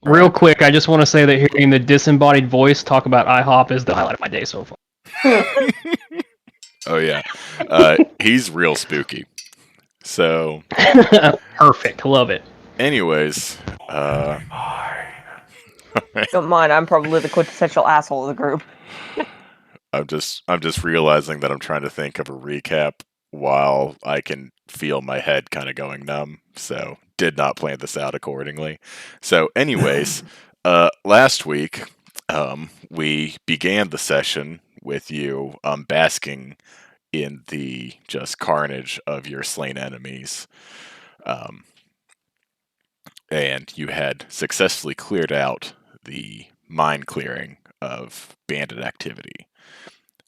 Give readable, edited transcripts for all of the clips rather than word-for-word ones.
Real Right. quick, I just want to say that hearing the disembodied voice talk about IHOP is the highlight of my day so far. Oh yeah. He's real spooky. So, Perfect. Love it. anyways, Don't mind, I'm probably the quintessential asshole of the group. I'm just realizing that I'm trying to think of a recap while I can feel my head kind of going numb. So, did not plan this out accordingly. So, anyways, last week we began the session with you basking in the just carnage of your slain enemies. Um, and you had successfully cleared out the mine clearing of bandit activity.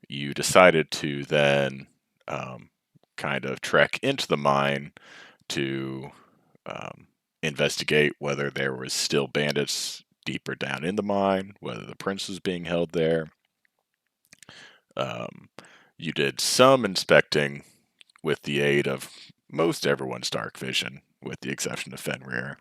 You decided to then kind of trek into the mine to investigate whether there was still bandits deeper down in the mine, whether the prince was being held there. You did some inspecting with the aid of most everyone's dark vision, with the exception of Fenrir.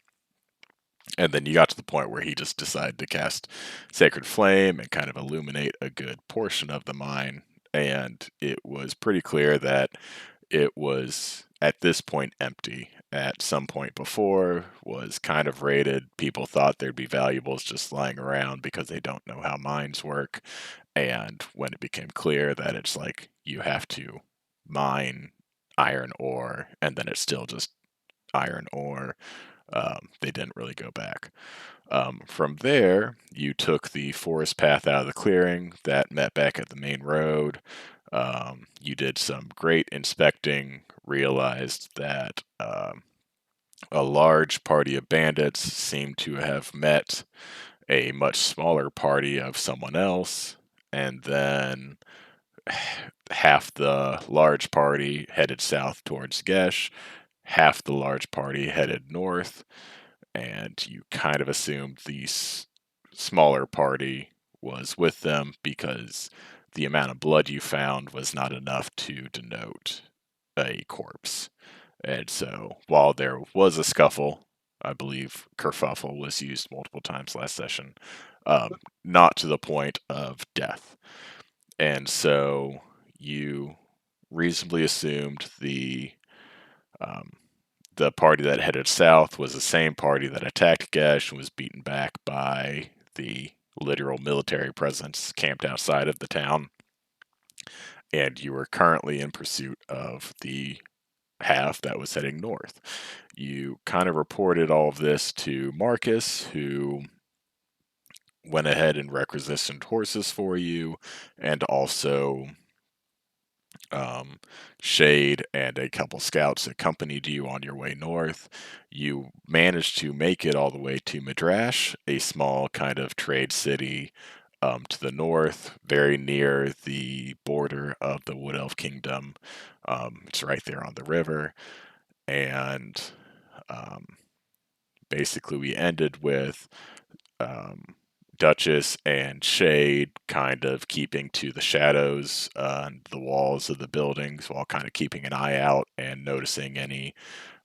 And then you got to the point where he just decided to cast Sacred Flame and kind of illuminate a good portion of the mine. And it was pretty clear that it was at this point empty. At some point before was kind of raided. People thought there'd be valuables just lying around because they don't know how mines work. And when it became clear that it's like you have to mine iron ore and then it's still just iron ore, they didn't really go back. From there, you took the forest path out of the clearing that met back at the main road. You did some great inspecting, realized that a large party of bandits seemed to have met a much smaller party of someone else, and then half the large party headed south towards Gesh, half the large party headed north, and you kind of assumed the smaller party was with them because the amount of blood you found was not enough to denote a corpse. And so, while there was a scuffle, I believe kerfuffle was used multiple times last session, not to the point of death. And so, you reasonably assumed the party that headed south was the same party that attacked Gesh and was beaten back by the literal military presence camped outside of the town. And you were currently in pursuit of the half that was heading north. You kind of reported all of this to Marcus, who went ahead and requisitioned horses for you, and also Shade and a couple scouts accompanied you on your way north. You managed to make it all the way to Midrash, a small kind of trade city to the north, very near the border of the Wood Elf Kingdom. It's right there on the river. And basically, we ended with Duchess and Shade kind of keeping to the shadows and the walls of the buildings while kind of keeping an eye out and noticing any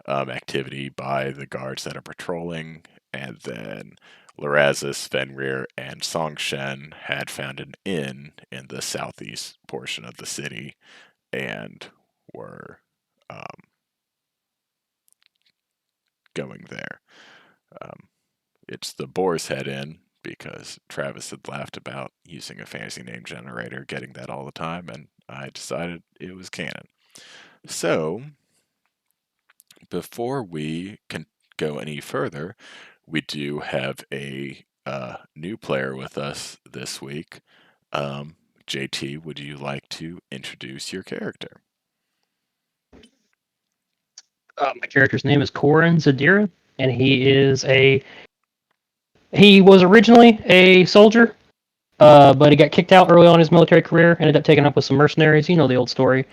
activity by the guards that are patrolling. And then Lorazis, Fenrir, and Songshen had found an inn in the southeast portion of the city and were going there. It's the Boar's Head Inn because Travis had laughed about using a fantasy name generator, getting that all the time, and I decided it was canon. So, before we can go any further, we do have a new player with us this week. JT, would you like to introduce your character? My character's name is Korin Zadira, and he was originally a soldier, but he got kicked out early on in his military career, ended up taking up with some mercenaries, you know the old story.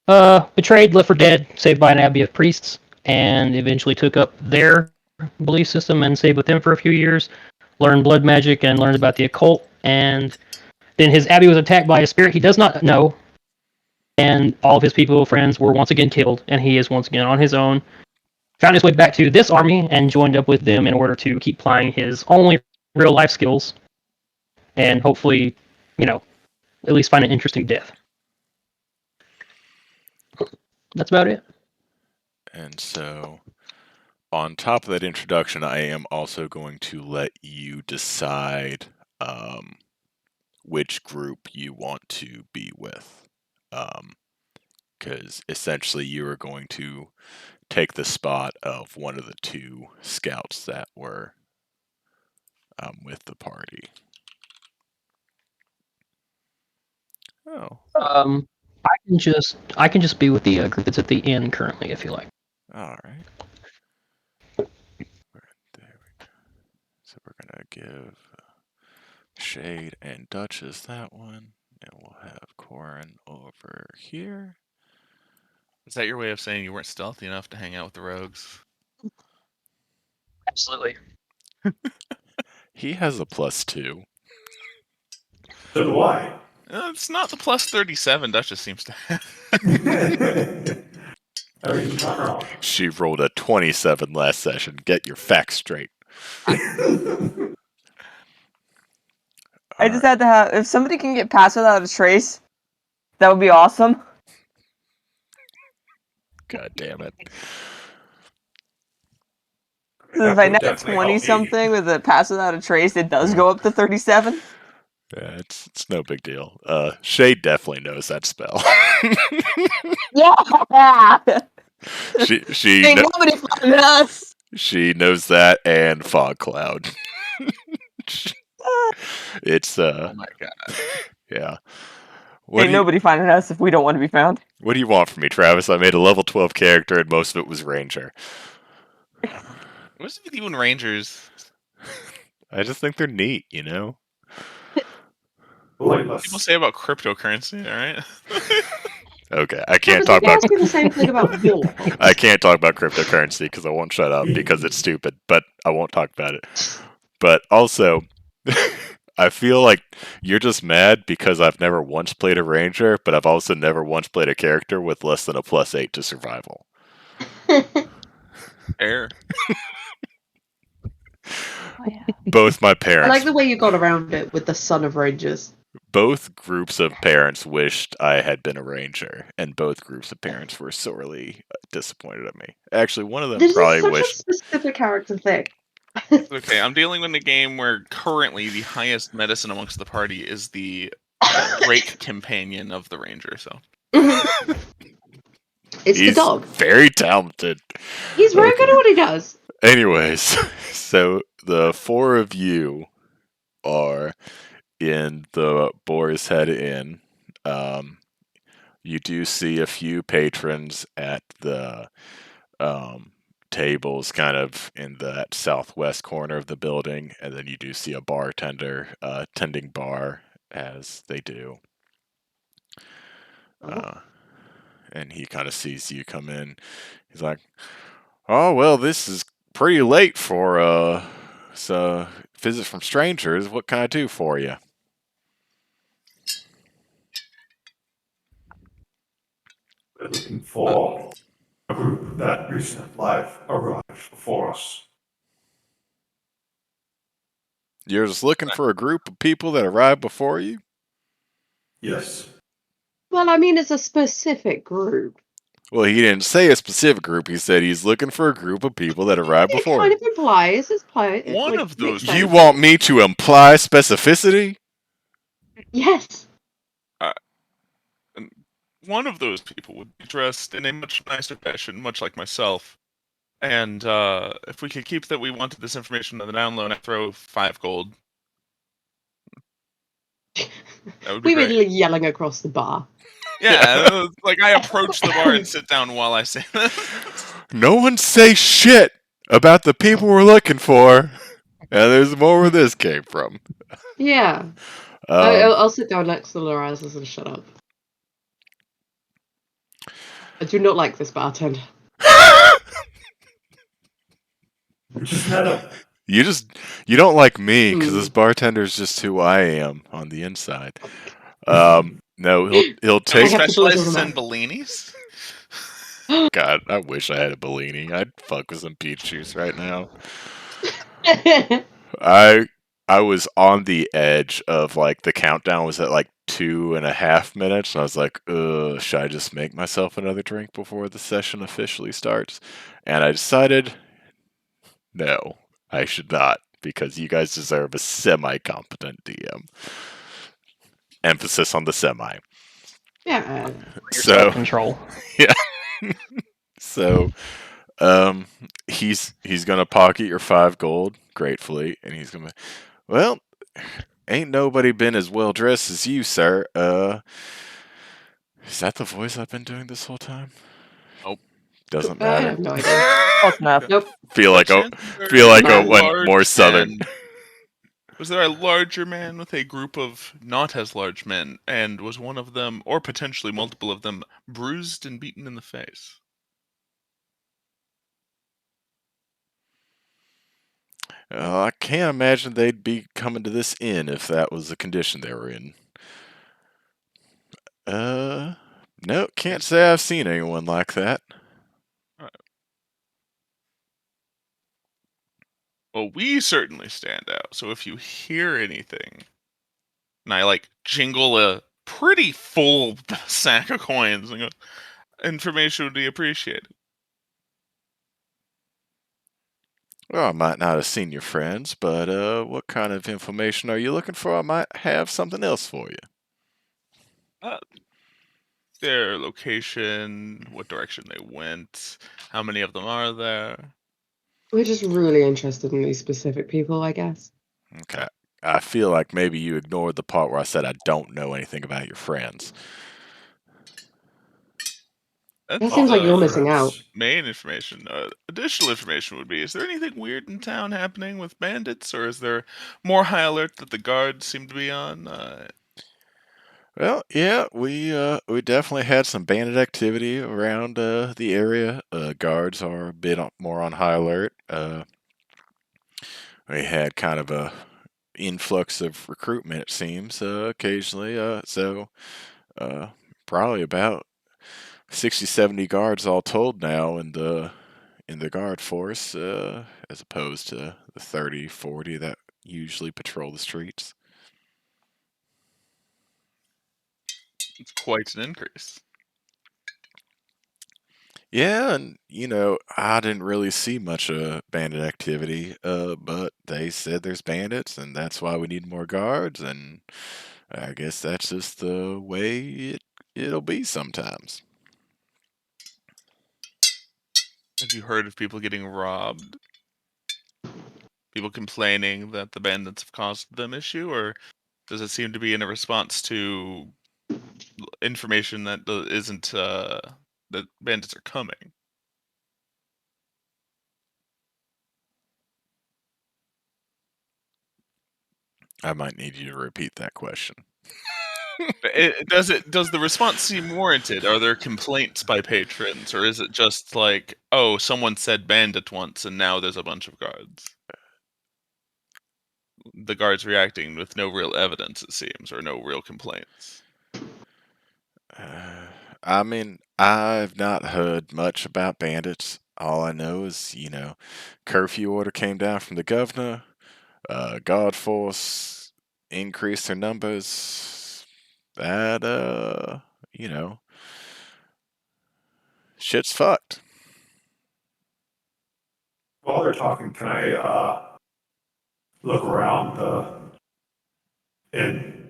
Betrayed, left for dead, saved by an abbey of priests, and eventually took up their belief system and stayed with them for a few years, learned blood magic and learned about the occult, and then his abbey was attacked by a spirit he does not know, and all of his people, friends, were once again killed, and he is once again on his own, found his way back to this army and joined up with them in order to keep plying his only real life skills and hopefully, at least find an interesting death. That's about it. And so, on top of that introduction, I am also going to let you decide which group you want to be with. Because essentially you are going to take the spot of one of the two scouts that were with the party. Oh. I can just be with the group that's at the inn currently, if you like. All right. There we go. So we're gonna give Shade and Duchess that one, and we'll have Corin over here. Is that your way of saying you weren't stealthy enough to hang out with the rogues? Absolutely. He has a +2. So do I. It's not the plus 37 Duchess seems to have. She rolled a 27 last session. Get your facts straight. I just had to have. If somebody can get past without a trace, that would be awesome. God damn it. If I net 20 something with a pass without a trace, it does go up to 37. Yeah, it's no big deal. Shade definitely knows that spell. Yeah. she Ain't nobody finding us. She knows that and Fog Cloud. It's Oh my god. Yeah. Ain't nobody finding us if we don't want to be found. What do you want from me, Travis? I made a level 12 character and most of it was Ranger. What's with you and Rangers? I just think they're neat, you know? People say about cryptocurrency, alright? Okay, I can't talk about the same thing about war. I can't talk about cryptocurrency because I won't shut up because it's stupid, but I won't talk about it. But also, I feel like you're just mad because I've never once played a Ranger, but I've also never once played a character with less than a +8 to survival. Fair. Both my I parents, like the way you got around it with the Son of Rangers. both groups of parents wished I had been a Ranger, and both groups of parents were sorely disappointed at me. Actually, one of them This probably is such wished. a specific character thing. Okay, I'm dealing with a game where currently the highest medicine amongst the party is the Drake companion of the Ranger, so. It's He's the dog. very talented. He's very good at what he does. Anyways, so the four of you are in the Boar's Head Inn. You do see a few patrons at the tables kind of in that southwest corner of the building, and then you do see a bartender tending bar as they do. And he kind of sees you come in. He's like, "Oh, well, this is pretty late for a visit from strangers. What can I do for you?" We're looking for a group that recent life arrived before us. You're just looking for a group of people that arrived before you? Yes. Well, I mean, it's a specific group. Well, he didn't say a specific group. He said he's looking for a group of people that arrived It before kind him. of implies it's play. One like, of those- makes You sense. want me to imply specificity? Yes. One of those people would be dressed in a much nicer fashion, much like myself. And if we could keep that we wanted this information on the download, I'd throw 5 gold. That would be We were great. yelling across the bar. Yeah, like I approach the bar and sit down while I say that. No one say shit about the people we're looking for. And there's more where this came from. Yeah. I'll sit down next to Lorazes and shut up. I do not like this bartender. You don't like me because this bartender's just who I am on the inside. No, he'll I take. have to Specializes believe in Bellinis? God, I wish I had a Bellini. I'd fuck with some peach juice right now. I was on the edge of like the countdown was at like 2.5 minutes, and I was like, should I just make myself another drink before the session officially starts? And I decided, no, I should not, because you guys deserve a semi-competent DM. Emphasis on the semi. Yeah. Your So self-control. yeah. So he's gonna pocket your 5 gold gratefully, and he's gonna, well, ain't nobody been as well dressed as you, sir. Is that the voice I've been doing this whole time? Nope. Doesn't I matter. have no idea. Close enough. Nope. Feel like By chance, it went large more southern. man- Was there a larger man with a group of not as large men, and was one of them, or potentially multiple of them, bruised and beaten in the face? I can't imagine they'd be coming to this inn if that was the condition they were in. No, can't say I've seen anyone like that. Well, we certainly stand out, so if you hear anything, and I like jingle a pretty full sack of coins, and go, information would be appreciated. Well, I might not have seen your friends, but what kind of information are you looking for? I might have something else for you. Their location, what direction they went, how many of them are there. We're just really interested in these specific people, I guess. Okay. I feel like maybe you ignored the part where I said I don't know anything about your friends. That's That seems like the you're missing out. main information. Additional information would be, is there anything weird in town happening with bandits, or is there more high alert that the guards seem to be on? Well, yeah, we definitely had some bandit activity around the area. Guards are a bit more on high alert. We had kind of a influx of recruitment, it seems, occasionally. So probably about 60, 70 guards all told now in the guard force, as opposed to the 30, 40 that usually patrol the streets. It's quite an increase. Yeah, and I didn't really see much bandit activity, but they said there's bandits, and that's why we need more guards, and I guess that's just the way it'll be sometimes. Have you heard of people getting robbed? People complaining that the bandits have caused them issue, or does it seem to be in a response to information that isn't that bandits are coming? I might need you to repeat that question. Does the response seem warranted? Are there complaints by patrons, or is it just like, oh, someone said bandit once and now there's a bunch of guards? The guards reacting with no real evidence, it seems, or no real complaints. I mean, I've not heard much about bandits. All I know is, curfew order came down from the governor. Guard force increased their numbers. That, shit's fucked. While they're talking, can I look around the inn?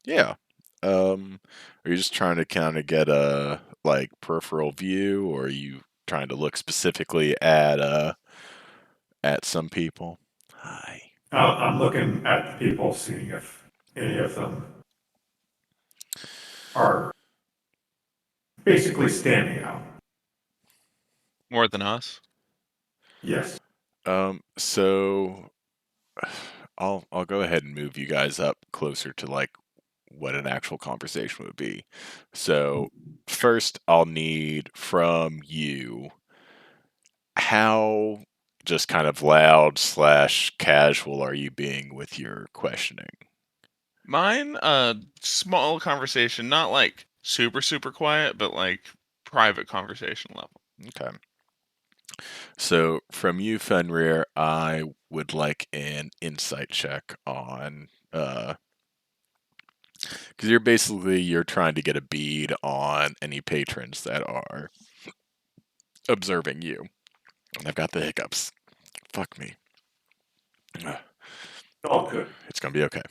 Yeah. Are you just trying to kind of get a like peripheral view, or are you trying to look specifically at some people? Hi. I'm looking at the people, seeing if any of them are basically standing out. More than us? Yes. So I'll go ahead and move you guys up closer to like what an actual conversation would be. So first I'll need from you, how just kind of loud / casual are you being with your questioning? Mine, small conversation, not like super, super quiet, but like private conversation level. Okay. So from you, Fenrir, I would like an insight check on because you're trying to get a bead on any patrons that are observing you. I've got the hiccups. Fuck me. All good. It's gonna be okay.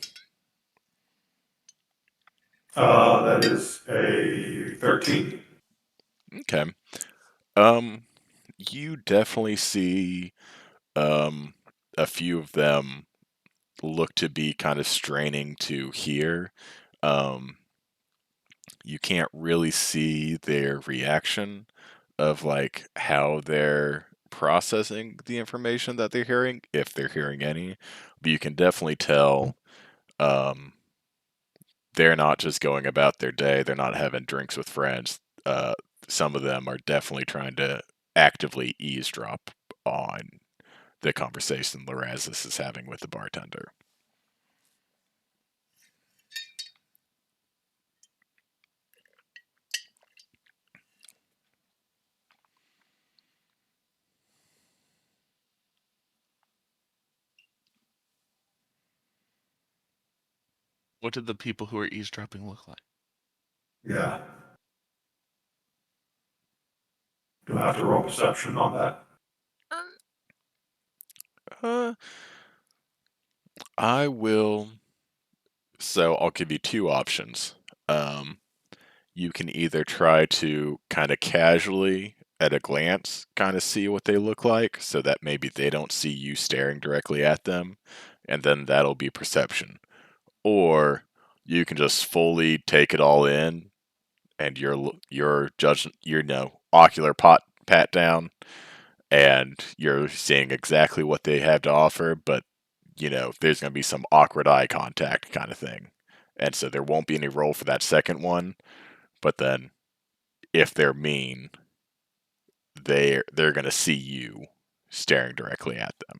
That is a 13. Okay. You definitely see a few of them look to be kind of straining to hear. You can't really see their reaction of like how they're processing the information that they're hearing, if they're hearing any. But you can definitely tell um, they're not just going about their day. They're not having drinks with friends. Some of them are definitely trying to actively eavesdrop on the conversation Lorazis is having with the bartender. What did the people who are eavesdropping look like? Yeah. Do I have to roll perception on that? Uh, I will. So I'll give you two options. You can either try to kind of casually, at a glance, kind of see what they look like, so that maybe they don't see you staring directly at them, and then that'll be perception. Or you can just fully take it all in, and your judge, ocular pat down, and you're seeing exactly what they have to offer, but there's going to be some awkward eye contact kind of thing. And so there won't be any roll for that second one, but then if they're mean, they're going to see you staring directly at them.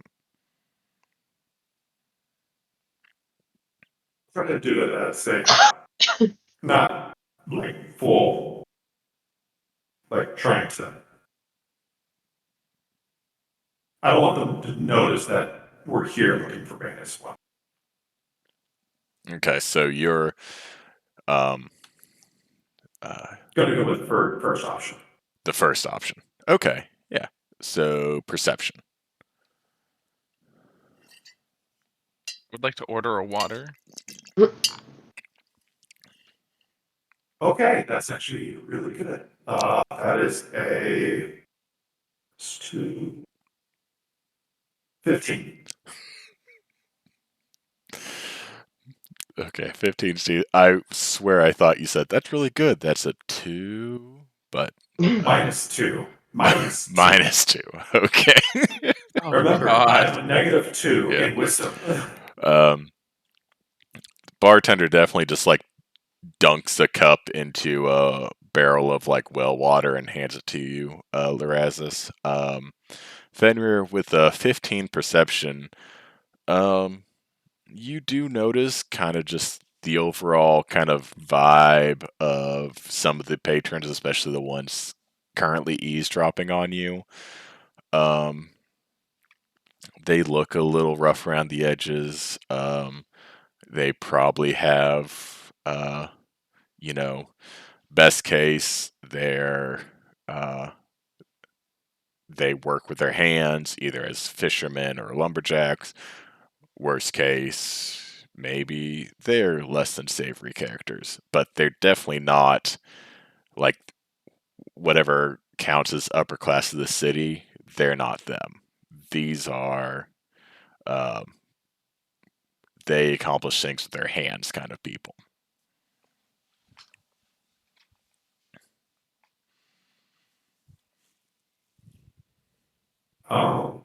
Try to do it at the same time. Not like full, like trying to. I don't want them to notice that we're here looking for Bane as well. Okay, so you're Gonna go with the first option. the first option. Okay, yeah. So perception. Would like to order a water. Okay, that's actually really good. That is a 15. Okay, 15. See, I swear I thought you said that's really good. That's a 2, but -2. Minus minus 2. Okay. Oh, Remember, God. I have a -2 Yeah. in wisdom. Bartender definitely just like dunks a cup into a barrel of like well water and hands it to you, Lorazis. Fenrir with a 15 perception. You do notice kind of just the overall kind of vibe of some of the patrons, especially the ones currently eavesdropping on you. They look a little rough around the edges. They probably have, best case, they work with their hands, either as fishermen or lumberjacks. Worst case, maybe they're less than savory characters, but they're definitely not like whatever counts as upper class of the city. They're not them. These are they accomplish things with their hands kind of people. Oh,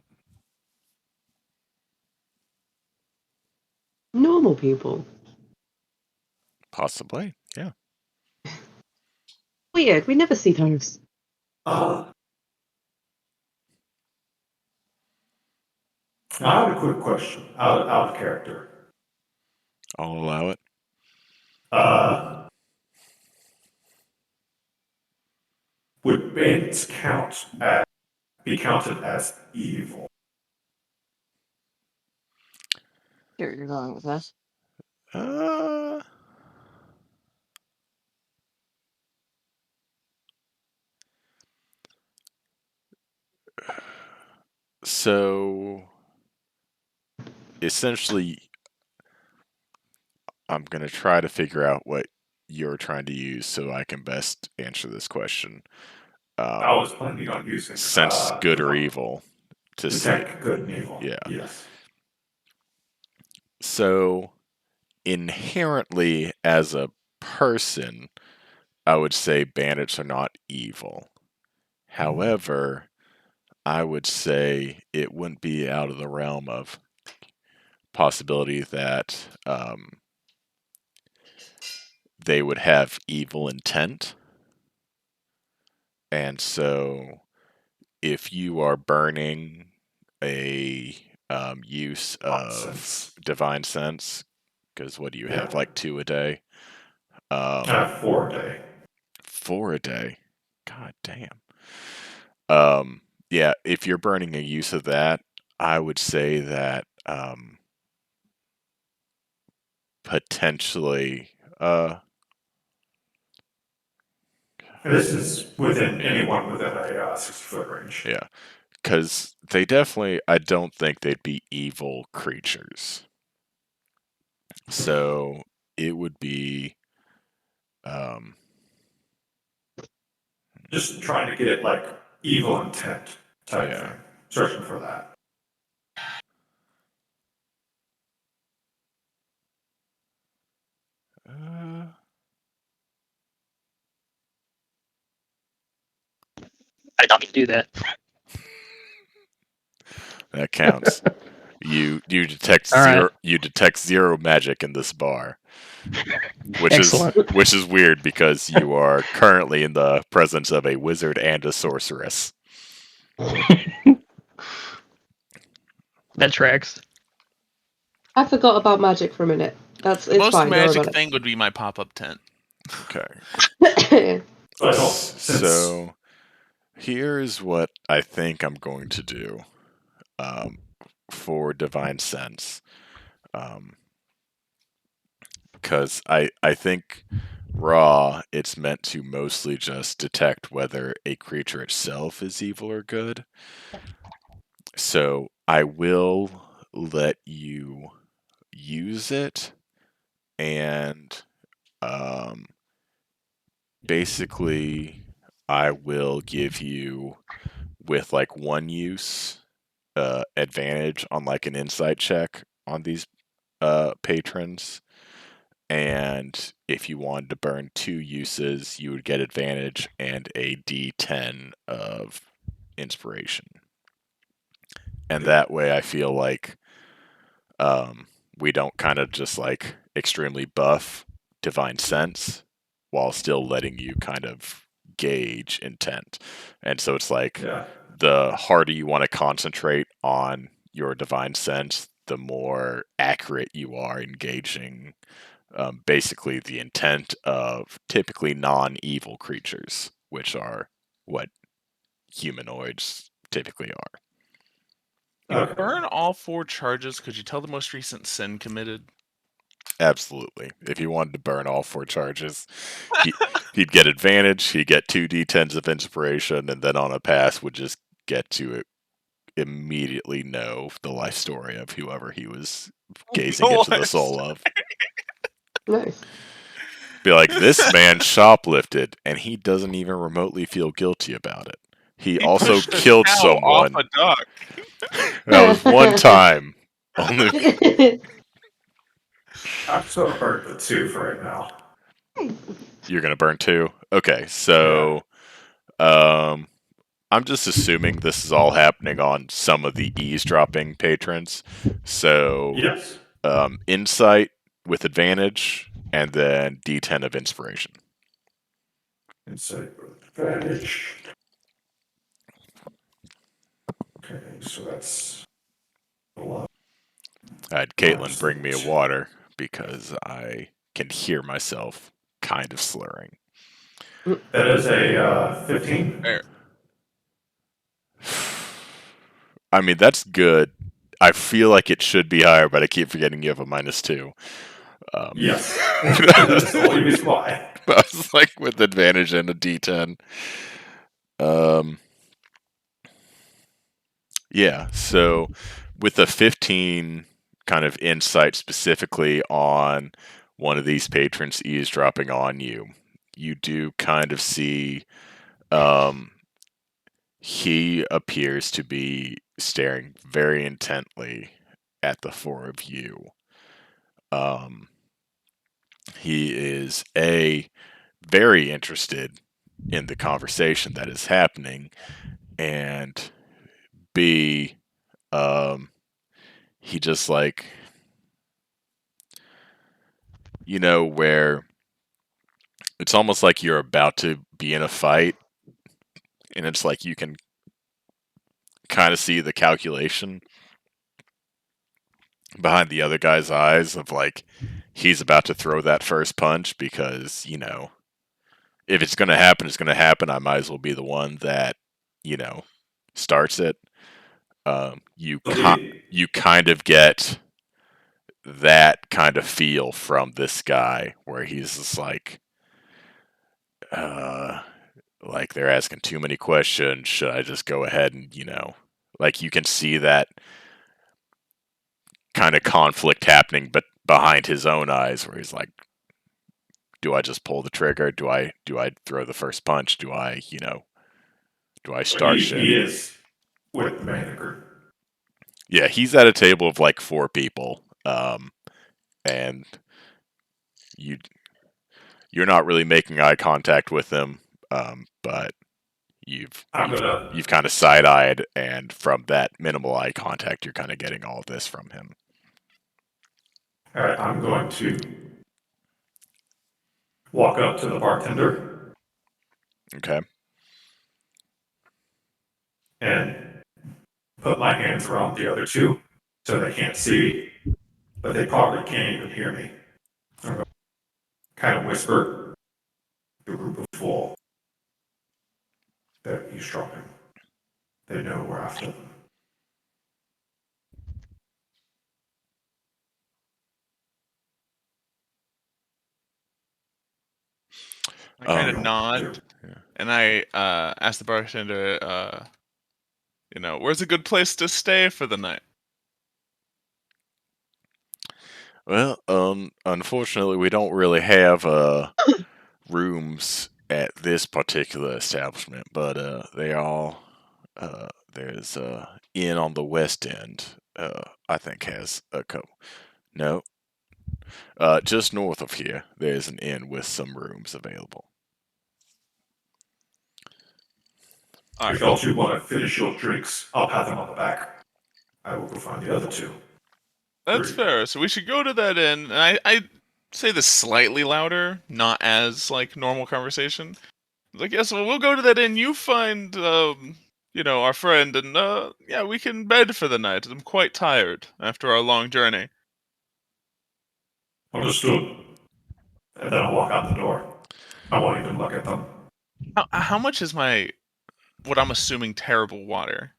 Normal people. Possibly, yeah. Weird. We never see those. I have a quick question, out of character. I'll allow it. it's be counted as evil? Here you're going with this. So essentially, I'm going to try to figure out what you're trying to use so I can best answer this question. I was planning on using sense good or evil to detect see. good and evil. Yeah. Yes. So inherently, as a person, I would say bandits are not evil. However, I would say it wouldn't be out of the realm of possibility that they would have evil intent. And so if you are burning a use of divine sense, because what do you have, like 2 a day? I have 4 a day. 4 a day? God damn. Yeah, if you're burning a use of that, I would say that potentially this is within anyone within a 60-foot range. Yeah, because they definitely, I don't think they'd be evil creatures. So it would be just trying to get it like evil intent type thing. Searching for that. I don't mean to do that. That counts. You detect zero. Right. You detect 0 magic in this bar, which is weird because you are currently in the presence of a wizard and a sorceress. That tracks. I forgot about magic for a minute. It's most fine. magic thing would be my pop-up tent. Okay. So here's what I think I'm going to do for divine sense. Because I think raw, it's meant to mostly just detect whether a creature itself is evil or good. So I will let you use it, and basically I will give you, with like 1 use, advantage on like an insight check on these patrons. And if you wanted to burn 2 uses, you would get advantage and a D10 of inspiration. And that way I feel like we don't kind of just like extremely buff divine sense while still letting you kind of gauge intent. And so it's like the harder you want to concentrate on your divine sense, the more accurate you are in gauging basically the intent of typically non-evil creatures, which are what humanoids typically are. You burn all 4 charges. Could you tell the most recent sin committed? Absolutely. If he wanted to burn all 4 charges, he'd get advantage, he'd get 2 D10s of inspiration, and then on a pass would just get to immediately know the life story of whoever he was gazing into the soul of. Nice. Be like, this man shoplifted, and he doesn't even remotely feel guilty about it. He also killed someone. Off a dock. That was 1 time. Only. I'm just gonna burn the 2 for right now. You're gonna burn 2? Okay, so I'm just assuming this is all happening on some of the eavesdropping patrons. So yes. Insight with advantage, and then D10 of inspiration. Insight with advantage. Okay, so that's a lot. I had Caitlin bring me a water because I can hear myself kind of slurring. That is a 15. I mean, that's good. I feel like it should be higher, but I keep forgetting you have a -2. Yes, that's the only reason why. I was like with advantage and a D10. Yeah, so with a 15 kind of insight specifically on one of these patrons eavesdropping on you, you do kind of see he appears to be staring very intently at the four of you. He is very interested in the conversation that is happening, and B, he just like, where it's almost like you're about to be in a fight, and it's like you can kind of see the calculation behind the other guy's eyes of like he's about to throw that first punch because, if it's going to happen, it's going to happen. I might as well be the one that, starts it. You kind of get that kind of feel from this guy where he's just like they're asking too many questions. Should I just go ahead and, like you can see that kind of conflict happening, but behind his own eyes where he's like, do I just pull the trigger? Do I throw the first punch? Do I start shit? He is with the manager. Yeah, he's at a table of like 4 people, and you're not really making eye contact with him, but you've kind of side-eyed, and from that minimal eye contact, you're kind of getting all of this from him. All right, I'm going to walk up to the bartender. Okay. And put my hands around the other 2 so they can't see me, but they probably can't even hear me. I'm going to kind of whisper the group of 4 that he's dropping. They know we're after them. I kind of nod, and I ask the bartender, where's a good place to stay for the night? Well, unfortunately, we don't really have rooms at this particular establishment, but there's a inn on the west end. I think has a couple. No, just north of here, there's an inn with some rooms available. If y'all 2 want to finish your drinks, I'll pat them on the back. I will go find the other 2. That's fair. So we should go to that inn. And I say this slightly louder, not as like normal conversation. Like, yes, well, we'll go to that inn. You find, our friend, and yeah, we can bed for the night. I'm quite tired after our long journey. Understood. And then I'll walk out the door. I won't even look at them. How much is what I'm assuming terrible water?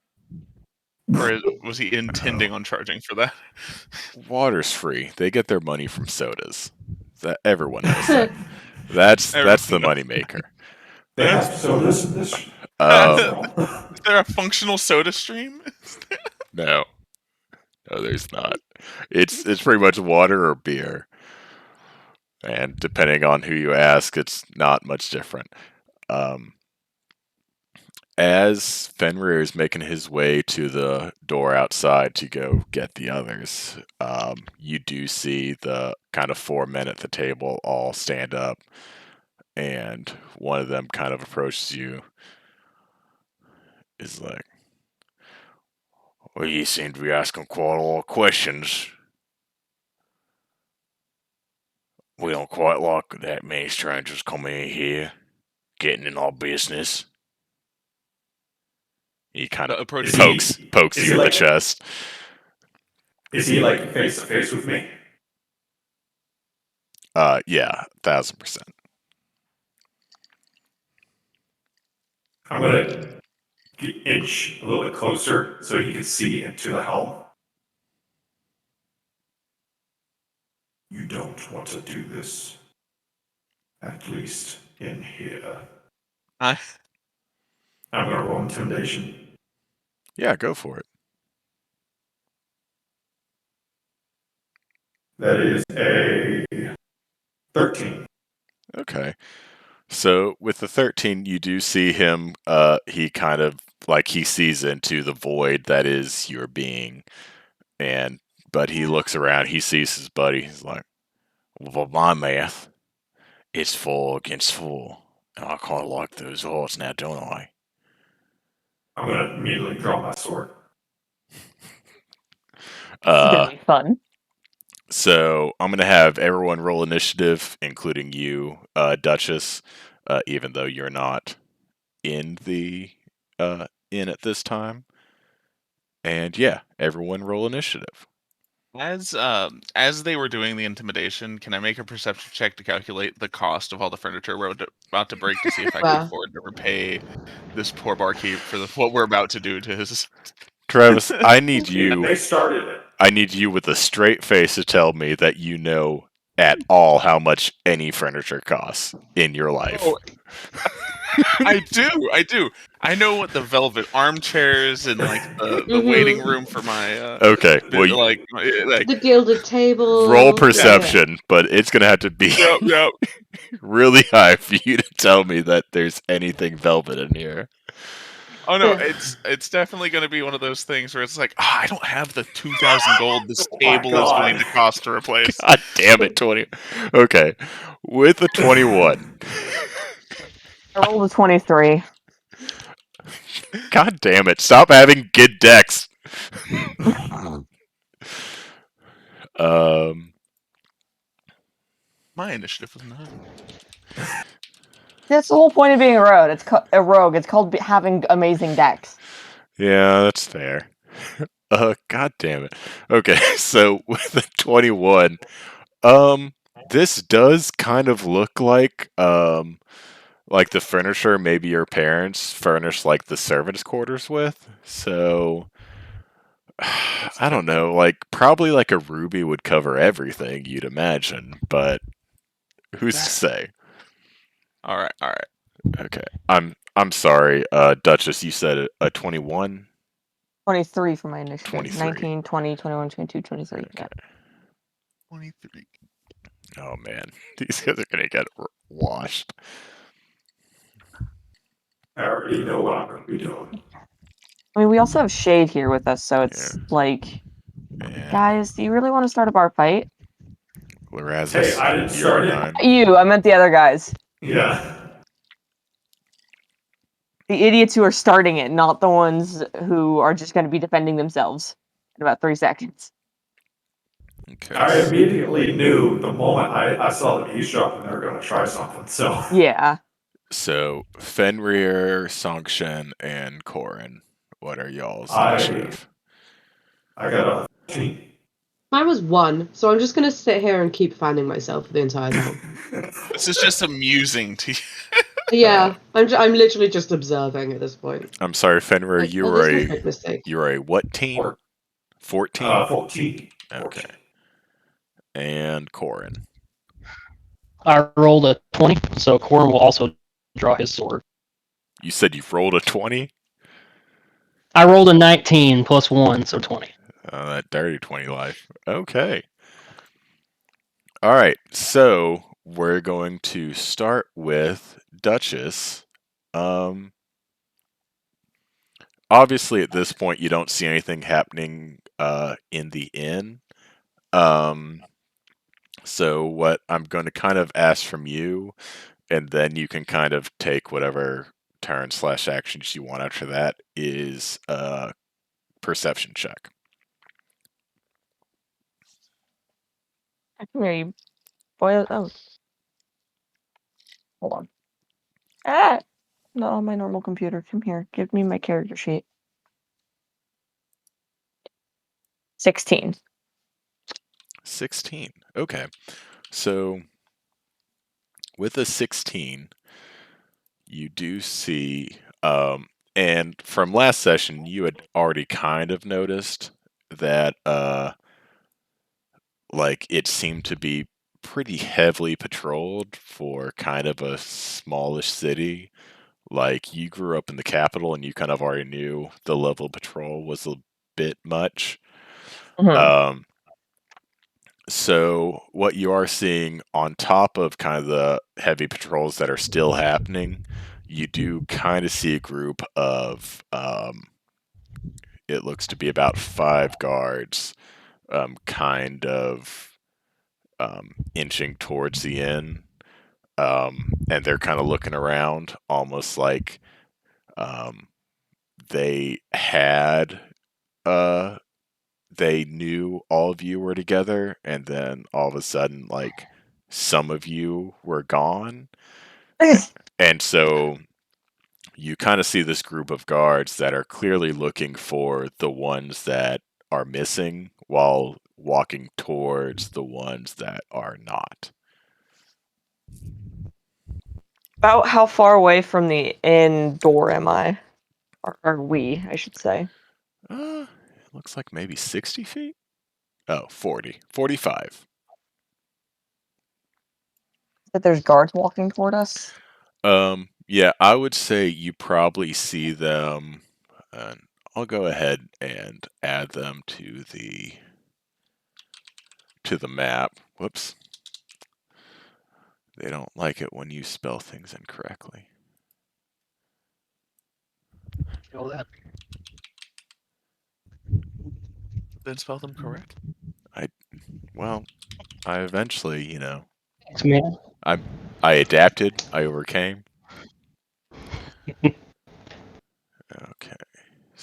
Or was he intending on charging for that? Water's free. They get their money from sodas. Everyone knows that. That's the moneymaker. They have sodas in this. Is there a functional soda stream? No, there's not. It's pretty much water or beer, and depending on who you ask, it's not much different. As Fenrir is making his way to the door outside to go get the others, you do see the kind of 4 men at the table all stand up, and one of them kind of approaches you. Is like, well, you seem to be asking quite a lot of questions. We don't quite like that many strangers coming in here, getting in our business. He kind of pokes you in the chest. Is he like face to face with me? Yeah, 1000%. I'm gonna inch a little bit closer so he can see into the helm. You don't want to do this. At least in here. I'm gonna roll intimidation. Yeah, go for it. That is a 13. Okay. So with the 13, you do see him, he kind of, like, he sees into the void that is your being. But he looks around, he sees his buddy, he's like, well, my math, it's 4 against 4. And I kind of like those odds now, don't I? I'm gonna immediately draw my sword. It's gonna be fun. So I'm gonna have everyone roll initiative, including you, Duchess, even though you're not in the in at this time. And yeah, everyone roll initiative. As they were doing the intimidation, can I make a perception check to calculate the cost of all the furniture we're about to break to see if I can Wow. afford to repay this poor barkeep for what we're about to do to his? Travis, I need you. They started it. I need you with a straight face to tell me that you know at all how much any furniture costs in your life. Oh, I do. I know what the velvet armchairs and like the waiting room for my Okay, well, like The gilded table. roll perception, but it's gonna have to be yep. really high for you to tell me that there's anything velvet in here. Oh no, it's definitely going to be one of those things where it's like, I don't have the 2,000 gold this table is going to cost to replace. God damn it, 20. Okay, with a 21. I rolled a 23. God damn it! Stop having good decks. My initiative was 9. That's the whole point of being a rogue. It's called having amazing decks. Yeah, that's fair. God damn it. Okay, so with a 21, this does kind of look like the furniture maybe your parents furnished like the servants' quarters with. So I don't know, like probably like a ruby would cover everything, you'd imagine, but who's to say? All right. Okay. I'm sorry, Duchess, you said a 21? 23 for my initiative. 23. 19, 20, 21, 22, 23. Okay. Yeah. 23. Oh man, these guys are gonna get washed. I already know what I'm gonna be doing. I mean, we also have Shade here with us, so it's like, guys, do you really want to start a bar fight? Larazis, Hey, I didn't start it. You, I meant the other guys. Yeah. The idiots who are starting it, not the ones who are just going to be defending themselves in about 3 seconds. Okay. I immediately knew the moment I saw them eavesdropping they were going to try something, so. Yeah. So, Fenrir, Songshen, and Korin, what are y'all's initiative? I got a 14. Mine was 1, so I'm just gonna sit here and keep fanning myself the entire time. This is just amusing to you. Yeah, I'm literally just observing at this point. I'm sorry, Fenrir, Like, you there's were no big mistake. a what team? 14? 14. Okay. And Korin. I rolled a 20, so Corin will also draw his sword. You said you've rolled a 20? I rolled a 19 plus 1, so 20. That dirty 20 life. Okay. Alright, so we're going to start with Duchess. Obviously, at this point, you don't see anything happening in the inn. So what I'm going to kind of ask from you, and then you can kind of take whatever turn/actions you want after that, is a perception check. Come here, you boy. Oh. Hold on. Ah! Not on my normal computer. Come here. Give me my character sheet. 16. 16. Okay. So with a 16, you do see And from last session, you had already kind of noticed that, like, it seemed to be pretty heavily patrolled for kind of a smallish city. Like, you grew up in the capital and you kind of already knew the level of patrol was a bit much. So what you are seeing on top of kind of the heavy patrols that are still happening, you do kind of see a group of, it looks to be about 5 guards, kind of inching towards the inn. And they're kind of looking around, almost like they had, they knew all of you were together, and then all of a sudden, like, some of you were gone. And so you kind of see this group of guards that are clearly looking for the ones that are missing while walking towards the ones that are not. About how far away from the inn door am I? Or are we, I should say. It looks like maybe 60 feet? Oh, 40. 45. That there's guards walking toward us? Yeah, I would say you probably see them, and I'll go ahead and add them to the map. Whoops. They don't like it when you spell things incorrectly. All that. Then spell them correct. Well, I eventually, Thanks, man. I adapted, I overcame. Okay.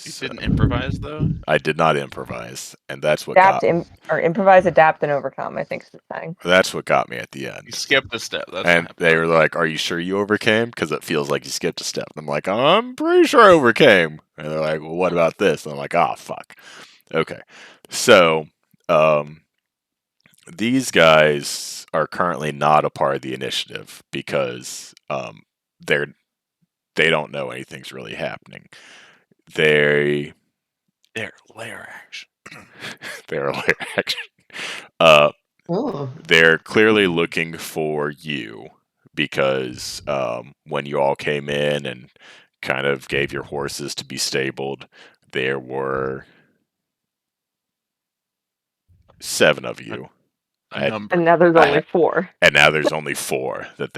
You didn't improvise, though? I did not improvise, and that's what Adapt, got or improvise, adapt, and overcome, I think is the thing. that's what got me at the end. You skipped a step. That's what And happened. they were like, "Are you sure you overcame? Because it feels like you skipped a step." And I'm like, "I'm pretty sure I overcame." And they're like, "Well, what about this?" And I'm like, "Ah, fuck." Okay, so these guys are currently not a part of the initiative because they don't know anything's really happening. They're lair action. They're lair action. They're clearly looking for you because when you all came in and kind of gave your horses to be stabled, there were 7 of you. And now there's only 4. And now there's only 4 that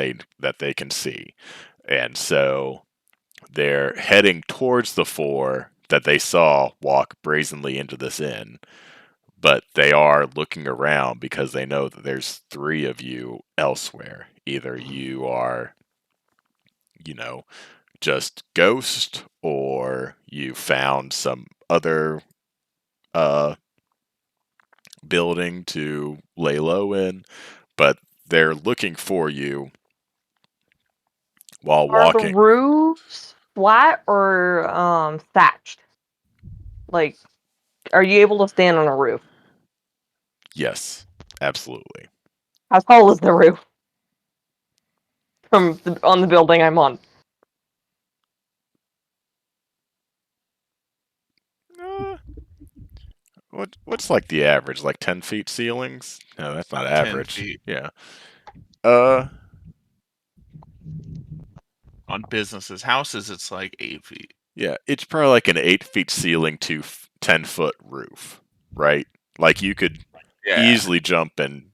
they can see. And so they're heading towards the 4 that they saw walk brazenly into this inn. But they are looking around because they know that there's 3 of you elsewhere. Either you are, just ghost, or you found some other building to lay low in, but they're looking for you while walking. Are the roofs flat or thatched? Like, are you able to stand on a roof? Yes, absolutely. How tall is the roof on the building I'm on? What's like the average? Like 10 feet ceilings? No, that's not average. 10 feet. Yeah. On businesses, houses, it's like 8 feet. Yeah, it's probably like an 8 feet ceiling to 10-foot roof, right? Like you could easily jump and,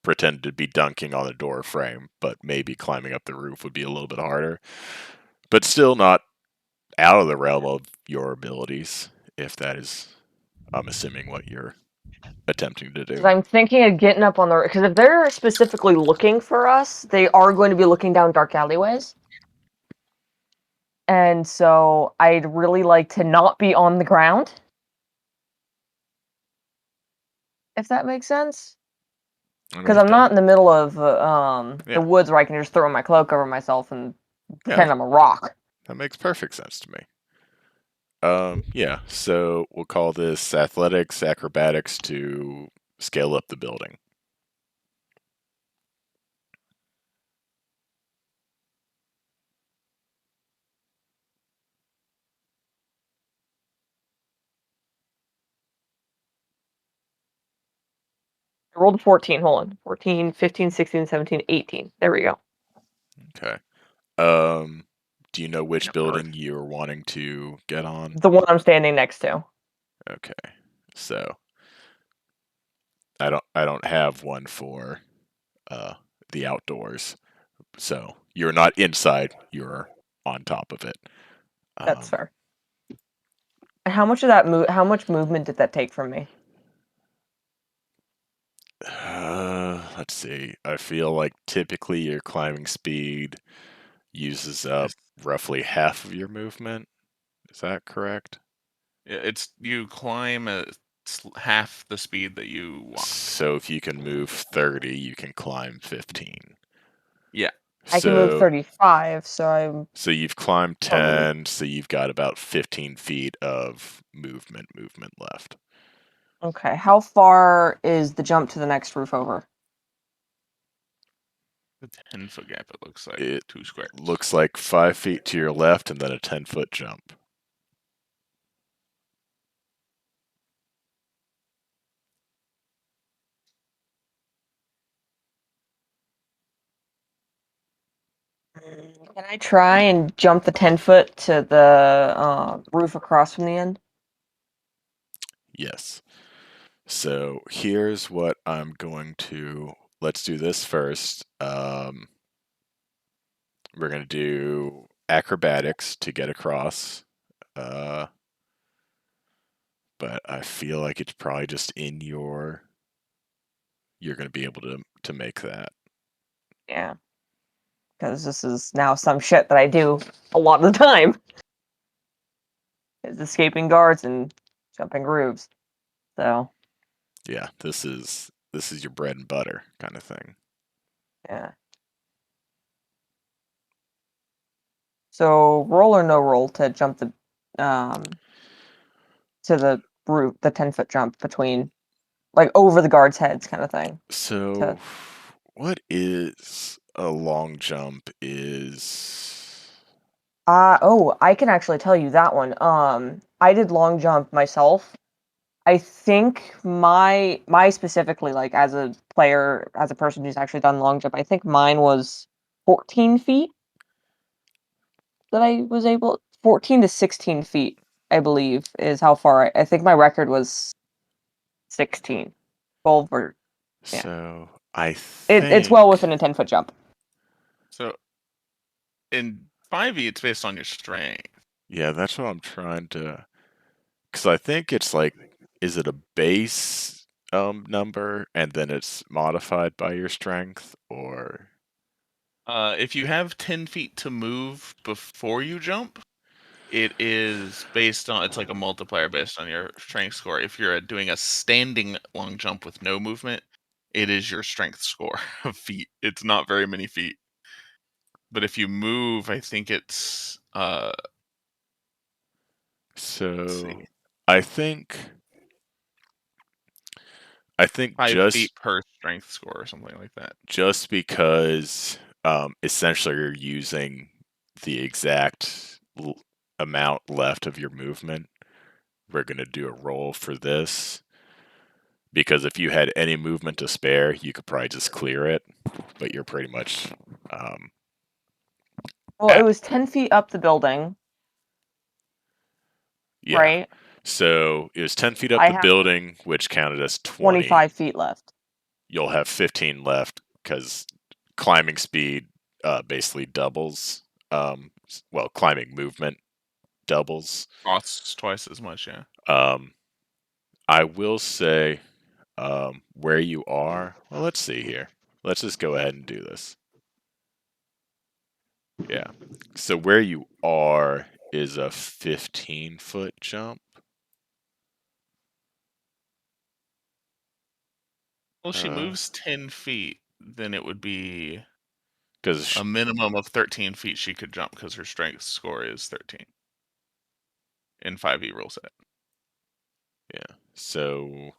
pretend to be dunking on a door frame, but maybe climbing up the roof would be a little bit harder. But still not out of the realm of your abilities, if that is, I'm assuming, what you're attempting to do. Because I'm thinking of getting up on the... Because if they're specifically looking for us, they are going to be looking down dark alleyways. And so I'd really like to not be on the ground. If that makes sense. Because I'm not in the middle of the woods where I can just throw my cloak over myself and pretend I'm a rock. That makes perfect sense to me. Yeah, so we'll call this athletics, acrobatics to scale up the building. rolled a 14. Hold on. 14, 15, 16, 17, 18. There we go. Okay. Do you know which building you're wanting to get on? The one I'm standing next to. Okay. So I don't have one for the outdoors. So you're not inside, you're on top of it. That's fair. How much of that how much movement did that take from me? Let's see. I feel like typically your climbing speed uses up roughly half of your movement. Is that correct? It's you climb at half the speed that you walk. So if you can move 30, you can climb 15. Yeah. I can move 35, so you've climbed 10, so you've got about 15 feet of movement left. Okay. How far is the jump to the next roof over? A 10-foot gap, it looks like. It 2 squares. Looks like 5 feet to your left and then a 10-foot jump. Can I try and jump the 10-foot to the roof across from the end? Yes. So here's what I'm going to. Let's do this first. We're going to do acrobatics to get across. But I feel like it's probably just in your. You're going to be able to make that. Yeah. Because this is now some shit that I do a lot of the time. Is escaping guards and jumping roofs. So. Yeah, this is your bread and butter kind of thing. Yeah. So roll or no roll to jump the to the roof, the 10-foot jump between, like, over the guards' heads kind of thing. So what is a long jump is I can actually tell you that one. I did long jump myself. I think my specifically, like, as a player, as a person who's actually done long jump, I think mine was 14 feet that I was able 14 to 16 feet, I believe, is how far I think my record was 16. 12 or yeah. So I think it's well within a 10-foot jump. So in 5e, it's based on your strength. Yeah, that's what I'm trying to. Because I think it's like, is it a base number and then it's modified by your strength, or? If you have 10 feet to move before you jump, it is based on. It's like a multiplier based on your strength score. If you're doing a standing long jump with no movement, it is your strength score of feet. It's not very many feet. But if you move, I think it's So I think 5 feet per strength score or something like that. Just because essentially you're using the exact amount left of your movement, we're going to do a roll for this. Because if you had any movement to spare, you could probably just clear it, but you're pretty much. Well, it was 10 feet up the building. Yeah. Right? So it was 10 feet up the building, which counted as 25 feet left. You'll have 15 left because climbing speed basically doubles. Well, climbing movement doubles. Costs twice as much, yeah. I will say where you are. Well, let's see here. Let's just go ahead and do this. Yeah. So where you are is a 15-foot jump. Well, she moves 10 feet, then it would be because a minimum of 13 feet she could jump because her strength score is 13 in 5e rule set. Yeah. So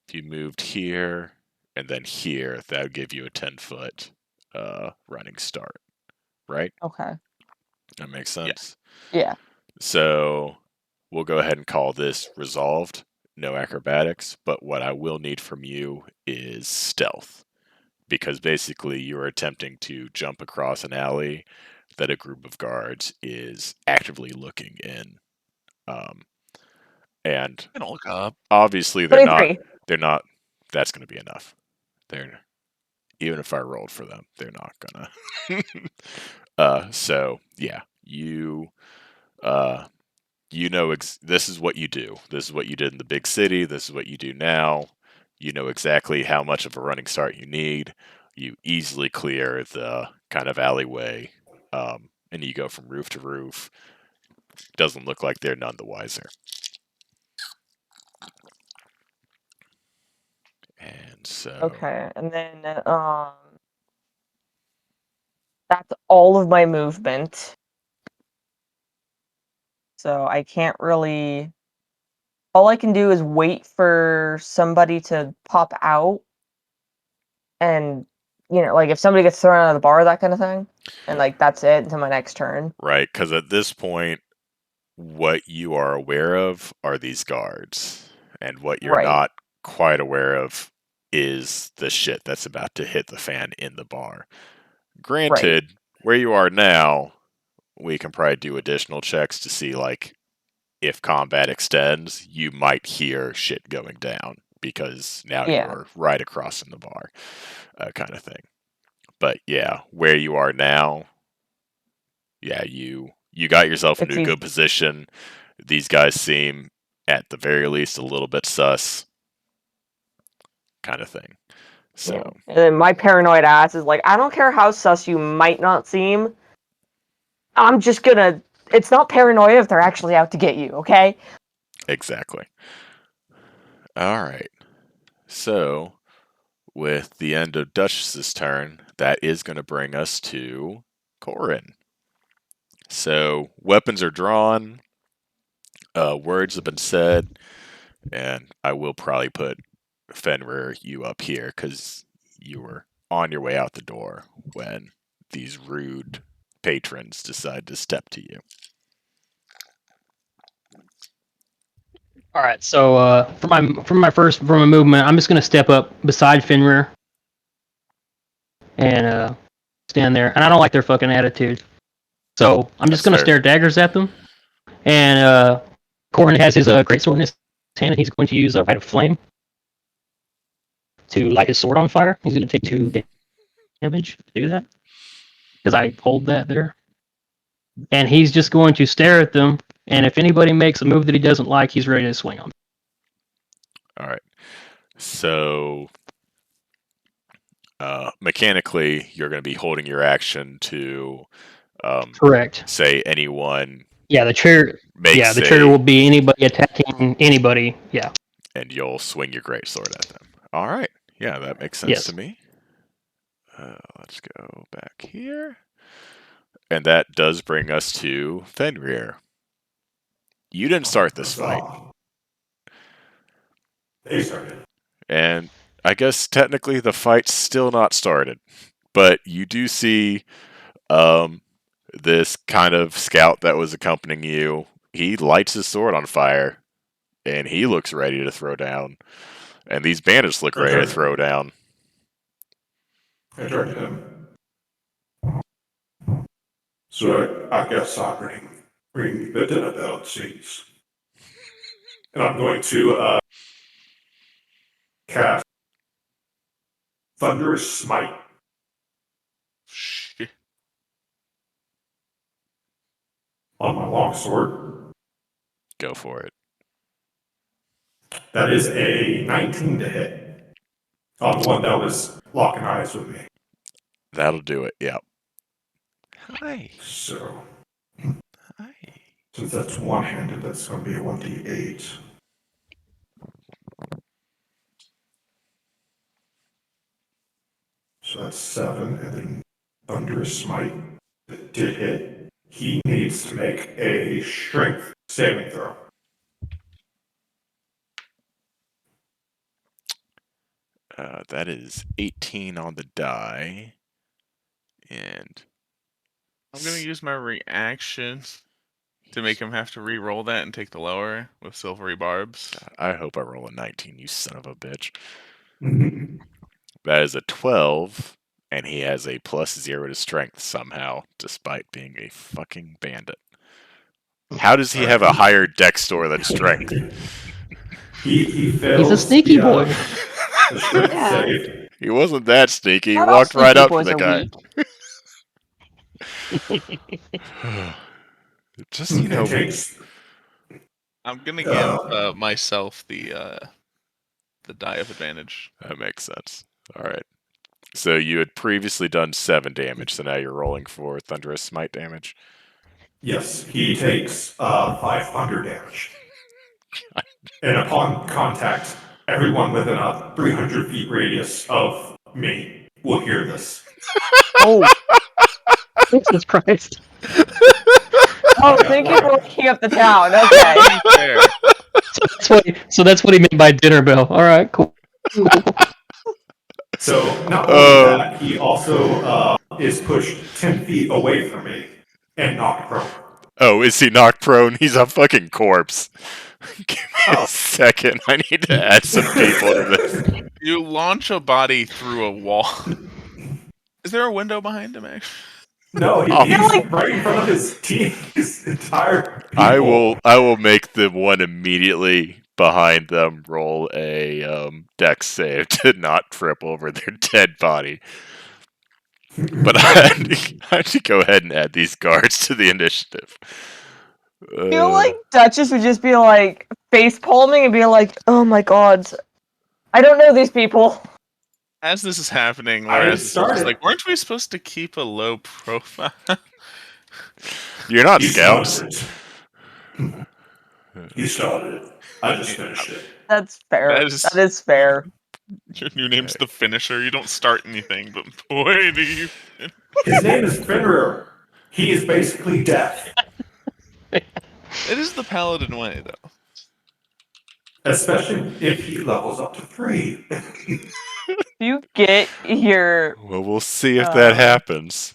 if you moved here and then here, that would give you a 10-foot running start, right? Okay. That makes sense. Yeah. So we'll go ahead and call this resolved. no acrobatics, but what I will need from you is stealth. Because basically you are attempting to jump across an alley that a group of guards is actively looking in. And I don't look up. obviously they're 23. not that's going to be enough. They're even if I rolled for them, they're not gonna. So yeah, uh, this is what you do. This is what you did in the big city. This is what you do now. You know exactly how much of a running start you need. You easily clear the kind of alleyway, and you go from roof to roof. Doesn't look like they're none the wiser. And so Okay, and then that's all of my movement. So I can't really. All I can do is wait for somebody to pop out, and like if somebody gets thrown out of the bar, that kind of thing, and like that's it until my next turn. right, because at this point, what you are aware of are these guards, and what you're Right. not quite aware of is the shit that's about to hit the fan in the bar. Granted, where you are now, we can probably do additional checks to see, like, if combat extends, you might hear shit going down because now Yeah. you're right across in the bar, kind of thing. But yeah, where you are now, yeah, you got yourself into a good position. These guys seem, at the very least, a little bit sus, kind of thing. So, Yeah. And then my paranoid ass is like, I don't care how sus you might not seem. I'm just gonna. It's not paranoia if they're actually out to get you, okay? exactly. All right. So, with the end of Duchess's turn, that is going to bring us to Corin. So, weapons are drawn, words have been said, and I will probably put Fenrir you up here because you were on your way out the door when these rude patrons decide to step to you. All right, so for my movement, I'm just gonna step up beside Fenrir and stand there. And I don't like their fucking attitude, so I'm just gonna stare daggers at them. And Corin has his greatsword in his hand, and he's going to use a rite of flame to light his sword on fire. He's going to take 2 damage to do that because I hold that there. And he's just going to stare at them. And if anybody makes a move that he doesn't like, he's ready to swing on them. All right. So mechanically, you're going to be holding your action to correct. Say anyone. Yeah, the trigger. Yeah, the trigger will be anybody attacking anybody. Yeah. And you'll swing your greatsword at them. All right. Yeah, that makes sense to me. Let's go back here. And that does bring us to Fenrir. You didn't start this fight. They started. And I guess technically the fight's still not started. But you do see this kind of scout that was accompanying you. He lights his sword on fire. And he looks ready to throw down. And these bandits look ready to throw down. I turned to him. So I guess I'll ring the dinner bell, it seems. And I'm going to cast Thunderous Smite. Shit. On my longsword. Go for it. That is a 19 to hit. On the one that was locking eyes with me. That'll do it, yep. Hi. So, hi. Since that's one-handed, that's going to be a 1d8. So that's 7, and then Thunderous Smite that did hit. He needs to make a strength saving throw. That is 18 on the die. And I'm going to use my reaction To make him have to re-roll that and take the lower with silvery barbs. I hope I roll a 19, you son of a bitch. That is a 12, and he has a +0 to strength somehow, despite being a fucking bandit. How does he have a higher dex score than strength? He fails He's a sneaky the, boy. The strength Yeah. save. He wasn't that sneaky. He Not all walked right sneaky up to boys the are guy. weak. Just, you know, It takes. I'm gonna give myself the die of advantage. that makes sense. All right. So you had previously done 7 damage, so now you're rolling for Thunderous Smite damage. Yes, he takes 500 damage. And upon contact, everyone within a 300 feet radius of me will hear this. Oh, Jesus Christ. oh, thank you for waking up the town. Okay. Fair. So that's what he meant by dinner bell. All right, cool. So not only that, he also is pushed 10 feet away from me and knocked prone. Oh, is he knocked prone? He's a fucking corpse. Give me a second. I need to add some people to this. You launch a body through a wall. Is there a window behind him, actually? No, Oh. he's right in front of his team, his entire people. I will make the one immediately behind them roll a dex save to not trip over their dead body. But I have to go ahead and add these guards to the initiative. I feel like Duchess would just be like face palming and be like, "Oh my god, I don't know these people." As this is happening, I Loras is started. just like, weren't we supposed to keep a low profile? You're not He scouts. started it. He started it. I just finished it. That's fair. That That is fair. Your new name's the Finisher. You don't start anything, but boy, do you. His name is Fenrir. He is basically death. It is the Paladin way, though. Especially if he levels up to 3. You get your Well, we'll see if that happens.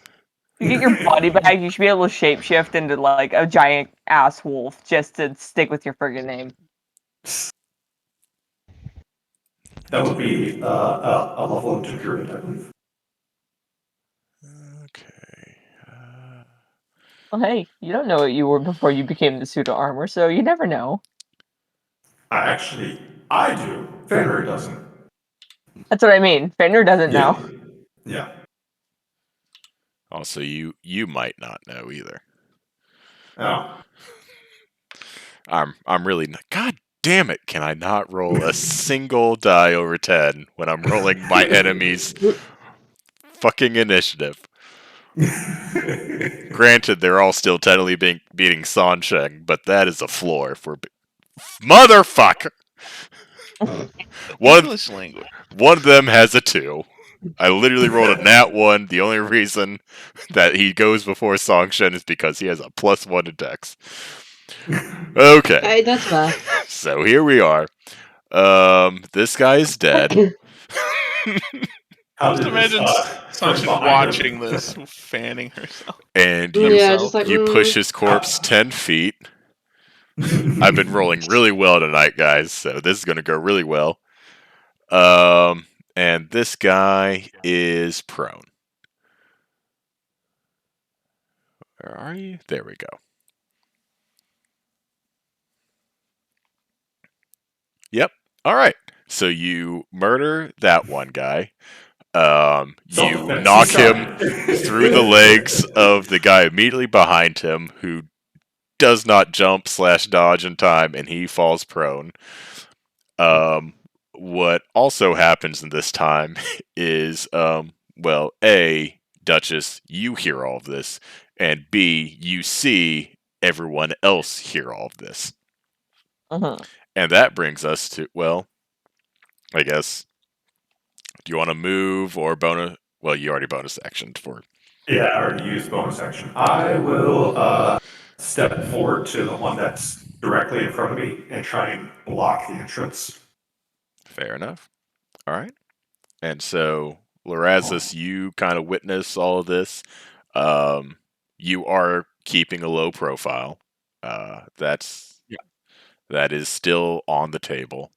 you get your body back. You should be able to shapeshift into like a giant ass wolf just to stick with your friggin' name. That would be a level of druid, I believe. Okay. Well, hey, you don't know what you were before you became the suit of armor, so you never know. I do. Fenrir doesn't. That's what I mean. Fenrir doesn't know. Yeah. Also, you might not know either. Oh. I'm really not. God damn it! Can I not roll a single die over 10 when I'm rolling my enemy's fucking initiative? Granted, they're all still technically beating Sansheng, but that is a floor for motherfucker. English language. One of them has a 2. I literally rolled a nat 1. The only reason that he goes before Songshen is because he has a +1 to dex. Okay. Hey, that's fair. So here we are. This guy is dead. Just imagine Sancho watching this, fanning herself. And Yeah, just like you push his corpse 10 feet. I've been rolling really well tonight, guys, so this is going to go really well. And this guy is prone. Where are you? There we go. Yep. All right. So you murder that one guy. You knock him through the legs of the guy immediately behind him, who does not jump / dodge in time, and he falls prone. What also happens in this time is, well, A, Duchess, you hear all of this, and B, you see everyone else hear all of this. And that brings us to, well, I guess, do you want to move or bonus? Well, you already bonus actioned for. Yeah, I already used bonus action. I will step forward to the one that's directly in front of me and try and block the entrance. Fair enough. All right. And so, Lorazis, you kind of witness all of this. You are keeping a low profile. That is still on the table.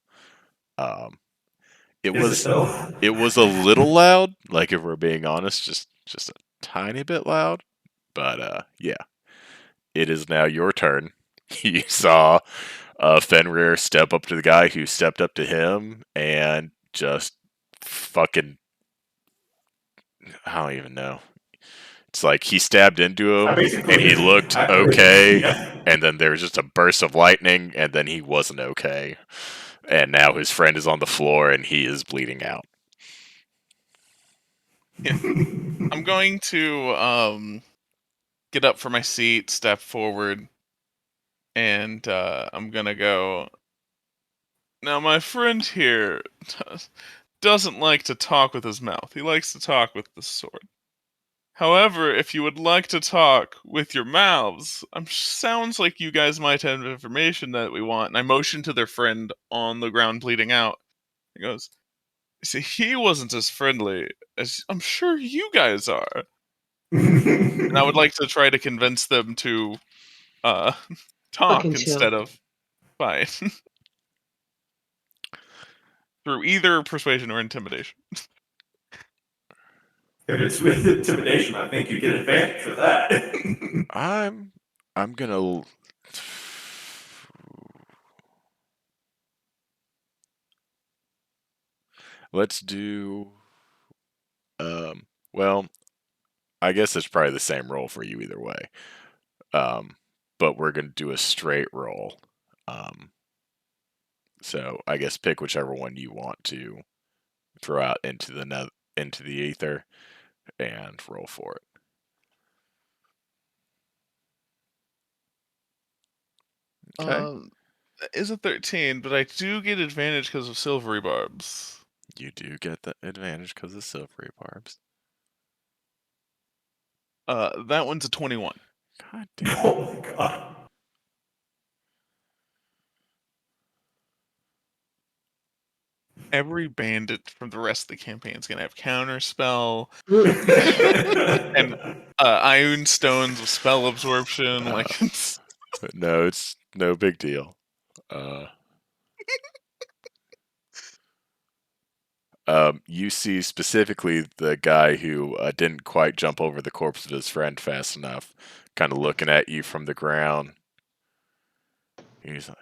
It was a little loud, like if we're being honest, just a tiny bit loud. But yeah, it is now your turn. You saw Fenrir step up to the guy who stepped up to him and just fucking, I don't even know. It's like he stabbed into him and he looked okay, and then there was just a burst of lightning, and then he wasn't okay. And now his friend is on the floor and he is bleeding out. Yeah. I'm going to get up from my seat, step forward, and I'm gonna go. Now, my friend here doesn't like to talk with his mouth. He likes to talk with the sword. However, if you would like to talk with your mouths, sounds like you guys might have information that we want. And I motion to their friend on the ground bleeding out. He goes, see, he wasn't as friendly as I'm sure you guys are. And I would like to try to convince them to talk Fucking chill. instead of fight. Through either persuasion or intimidation. If it's with intimidation, I think you get advantage for that. I'm gonna. Let's do. Well, I guess it's probably the same roll for you either way. But we're gonna do a straight roll. So I guess pick whichever one you want to throw out into the ether and roll for it. Okay. Is a 13, but I do get advantage because of silvery barbs. You do get the advantage because of silvery barbs. That one's a 21. God damn. Oh my god. Every bandit from the rest of the campaign is gonna have counterspell and iron stones with spell absorption. Like it's... No, it's no big deal. You see specifically the guy who didn't quite jump over the corpse of his friend fast enough, kind of looking at you from the ground. He's like,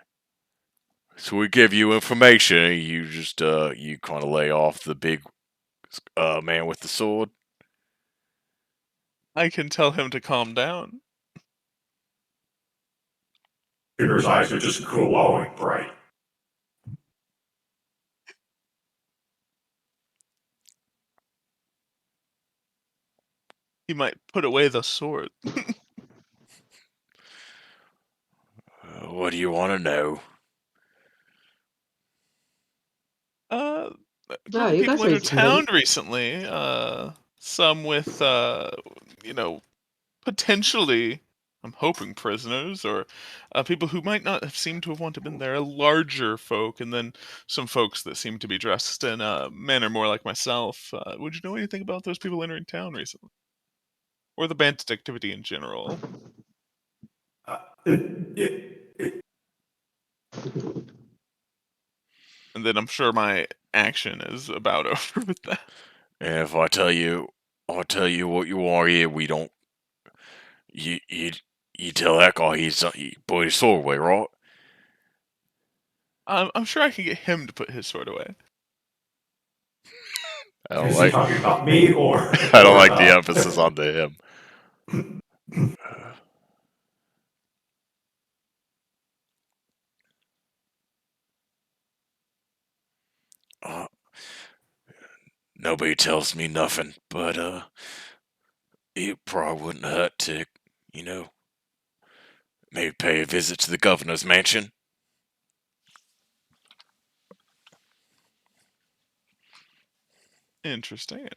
"So we give you information, and you just you kind of lay off the big man with the sword." I can tell him to calm down. Peter's eyes are just glowing bright. He might put away the sword. What do you want to know? No, you People guys are into intimidating. town recently. Some with potentially, I'm hoping, prisoners or people who might not have seemed to have wanted to been there. Larger folk, and then some folks that seem to be dressed in a manner more like myself. Would you know anything about those people entering town recently, or the bandit activity in general? And then I'm sure my action is about over with that. And if I tell you what you want here, we don't. You tell that guy he put his sword away, right? I'm sure I can get him to put his sword away. I don't Is like. he talking about me or? I don't like the emphasis on the him. Nobody tells me nothing, but it probably wouldn't hurt to, maybe pay a visit to the governor's mansion. Interesting.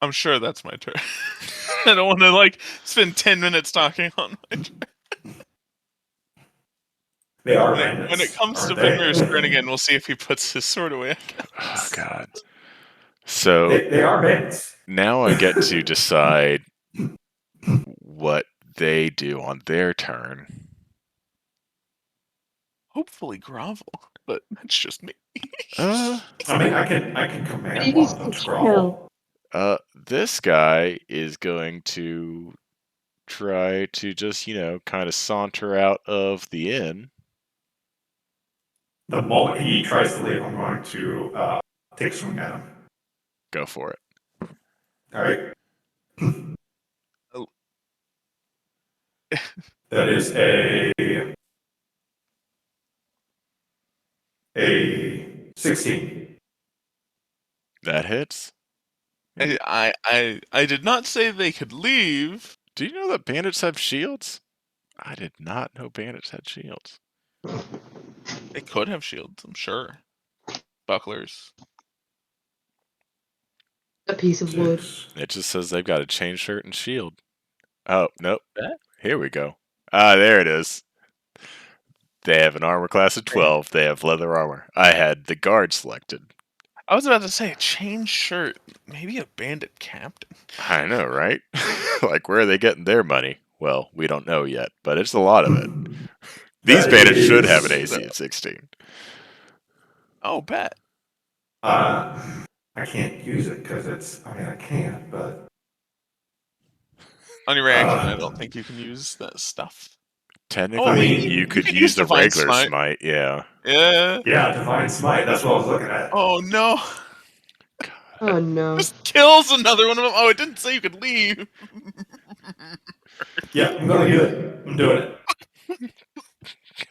I'm sure that's my turn. I don't want to spend 10 minutes talking on my turn. They are When it comes to Fenrir's turn again, we'll see if he puts his sword away. Oh God. So they are bandits. now I get to decide what they do on their turn. Hopefully grovel, but that's just me. Uh, I mean, I can command one of them to grovel. this guy is going to try to just, kind of saunter out of the inn. The moment he tries to leave, I'm going to take a swing at him. Go for it. All right. Oh. That is a 16. That hits. I did not say they could leave. Do you know that bandits have shields? I did not know bandits had shields. They could have shields, I'm sure. Bucklers. A piece of wood. It just says they've got a chain shirt and shield. Oh, nope. Eh? Here we go. Ah, there it is. They have an armor class of 12. They have leather armor. I had the guard selected. I was about to say, a chain shirt. Maybe a bandit captain. I know, right? Like, where are they getting their money? Well, we don't know yet, but it's a lot of it. These bandits should have an AC at 16. Oh, bet. I can't use it because I can, but... On your reaction, I don't think you can use that stuff. Technically, you could use the Divine regular smite, yeah. Yeah. Yeah, Divine Smite, that's what I was looking at. Oh, no. Oh no. Just kills another one of them. Oh, it didn't say you could leave. Yeah, I'm gonna do it. I'm doing it.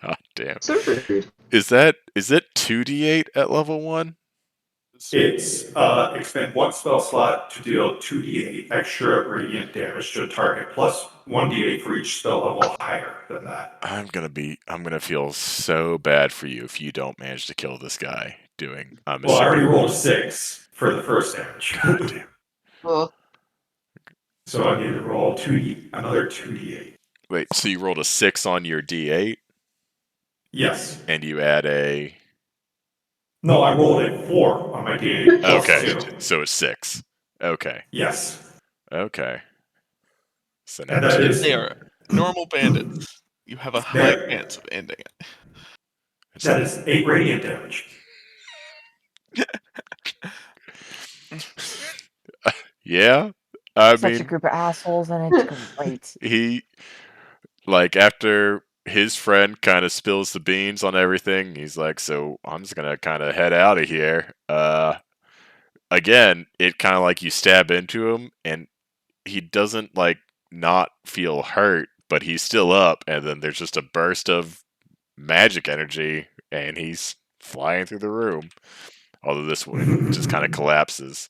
God damn. So rude. Is it 2d8 at level 1? It's expend one spell slot to deal 2d8 extra radiant damage to a target, plus 1d8 for each spell level higher than that. I'm gonna feel so bad for you if you don't manage to kill this guy doing. I already rolled a 6 for the first damage. God damn. Oh. So I need to roll another 2d8. Wait, so you rolled a 6 on your d8? Yes. And you add a... No, I rolled a 4 on my d8 plus Okay, 2. so it's 6. Okay. Yes. Okay. So And that is... They are normal bandits. You have a high chance of ending it. That is 8 radiant damage. Yeah? Such a group of assholes, and it's great. He, after his friend kind of spills the beans on everything, he's like, so I'm just going to kind of head out of here. Again, it kind of you stab into him, and he doesn't, not feel hurt, but he's still up, and then there's just a burst of magic energy, and he's flying through the room. Although this one just kind of collapses.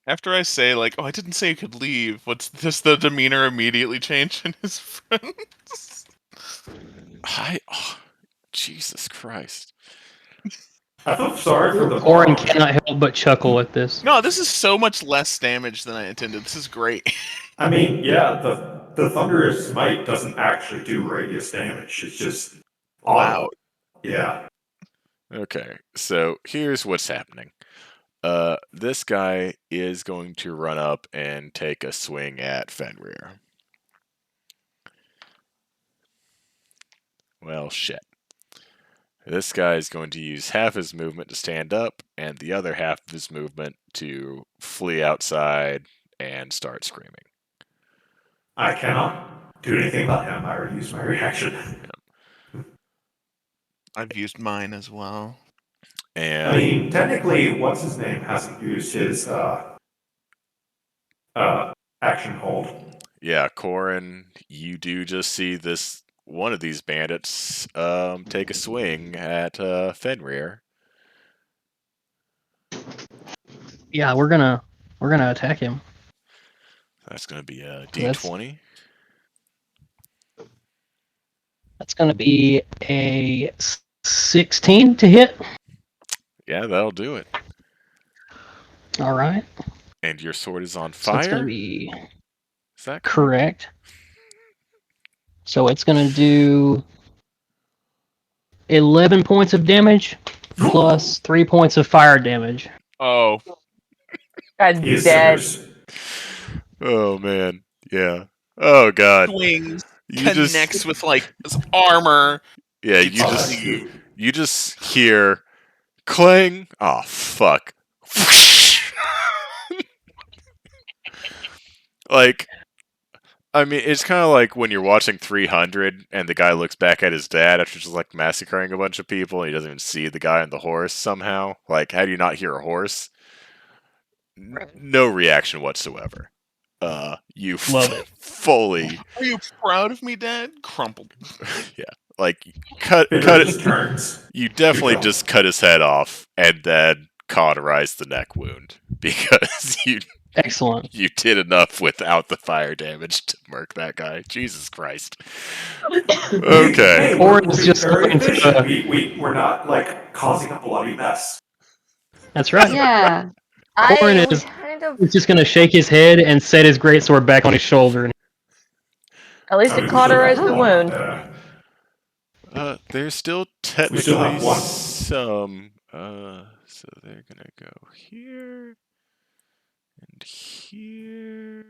After I say, oh, I didn't say you could leave, what's just the demeanor immediately change in his friends? Jesus Christ. I feel sorry for the Orin cannot help but chuckle at this. No, this is so much less damage than I intended. This is great. I mean, yeah, the Thunderous Smite doesn't actually do radius damage. It's just Wow. Yeah. Okay, so here's what's happening. This guy is going to run up and take a swing at Fenrir. Well, shit. This guy is going to use half his movement to stand up and the other half of his movement to flee outside and start screaming. I cannot do anything about him. I already used my reaction. I've used mine as well. And I mean, technically, what's his name hasn't used his action hold. Yeah, Corin, you do just see this one of these bandits take a swing at Fenrir. Yeah, we're gonna attack him. That's gonna be a D20. That's gonna be a 16 to hit. Yeah, that'll do it. All right. And your sword is on So fire? it's gonna be Is that correct? So it's gonna do 11 points of damage plus 3 points of fire damage. Oh. God, dead. Oh man, yeah. Oh god, Swings, you just connects with like his armor. yeah, It's you just hear clang. Oh fuck. Like, I mean, it's kind of like when you're watching 300 and the guy looks back at his dad after just like massacring a bunch of people and he doesn't even see the guy on the horse somehow. Like, how do you not hear a horse? No reaction whatsoever. You Love it. fully, Are you proud of me, Dad? Crumpled. yeah, like cut Fiddler it. just turns. You definitely just cut his head off and then cauterize the neck wound because Excellent. you did enough without the fire damage to murk that guy. Jesus Christ. Okay. Hey, Or we're it's being just very going to, efficient. We're not like causing a bloody mess. That's right. Yeah. Corin We is kind of. He's just going to shake his head and set his greatsword back on his shoulder. At least I it mean, we still got cauterized the one. wound. There's still We still have technically one. some. So they're gonna go here and here.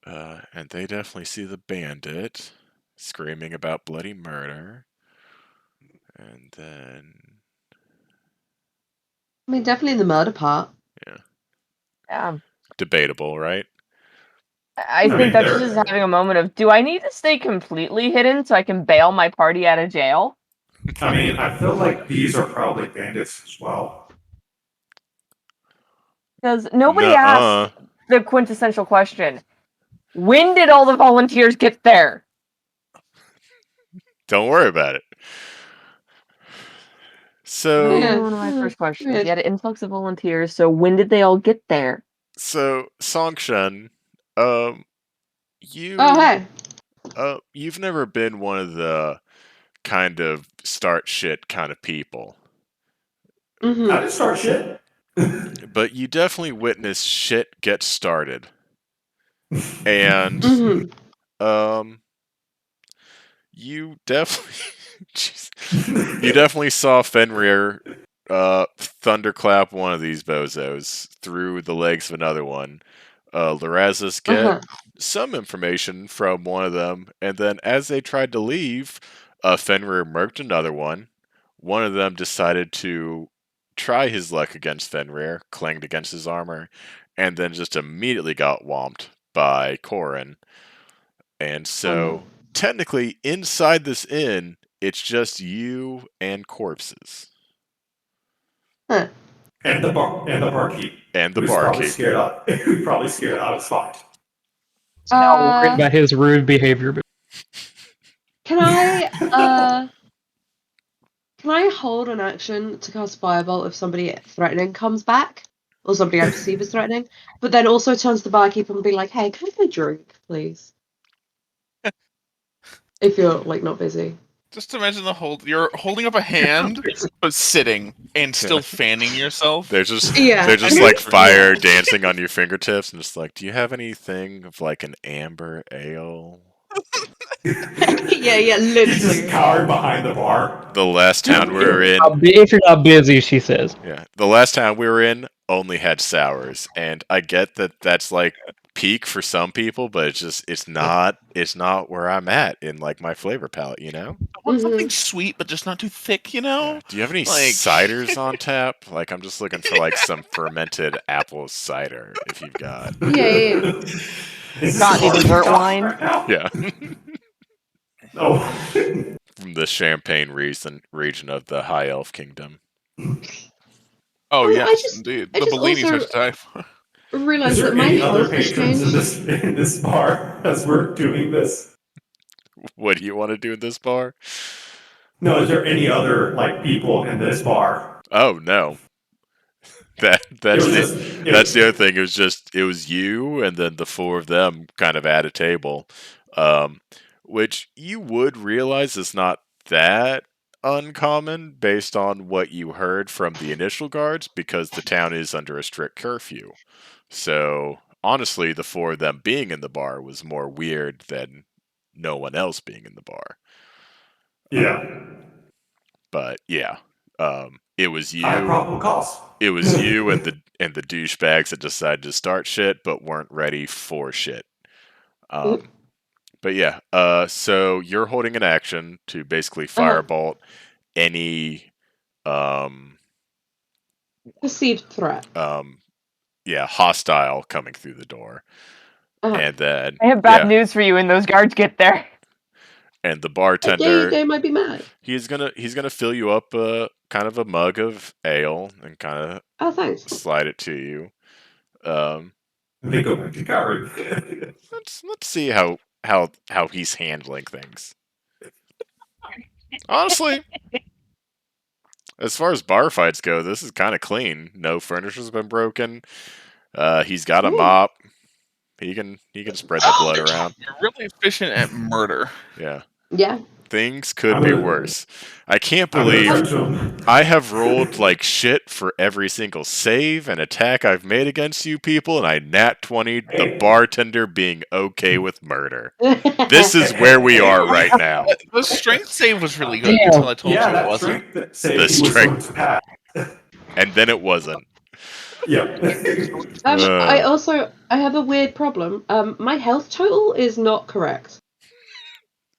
And they definitely see the bandit screaming about bloody murder. And then. I mean, definitely the murder part. Yeah. Debatable, right? I think Duchess is having a moment of, do I need to stay completely hidden so I can bail my party out of jail? I mean, I feel like these are probably bandits as well. Because nobody Nuh-uh. asked the quintessential question. When did all the volunteers get there? Don't worry about it. So, Yeah. One of my first questions. Weird. You had an influx of volunteers, so when did they all get there? Songshen, you Oh, hey. you've never been one of the kind of start shit kind of people, I didn't start shit. but you definitely witnessed shit get started, and you definitely you definitely saw Fenrir thunderclap one of these bozos through the legs of another one. Lorazis get some information from one of them, and then as they tried to leave, Fenrir murked another one. One of them decided to try his luck against Fenrir, clanged against his armor, and then just immediately got whomped by Corin. And so, technically, inside this inn, it's just you and corpses. Huh. And the barkeep. And the who's barkeep. Probably scared out of spot. Not worried about his rude behavior. But Can I hold an action to cast Firebolt if somebody threatening comes back? Or somebody I perceive as threatening? But then also turn to the barkeep and be like, hey, can I get a drink, please? If you're, like, not busy. Just imagine you're holding up a hand, but sitting and still fanning yourself. They're just Yeah. like fire dancing on your fingertips, and just like, do you have anything of like an amber ale? yeah, literally. He's just cowered behind the bar. The last town we were in, if you're not busy, she says. yeah, the last town we were in only had sours, and I get that that's like peak for some people, but it's not where I'm at in like my flavor palette, you know. I want something sweet, but just not too thick, you know. Yeah. Do you have any Like- ciders on tap? Like, I'm just looking for like some fermented apple cider if you've got. Yeah. Got any dessert wine? Right now? Yeah. No. From the Champagne region of the High Elf Kingdom. Oh I yes, just- indeed. I The just Bellinis also- are to die for. Realize Is there that my any other health has patrons changed. in this bar as we're doing this? What do you want to do in this bar? No, is there any other like people in this bar? Oh no. That's the other thing. It was you and then the four of them kind of at a table, which you would realize is not that uncommon based on what you heard from the initial guards because the town is under a strict curfew. So honestly, the four of them being in the bar was more weird than no one else being in the bar. Yeah. But yeah, it was you. High probable cause. It was you and and the douchebags that decided to start shit but weren't ready for shit. But yeah, so you're holding an action to basically firebolt any Perceived threat. hostile coming through the door. And then I have bad news for you when those guards get there. And the bartender, they might be mad. he's gonna fill you up kind of a mug of ale and kind of thanks. slide it to you. They go back to coward. Let's see how he's handling things. Honestly, as far as bar fights go, this is kind of clean. No furniture's been broken. He's got a mop. He can spread the blood around. You're really efficient at murder. Yeah. Yeah. Things could be worse. I can't believe I have rolled like shit for every single save and attack I've made against you people, and I nat 20'd the bartender being okay with murder. This is where we are right now. The strength save was really good until I told you it wasn't. The strength. And then it wasn't. Yeah. I have a weird problem. My health total is not correct.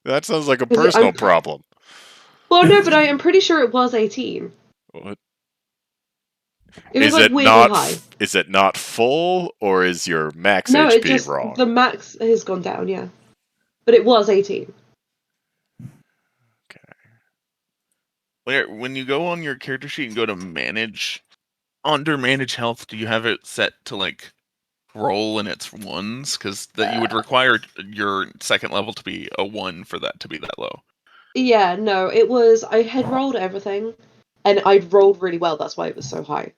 That sounds like a personal problem. Well, no, but I am pretty sure it was 18. What? It was like weirdly high. Is it not full, or is your max no, HP wrong? The max has gone down, yeah. But it was 18. Okay. When you go on your character sheet and go to manage, under manage health, do you have it set to like roll in its ones? Because that you would require your second level to be a 1 for that to be that low. Yeah, no, it was. I had rolled everything, and I'd rolled really well. That's why it was so high.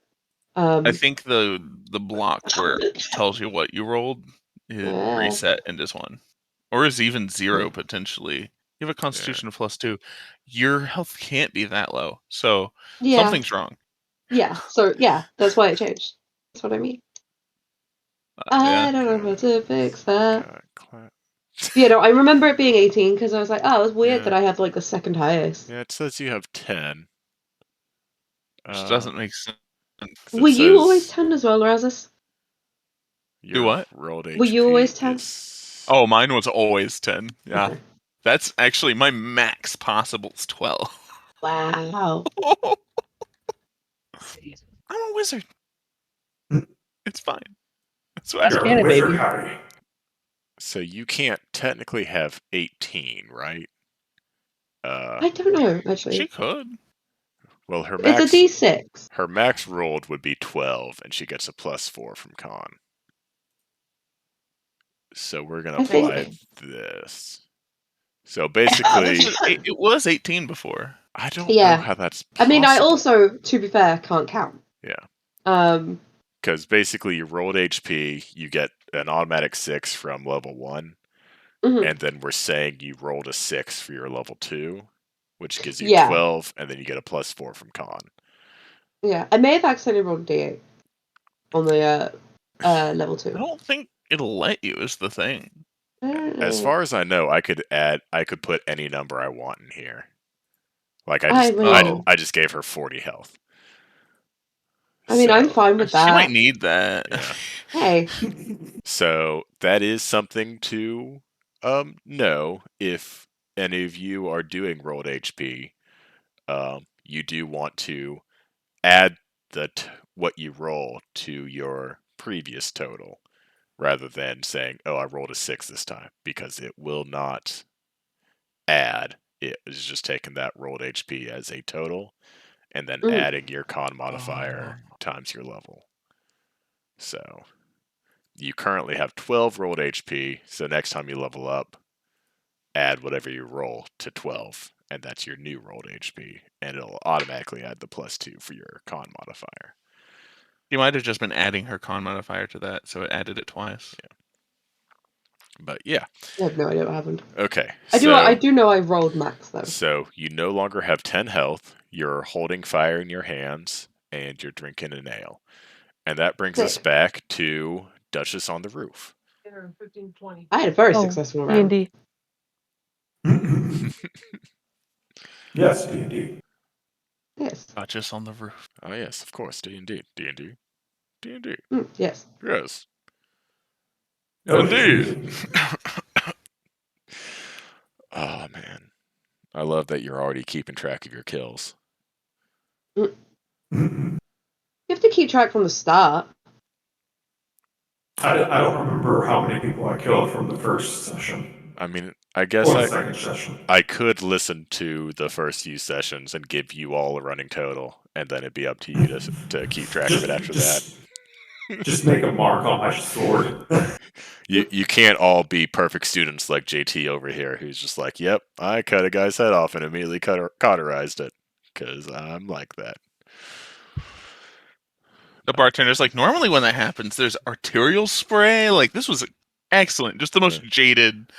I think the block where it tells you what you rolled is reset into 1, or is even 0 potentially. You have a Constitution of +2. Your health can't be that low, so something's wrong. Yeah, so that's why it changed. That's what I mean. I don't know how to fix that. I remember it being 18 because I was like, oh, it's weird that I have like the second highest. Yeah, it says you have 10. Which doesn't make sense. Were you always 10 as well, Razis? Do what? Rolled HP Were you always 10? Oh, mine was always 10. Yeah. Okay. That's actually my max possible is 12. Wow. I'm a wizard. It's fine. That's canon, baby. So you can't technically have 18, right? I don't know, actually. She could. Well, her max. It's a D6. Her max rolled would be 12, and she gets a +4 from con. So we're gonna apply this. So basically, it was 18 before. I don't know how that's possible. I mean, I also, to be fair, can't count. Yeah. Because basically, you rolled HP, you get an automatic 6 from level 1, and then we're saying you rolled a 6 for your level 2, which gives you 12, and then you get a +4 from con. Yeah, I may have accidentally rolled a D8 on the level 2. I don't think it'll let you, is the thing. As far as I know, I could put any number I want in here. Like I just gave her 40 health. I mean, I'm fine with that. She might need that. Yeah. Hey. So that is something to know if any of you are doing rolled HP. You do want to add what you roll to your previous total, rather than saying, "Oh, I rolled a 6 this time," because it will not add. It is just taking that rolled HP as a total, and then adding your con modifier times your level. So you currently have 12 rolled HP, so next time you level up, add whatever you roll to 12, and that's your new rolled HP, and it'll automatically add the +2 for your con modifier. You might have just been adding her con modifier to that, so it added it twice. Yeah. But yeah. I have no idea what happened. Okay. I do know I rolled max, though. So you no longer have 10 health, you're holding fire in your hands, and you're drinking an ale. And that brings us back to Duchess on the Roof. 15, 20. I had a very successful round. D&D. Yes, D&D. Yes. Duchess on the Roof. Oh yes, of course, D&D. D&D. Yes. Yes. No, Indeed. Oh, man. I love that you're already keeping track of your kills. You have to keep track from the start. I don't remember how many people I killed from the first session. I mean, I guess Or the second session. I could listen to the first few sessions and give you all a running total, and then it'd be up to you to keep track of it after that. Just make a mark on my sword. You can't all be perfect students like JT over here, who's just like, yep, I cut a guy's head off and immediately cauterized it, because I'm like that. The bartender's like, normally when that happens, there's arterial spray. Like, this was excellent. Just the most jaded.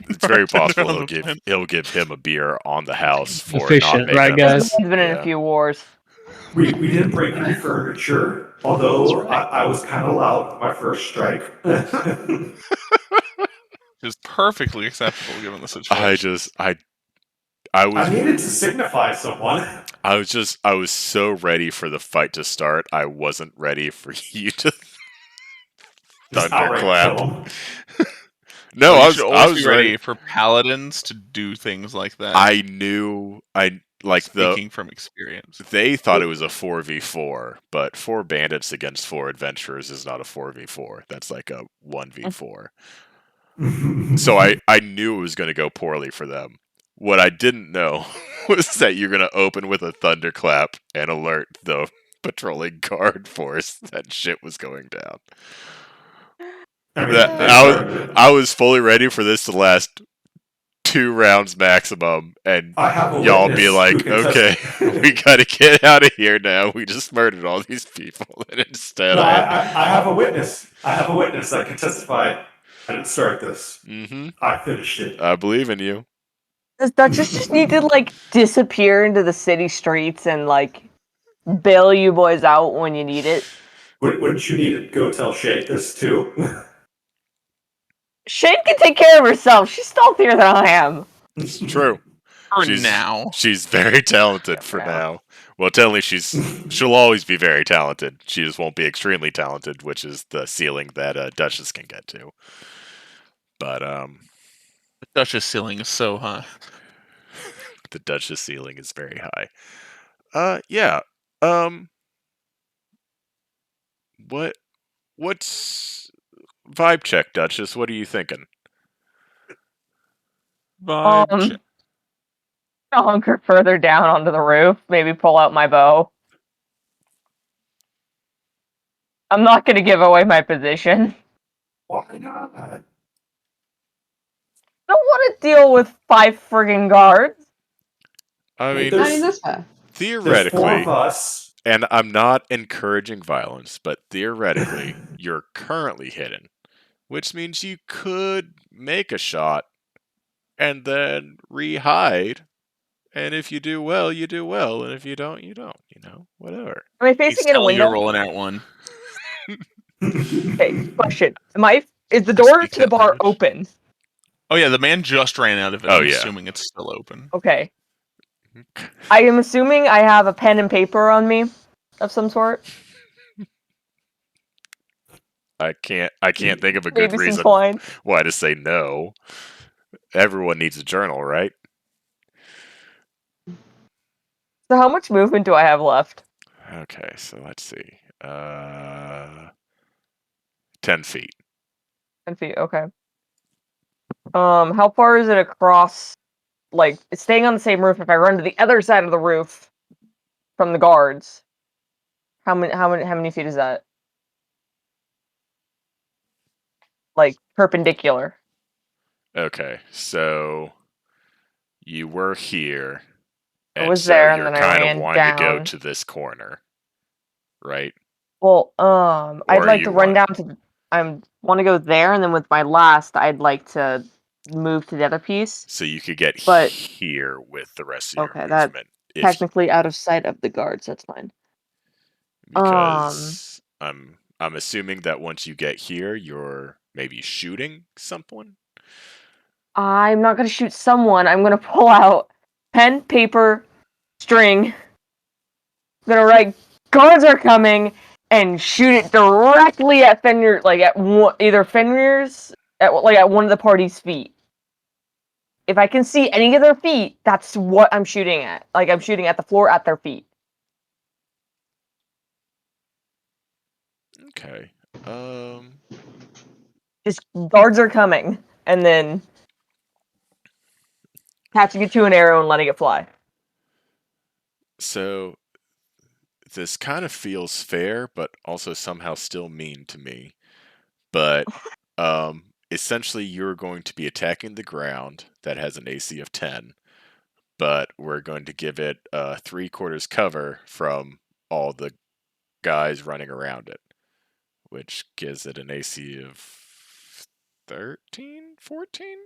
It's very bartender possible on the planet. he'll give him a beer on the house for Efficient, not making right, a guys? mess. He's been in Yeah. a few wars. We didn't break any furniture, although That's right. I was kind of loud with my first strike. Is perfectly acceptable given the situation. I needed to signify someone. I was so ready for the fight to start. I wasn't ready for you to thunderclap. No, Well, I you was should always be ready ready for paladins to do things like that. I knew Speaking from experience. They thought it was a 4v4, but 4 bandits against 4 adventurers is not a 4v4. That's like a 1v4. So I knew it was going to go poorly for them. What I didn't know was that you're going to open with a thunderclap and alert the patrolling guard force that shit was going down. I was fully ready for this to last 2 rounds maximum, and y'all be like, okay, we gotta get out of here now. We just murdered all these people, and instead No, I have a witness. I have a witness that can testify. I didn't start this. I finished it. I believe in you. Does Duchess just need to, like, disappear into the city streets and, like, bail you boys out when you need it? Wouldn't you need to go tell Shay this, too? Shane can take care of herself. She's stealthier than I am. It's true. For now. She's very talented for now. Well, technically, she'll always be very talented. She just won't be extremely talented, which is the ceiling that Duchess can get to. But the Duchess ceiling is so high. The Duchess ceiling is very high. Yeah. What's vibe check, Duchess? What are you thinking? Vibe check. I'll hunker further down onto the roof. Maybe pull out my bow. I'm not going to give away my position. Why not? I don't want to deal with 5 friggin' guards. I mean, that's fair. Theoretically, there's 4 of us. And I'm not encouraging violence, but theoretically, you're currently hidden, which means you could make a shot and then re-hide. And if you do well, you do well, and if you don't, you don't. Whatever. Am I facing in a window? You're rolling out one. Okay, question. Is the door to the bar open? Oh yeah, the man just ran out of it. I'm assuming it's still open. Okay. I am assuming I have a pen and paper on me of some sort. I can't think of a good Maybe reason some why to say no. Everyone needs a journal, right? So how much movement do I have left? Okay, so let's see. 10 feet. 10 feet, okay. How far is it across? Like, it's staying on the same roof. If I run to the other side of the roof from the guards, how many feet is that? Like, perpendicular. Okay, so you were here. I was there, and then I ran kind of wanting down. to go to this corner, right? Well, I'd like to run down to. I want to go there, and then with my last, I'd like to move to the other piece. So you could get here with the rest of your movement. That's technically out of sight of the guards. That's fine. Because I'm assuming that once you get here, you're maybe shooting someone. I'm not going to shoot someone. I'm going to pull out pen, paper, string. I'm going to write, guards are coming, and shoot it directly at Fenrir, like at either Fenrir's, at one of the party's feet. If I can see any of their feet, that's what I'm shooting at. Like I'm shooting at the floor at their feet. Okay. Just guards are coming, and then attaching it to an arrow and letting it fly. So this kind of feels fair, but also somehow still mean to me. But essentially, you're going to be attacking the ground that has an AC of 10, but we're going to give it 3/4 cover from all the guys running around it, which gives it an AC of 13, 14?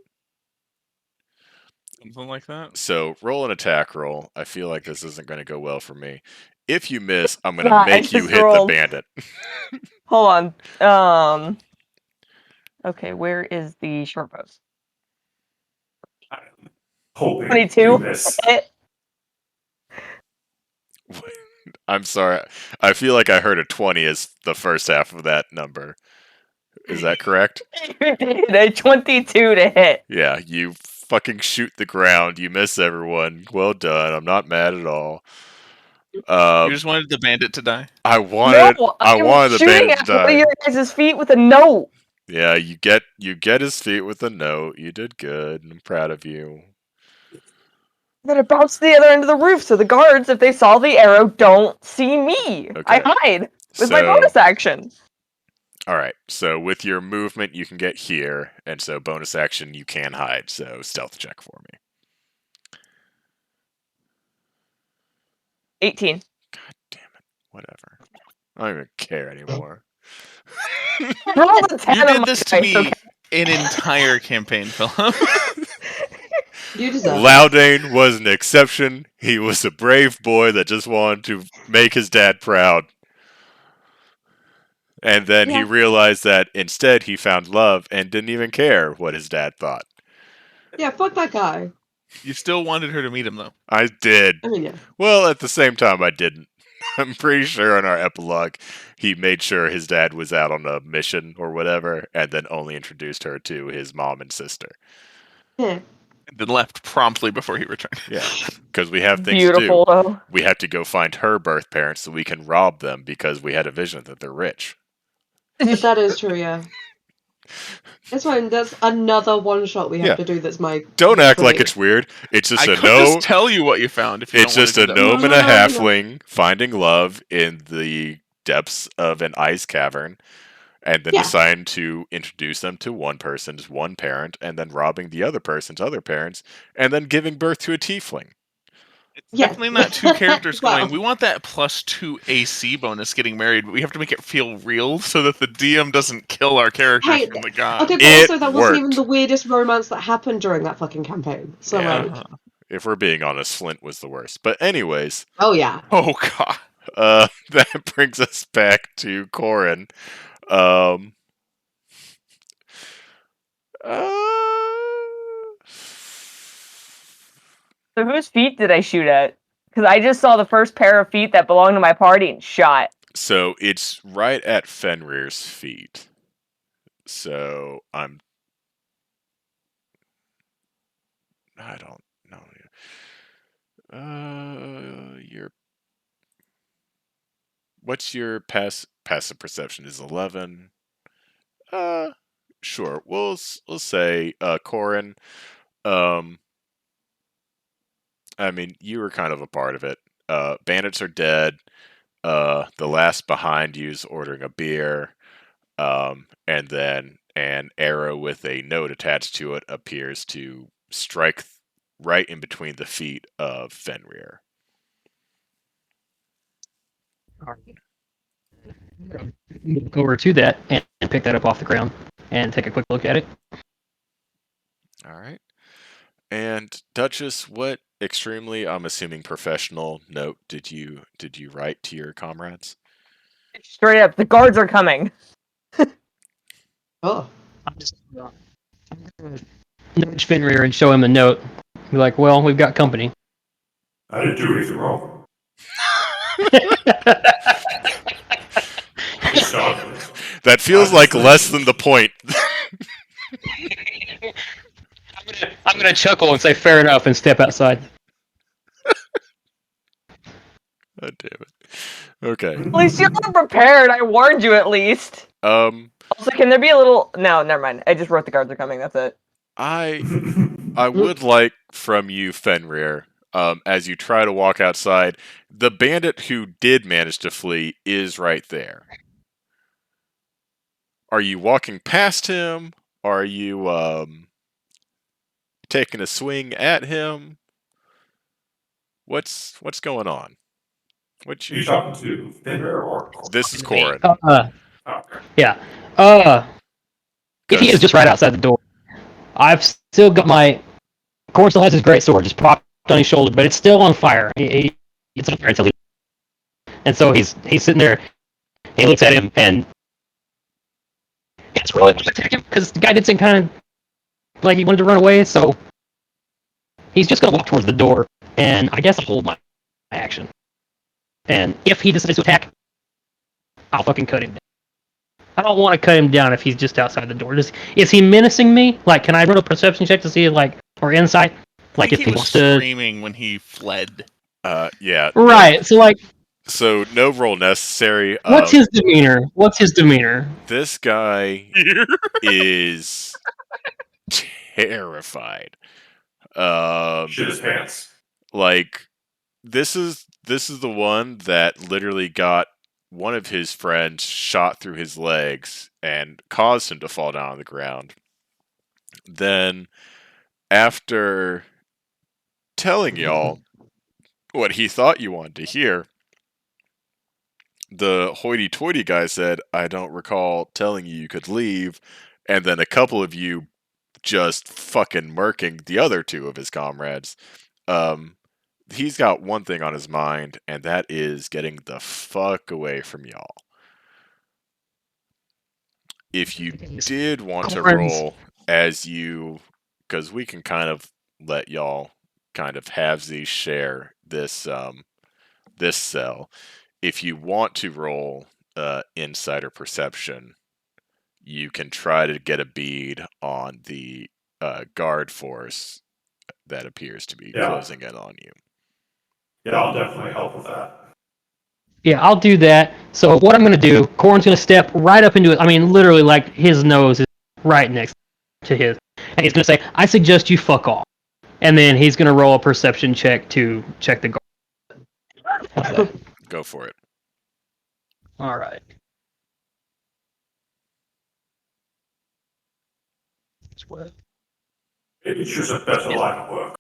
Something like that. So roll an attack roll. I feel like this isn't going to go well for me. If you miss, I'm going to make you hit the bandit. Hold on. Okay, where is the short bows? I'm hoping 22. you miss. I'm sorry. I feel like I heard a 20 as the first half of that number. Is that correct? You did a 22 to hit. Yeah, you fucking shoot the ground. You miss everyone. Well done. I'm not mad at all. You just wanted the bandit to die? I wanted the bandit to die. One of your guys' feet with a note. Yeah, you get his feet with a note. You did good. I'm proud of you. Then it bounced to the other end of the roof, so the guards, if they saw the arrow, don't see me. Okay. I hide with my bonus action. All right. So with your movement, you can get here, and so bonus action, you can hide. So stealth check for me. 18. God damn it. Whatever. I don't even care anymore. Roll the 10 You on did my this to dice, me okay? an entire campaign, Philip. You deserve it. Loudane was an exception. He was a brave boy that just wanted to make his dad proud. And then he realized that instead he found love and didn't even care what his dad thought. Yeah, fuck that guy. You still wanted her to meet him, though. I did. I mean, yeah. Well, at the same time, I didn't. I'm pretty sure in our epilogue, he made sure his dad was out on a mission or whatever, and then only introduced her to his mom and sister. Yeah. And then left promptly before he returned. Yeah, because we have things Beautiful, to do. though. We have to go find her birth parents so we can rob them because we had a vision that they're rich. But that is true, yeah. It's fine. That's another one shot we have to do. That's my. Don't act like it's weird. It's just I could just tell you what you found if you It's don't just want a to do that. gnome and a halfling finding love in the depths of an ice cavern, and then deciding to introduce them to one person's one parent, and then robbing the other person's other parents, and then giving birth to a tiefling. It's definitely not two characters Wow. going, we want that +2 AC bonus getting married, but we have to make it feel real so that the DM doesn't kill our characters from the god. Okay, but also that wasn't even the weirdest romance that happened during that fucking campaign. So like, if we're being honest, Flint was the worst. But anyways. Oh yeah. Oh god. That brings us back to Corin. So whose feet did I shoot at? Because I just saw the first pair of feet that belonged to my party and shot. So it's right at Fenrir's feet. So I don't know. What's your passive perception? Is 11? Sure. We'll say Corin. I mean, you were kind of a part of it. Bandits are dead. The last behind you's ordering a beer. And then an arrow with a note attached to it appears to strike right in between the feet of Fenrir. Go over to that and pick that up off the ground and take a quick look at it. All right. And Duchess, what extremely, I'm assuming, professional note did you write to your comrades? Straight up, the guards are coming. Oh. I'm gonna nudge Fenrir and show him the note. Be like, well, we've got company. I didn't do anything wrong. That feels like less than the point. I'm gonna chuckle and say fair enough and step outside. God damn it. Okay. At least you're prepared. I warned you at least. Also, can there be a little? No, never mind. I just wrote the guards are coming. That's it. I would like from you, Fenrir, as you try to walk outside, the bandit who did manage to flee is right there. Are you walking past him? Are you taking a swing at him? What's going on? What Are you talking to Fenrir or? This is Corin. Okay. Yeah. If he is just right outside the door, I've still got my. Corin still has his great sword just propped on his shoulder, but it's still on fire. It's on fire until he. And so he's sitting there. He looks at him and it's really want to attack him because the guy did seem kind of like he wanted to run away. So he's just gonna walk towards the door, and I guess I'll hold my action. And if he decides to attack, I'll fucking cut him down. I don't want to cut him down if he's just outside the door. Is he menacing me? Like, can I run a perception check to see, like, or insight? Like, if he he was wants to. screaming when he fled. Yeah. Right. So, like. So no roll necessary. What's his demeanor? What's his demeanor? This guy is terrified. Shit his pants. Like, this is the one that literally got one of his friends shot through his legs and caused him to fall down on the ground. Then, after telling y'all what he thought you wanted to hear, the hoity-toity guy said, "I don't recall telling you could leave," and then a couple of you just fucking murking the other two of his comrades. He's got one thing on his mind, and that is getting the fuck away from y'all. If you did want to roll as you, because we can kind of let y'all kind of halvesies share this this cell. If you want to roll insider perception, you can try to get a bead on the guard force that appears to be closing in on you. Yeah, I'll definitely help with that. Yeah, I'll do that. So what I'm going to do, Corin's going to step right up into it. I mean, literally, like, his nose is right next to his. And he's going to say, I suggest you fuck off. And then he's going to roll a perception check to check the guard. Go for it. All right. It's just a better line of work.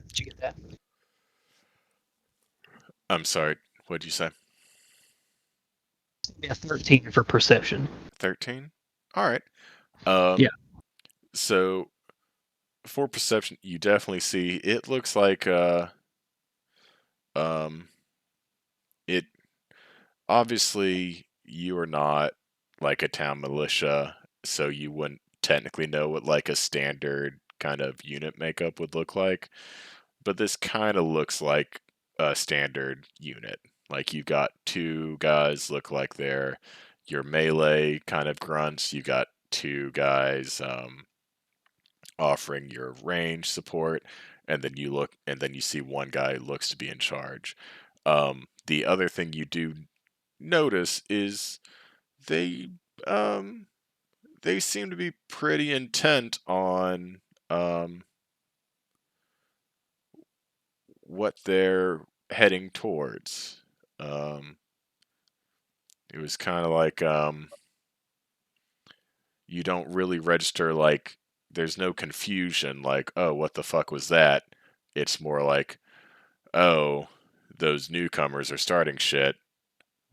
Did you get that? I'm sorry, what'd you say? Yeah, 13 for perception. 13? Alright. Yeah. So, for perception, you definitely see, it looks like, it, obviously, you are not, like, a town militia, so you wouldn't technically know what, like, a standard kind of unit makeup would look like, but this kind of looks like a standard unit. Like, you've got two guys look like they're your melee kind of grunts, you got two guys, offering your range support, and then you see one guy who looks to be in charge. The other thing you do notice is they they seem to be pretty intent on what they're heading towards. It was kind of like you don't really register, like, there's no confusion like, oh, what the fuck was that? It's more like, oh, those newcomers are starting shit,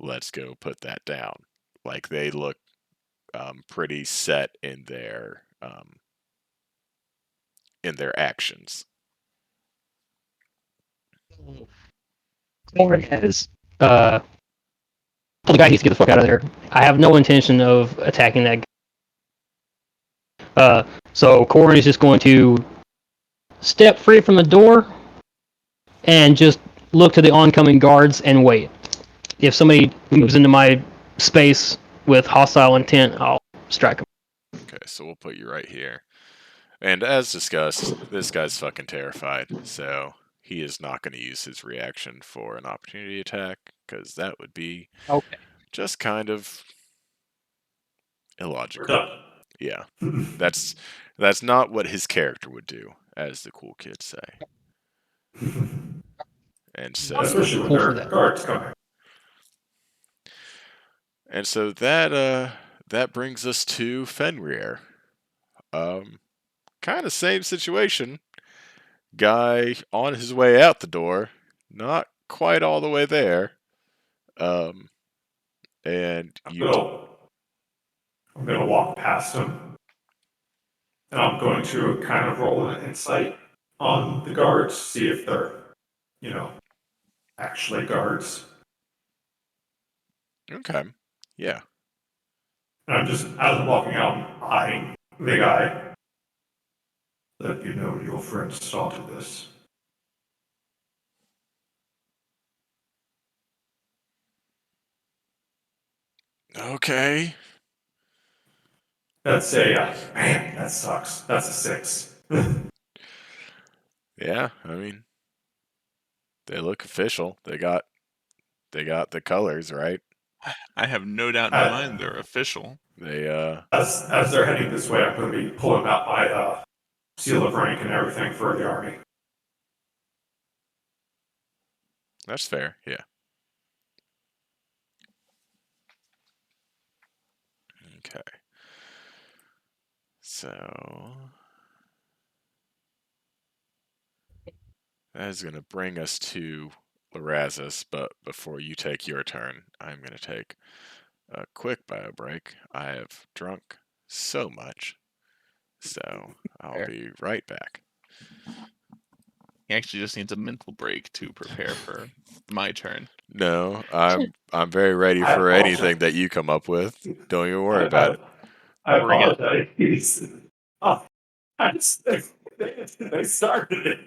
let's go put that down. Like, they look pretty set in their actions. Corin has the guy needs to get the fuck out of there. I have no intention of attacking that guy. So Corin is just going to step free from the door and just look to the oncoming guards and wait. If somebody moves into my space with hostile intent, I'll strike them. Okay, so we'll put you right here. And as discussed, this guy's fucking terrified, so he is not going to use his reaction for an opportunity attack, because that would be just kind of illogical. Yeah, that's not what his character would do, as the cool kids say. And so, especially when there are guards coming. And so that brings us to Fenrir. Kind of same situation. Guy on his way out the door, not quite all the way there. And I'm gonna walk past him, and I'm going to kind of roll an insight on the guards, see if they're, actually guards. Okay, yeah. And I'm just, as I'm walking out, I'm eyeing the guy. Let you know your friend started this. Okay. That's man, that sucks. That's a 6. Yeah, I mean, they look official. They got the colors, right? I have no doubt in my mind they're official. They As they're heading this way, I'm going to be pulling out my seal of rank and everything for the army. That's fair, yeah. Okay. So that is going to bring us to Lorazis, but before you take your turn, I'm going to take a quick bio break. I have drunk so much, so I'll be right back. He actually just needs a mental break to prepare for my turn. No, I'm very ready for anything that you come up with. Don't even worry about it. I Bring it. apologize. They started it.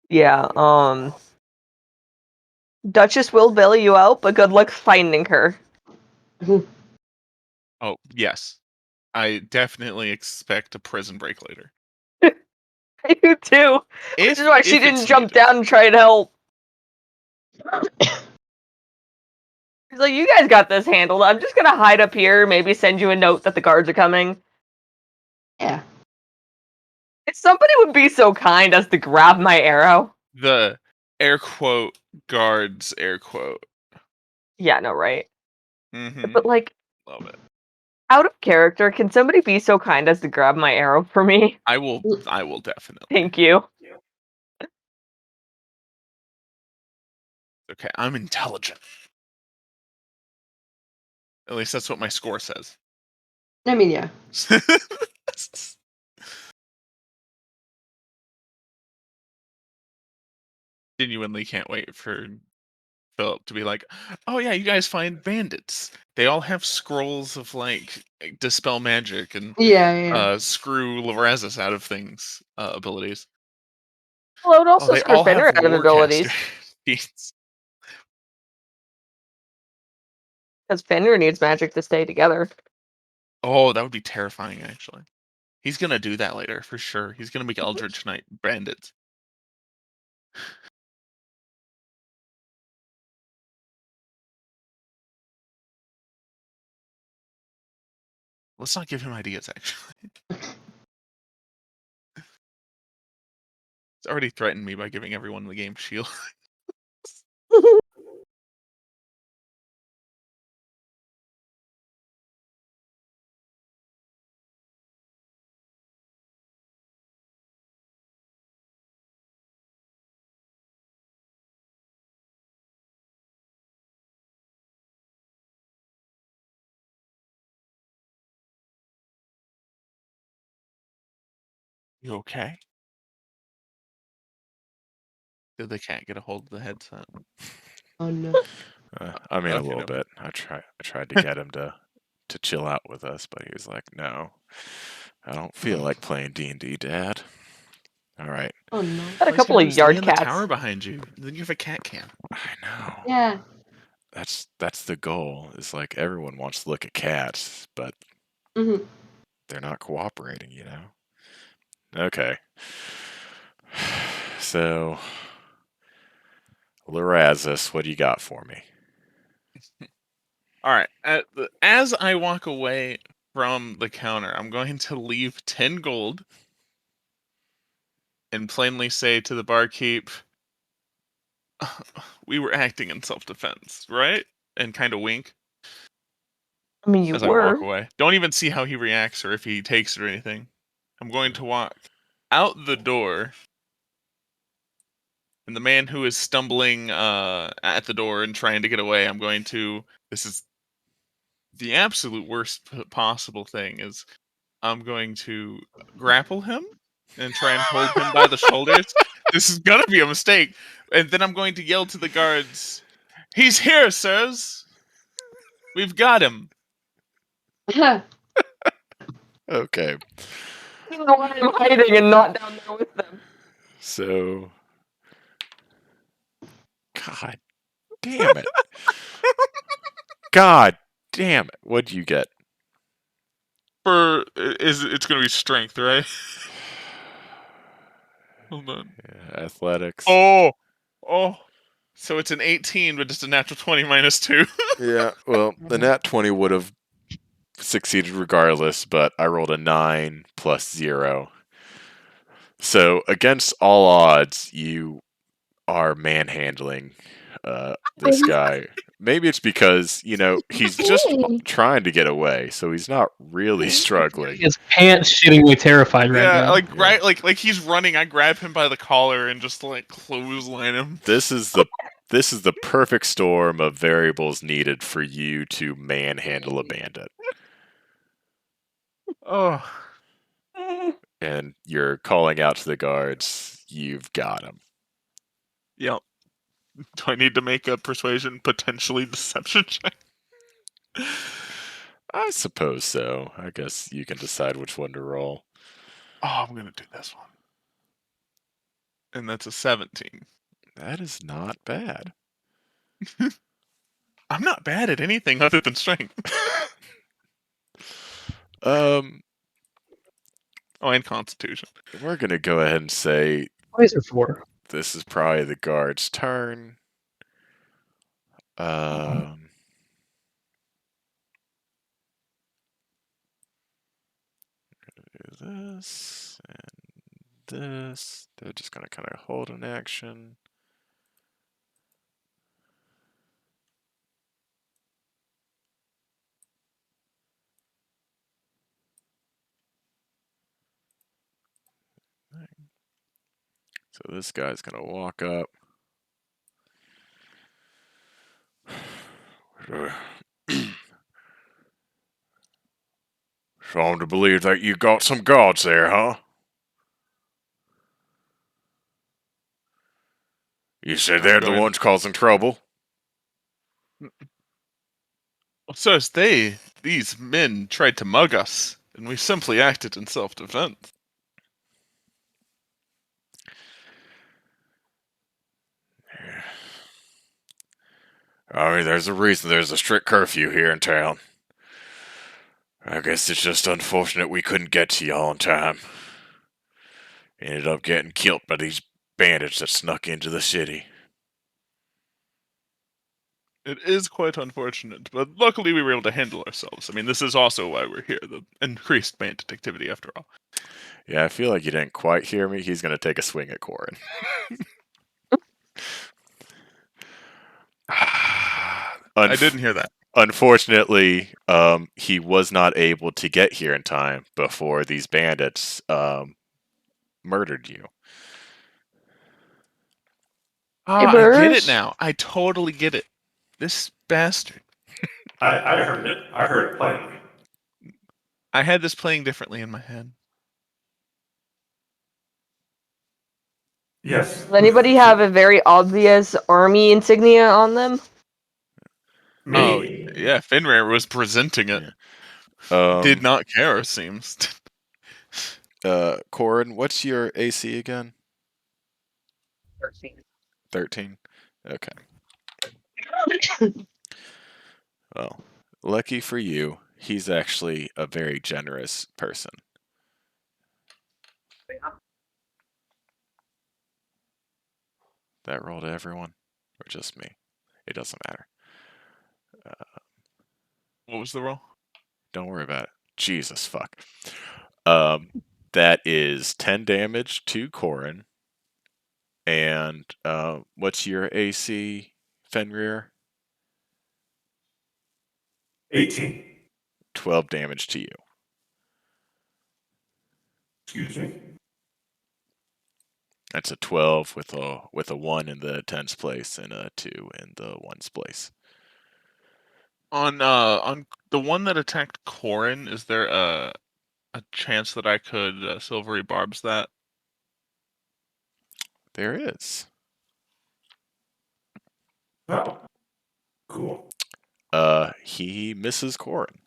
Yeah, Duchess will bail you out, but good luck finding her. Oh, yes. I definitely expect a prison break later. I do too. Which is why she didn't jump down and try to help. She's like, you guys got this handled. I'm just gonna hide up here, maybe send you a note that the guards are coming. Yeah. If somebody would be so kind as to grab my arrow. The air quote guards air quote. Yeah, no, right? Mm-hmm. But like, love it. Out of character, can somebody be so kind as to grab my arrow for me? I will definitely. Thank you. Okay, I'm intelligent. At least that's what my score says. I mean, yeah. Genuinely can't wait for Philip to be like, oh yeah, you guys find bandits. They all have scrolls of like dispel magic and screw Lorazis out of things abilities. Well, it would also they screw all Fenrir have out of abilities. Because Fenrir needs magic to stay together. Oh, that would be terrifying, actually. He's gonna do that later, for sure. He's gonna make Eldritch Knight bandits. Let's not give him ideas, actually. It's already threatened me by giving everyone in the game shield. You okay? Did the cat get a hold of the headset? Oh no. I mean, a Okay, little no. bit. I tried to get him to chill out with us, but he was like, "No, I don't feel like playing D&D, Dad." All right. Oh no. Got a All he's couple gonna of do is lay yard in the cats. tower behind you. Then you have a cat cam. I know. Yeah. That's the goal. Is like everyone wants to look at cats, but Mm-hmm. they're not cooperating, you know. Okay. So, Lorazis, what do you got for me? All right. As I walk away from the counter, I'm going to leave 10 gold and plainly say to the barkeep, "We were acting in self-defense, right?" And kind of wink I mean, you as I walk were. away. Don't even see how he reacts or if he takes it or anything. I'm going to walk out the door, and the man who is stumbling at the door and trying to get away, I'm going to. This is the absolute worst possible thing. Is I'm going to grapple him and try and hold him by the shoulders. This is gonna be a mistake, and then I'm going to yell to the guards, "He's here, sirs! We've got him!" Okay. I don't know why I'm hiding and not down there with them. So, God damn it. God damn it. What'd you get? It's gonna be strength, right? Hold on. Yeah, athletics. Oh. So it's an 18, but just a natural 20 minus 2. Yeah, well, the nat 20 would have succeeded regardless, but I rolled a 9 plus 0. So, against all odds, you are manhandling this guy. Maybe it's because, you know, he's just trying to get away, so he's not really struggling. His pants shitting me terrified right Yeah, now. like right, like he's running. I grab him by the collar and just like clothesline him. This is the perfect storm of variables needed for you to manhandle a bandit. Oh, And you're calling out to the guards, you've got him. yep. Do I need to make a persuasion, potentially deception check? I suppose so. I guess you can decide which one to roll. Oh, I'm gonna do this one, and that's a 17. That is not bad. I'm not bad at anything other than strength. Oh, and Constitution. We're gonna go ahead and say Why is there 4? this is probably the guard's turn. Do this and this. They're just gonna kind of hold an action. So this guy's gonna walk up. So I'm to believe that you got some guards there, huh? You said they're the ones causing trouble? Sirs, these men tried to mug us, and we simply acted in self-defense. I mean, there's a reason there's a strict curfew here in town. I guess it's just unfortunate we couldn't get to y'all in time. Ended up getting killed by these bandits that snuck into the city. It is quite unfortunate, but luckily we were able to handle ourselves. I mean, this is also why we're here, the increased bandit activity after all. Yeah, I feel like you didn't quite hear me. He's going to take a swing at Corin. I didn't hear that. Unfortunately, he was not able to get here in time before these bandits murdered you. Oh, I get it now. I totally get it. This bastard. I heard it. I heard it plainly. I had this playing differently in my head. Yes. Does anybody have a very obvious army insignia on them? Me. Oh, yeah, Fenrir was presenting it. Did not care, it seems. Corin, what's your AC again? 13. 13? Okay. Well, lucky for you, he's actually a very generous person. That roll to everyone? Or just me? It doesn't matter. What was the roll? Don't worry about it. Jesus fuck. That is 10 damage to Corin. And what's your AC, Fenrir? 18. 12 damage to you. Excuse me. That's a 12 with a 1 in the tens place and a 2 in the ones place. On the one that attacked Corin, is there a chance that I could silvery barbs that? There is. Oh. Cool. He misses Corin.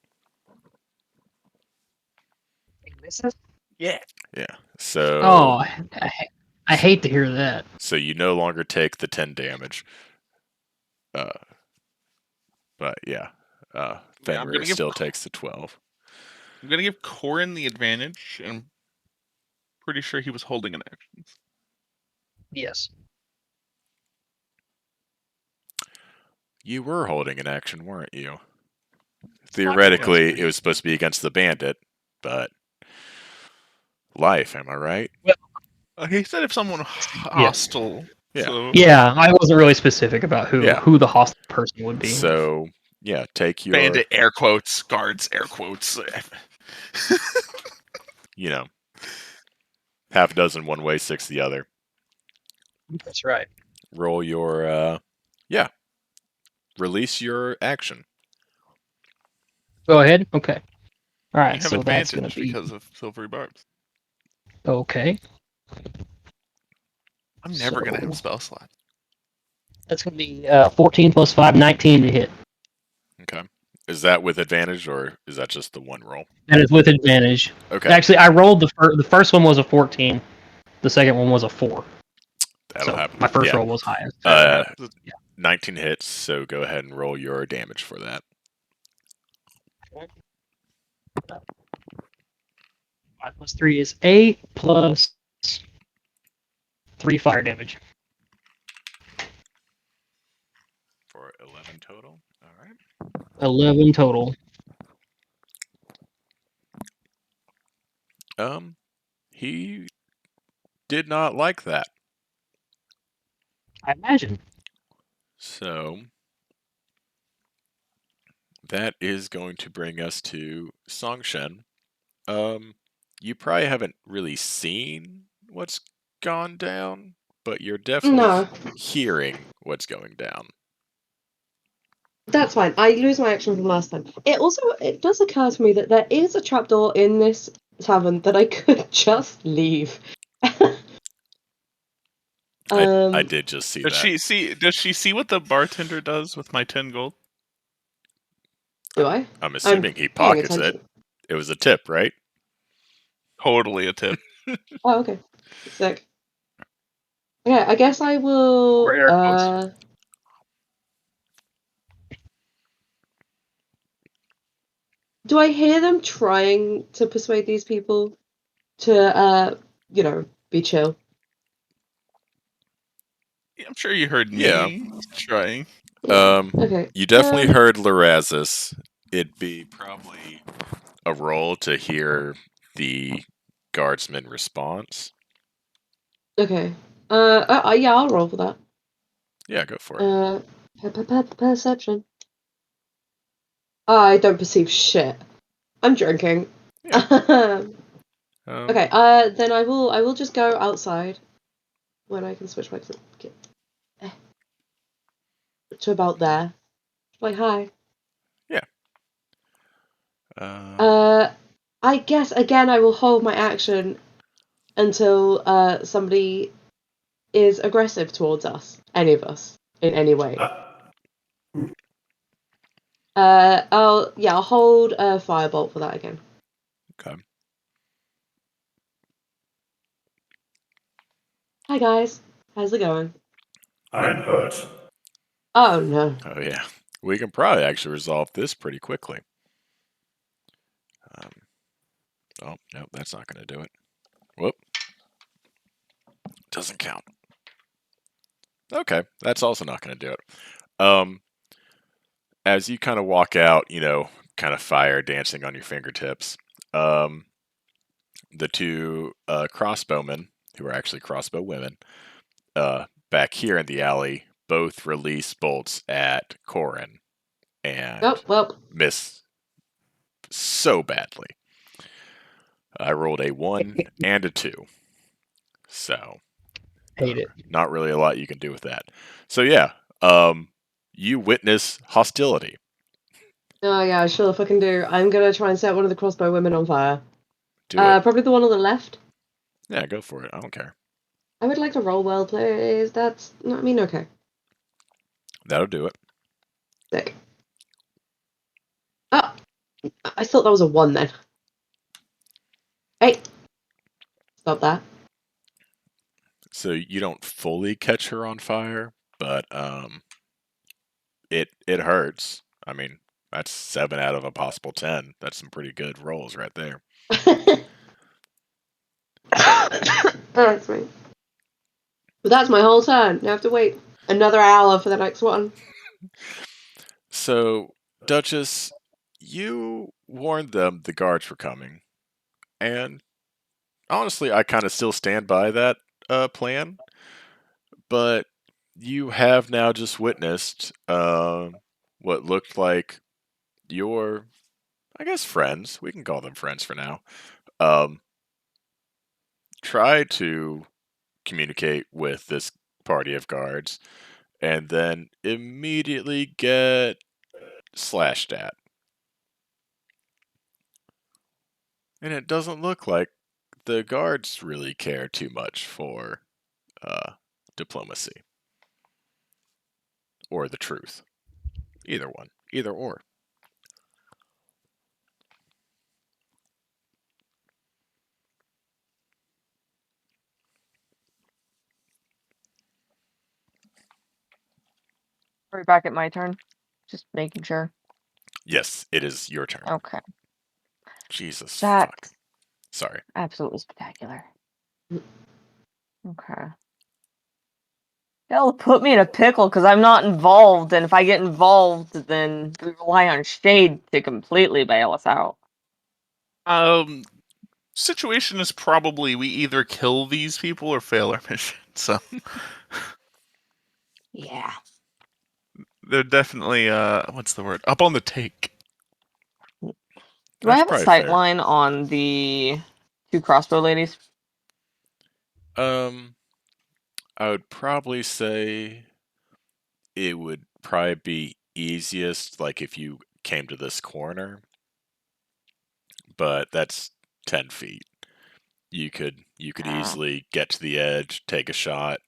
Yeah. Yeah. So Oh, I hate to hear that. So you no longer take the 10 damage. But yeah. Fenrir still takes the 12. I'm gonna give Corin the advantage, and I'm pretty sure he was holding an action. Yes. You were holding an action, weren't you? Theoretically, it was supposed to be against the bandit, but life, am I right? He said if someone hostile. Yeah. So Yeah, I wasn't really specific about who the hostile person would be. So yeah, take your bandit air quotes, guards air quotes. You know, half a dozen one way, 6 the other. That's right. Roll your release your action. Go ahead. Okay. All right. You have So that's going advantage to be because of silvery barbs. okay. I'm never gonna have spell slot. That's going to be 14 plus 5, 19 to hit. Okay. Is that with advantage or is that just the one roll? That is with advantage. Okay. Actually, I rolled the first one was a 14. The second one was a 4. That'll happen. My first roll was highest. 19 hits, so go ahead and roll your damage for that. 5 plus 3 is 8 plus 3 fire damage. For 11 total. All right. 11 total. He did not like that. I imagine. So that is going to bring us to Songshen. You probably haven't really seen what's gone down, but you're definitely hearing what's going down. That's fine. I lose my action from last time. It does occur to me that there is a trapdoor in this tavern that I could just leave. I did just see that. Does she see what the bartender does with my 10 gold? Do I? I'm assuming he pockets it. It was a tip, right? Totally a tip. Oh, okay. Sick. Okay, I guess I will. Do I hear them trying to persuade these people to, be chill? I'm sure you heard me trying. Okay. You definitely heard Larazis. It'd be probably a roll to hear the guardsman response. Okay. Yeah, I'll roll for that. Yeah, go for it. Perception. I don't perceive shit. I'm drinking. Yeah. Okay. Then I will just go outside when I can switch my to about there. Like hi. Yeah. I guess again I will hold my action until somebody is aggressive towards us, any of us, in any way. I'll hold a firebolt for that again. Okay. Hi guys, how's it going? I'm hurt. Oh no. Oh yeah, we can probably actually resolve this pretty quickly. Oh no, that's not going to do it. Whoop. Doesn't count. Okay, that's also not going to do it. As you kind of walk out, kind of fire dancing on your fingertips, the two crossbowmen, who are actually crossbow women, back here in the alley, both release bolts at Corin and miss so badly. I rolled a 1 and a 2. So, Hate it. not really a lot you can do with that. So, yeah, you witness hostility. Oh yeah, I sure fucking do. I'm gonna try and set one of the crossbow women on fire. Do it. Probably the one on the left. Yeah, go for it. I don't care. I would like to roll well, please. That's no, I mean, okay. That'll do it. Sick. Oh, I thought that was a 1 then. Hey, stop that. So you don't fully catch her on fire, but it hurts. I mean, that's 7 out of a possible 10. That's some pretty good rolls right there. That's me. But that's my whole turn. You have to wait another hour for the next one. So, Duchess, you warned them the guards were coming, and honestly, I kind of still stand by that plan. But you have now just witnessed what looked like your, I guess, friends. We can call them friends for now. Try to communicate with this party of guards, and then immediately get slashed at. And it doesn't look like the guards really care too much for diplomacy. Or the truth. Either one. Either or. Are we back at my turn? Just making sure. Yes, it is your turn. Okay. Jesus That fuck. Sorry. absolutely spectacular. Okay. It'll put me in a pickle because I'm not involved, and if I get involved, then we rely on Shade to completely bail us out. Situation is probably we either kill these people or fail our mission. So Yeah. they're definitely what's the word? Up on the take. Do I have a probably sight fair. line on the two crossbow ladies? I would probably say it would probably be easiest like if you came to this corner, but that's 10 feet. You could easily get to the edge, take a shot,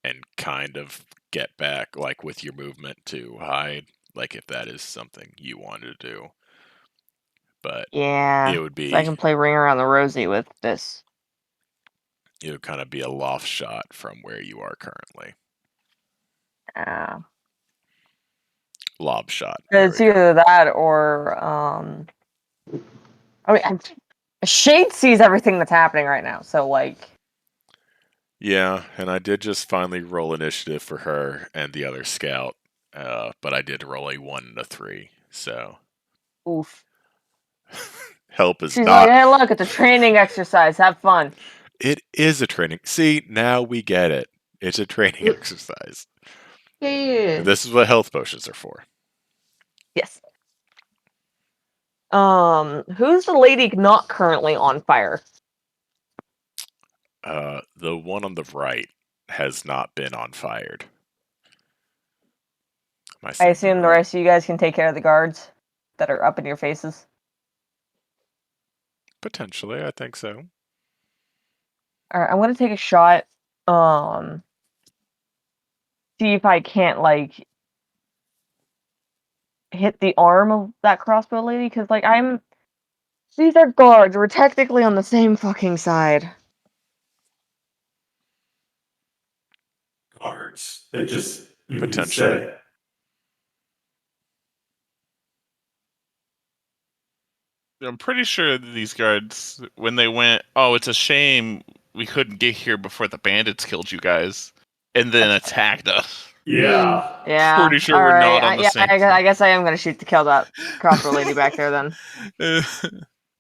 and kind of get back like with your movement to hide, like if that is something you wanted to do. But Yeah. it would So I be can play Ring Around the Rosie with this. it would kind of be a loft shot from where you are currently. Lob shot. It's either that or I mean, Shade sees everything that's happening right now, so like. Yeah, and I did just finally roll initiative for her and the other scout, but I did roll a 1 and a 3, so. Oof. Help is She's not. like, hey, look, it's a training exercise. Have fun. It is a training. See, now we get it. It's a training exercise. Yeah. This is what health potions are for. Yes. Who's the lady not currently on fire? The one on the right has not been on fired. I assume the rest of you guys can take care of the guards that are up in your faces. Potentially, I think so. Alright, I'm gonna take a shot see if I can't like hit the arm of that crossbow lady, because like these are guards. We're technically on the same fucking side. Guards. They just Potentially. said. I'm pretty sure that these guards, when they went, oh, it's a shame we couldn't get here before the bandits killed you guys, and then attacked us. Yeah. Yeah. Pretty sure we're alright, not on the yeah, same I guess I am gonna shoot to kill that crossbow lady back there then.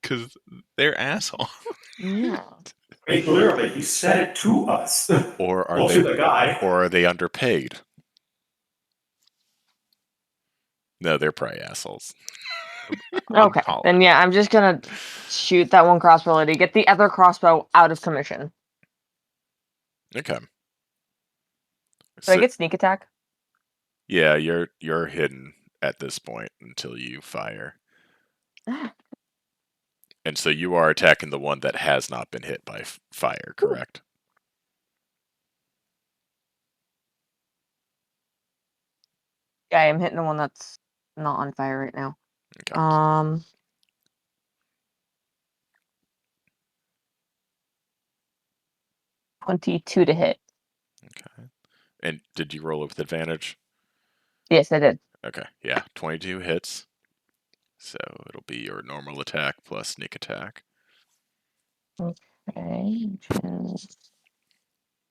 Because they're assholes. Yeah. I mean, literally, he said it to us. Or are Well, they to the guy. or are they underpaid? No, they're probably assholes. Okay, then yeah, I'm just gonna shoot that one crossbow lady. Get the other crossbow out of commission. Okay. Do I get sneak attack? Yeah, you're hidden at this point until you fire. And so you are attacking the one that has not been hit by fire, correct? Yeah, I am hitting the one that's not on fire right now. Okay. 22 to hit. Okay. And did you roll it with advantage? Yes, I did. Okay. Yeah, 22 hits. So it'll be your normal attack plus sneak attack. Okay, which is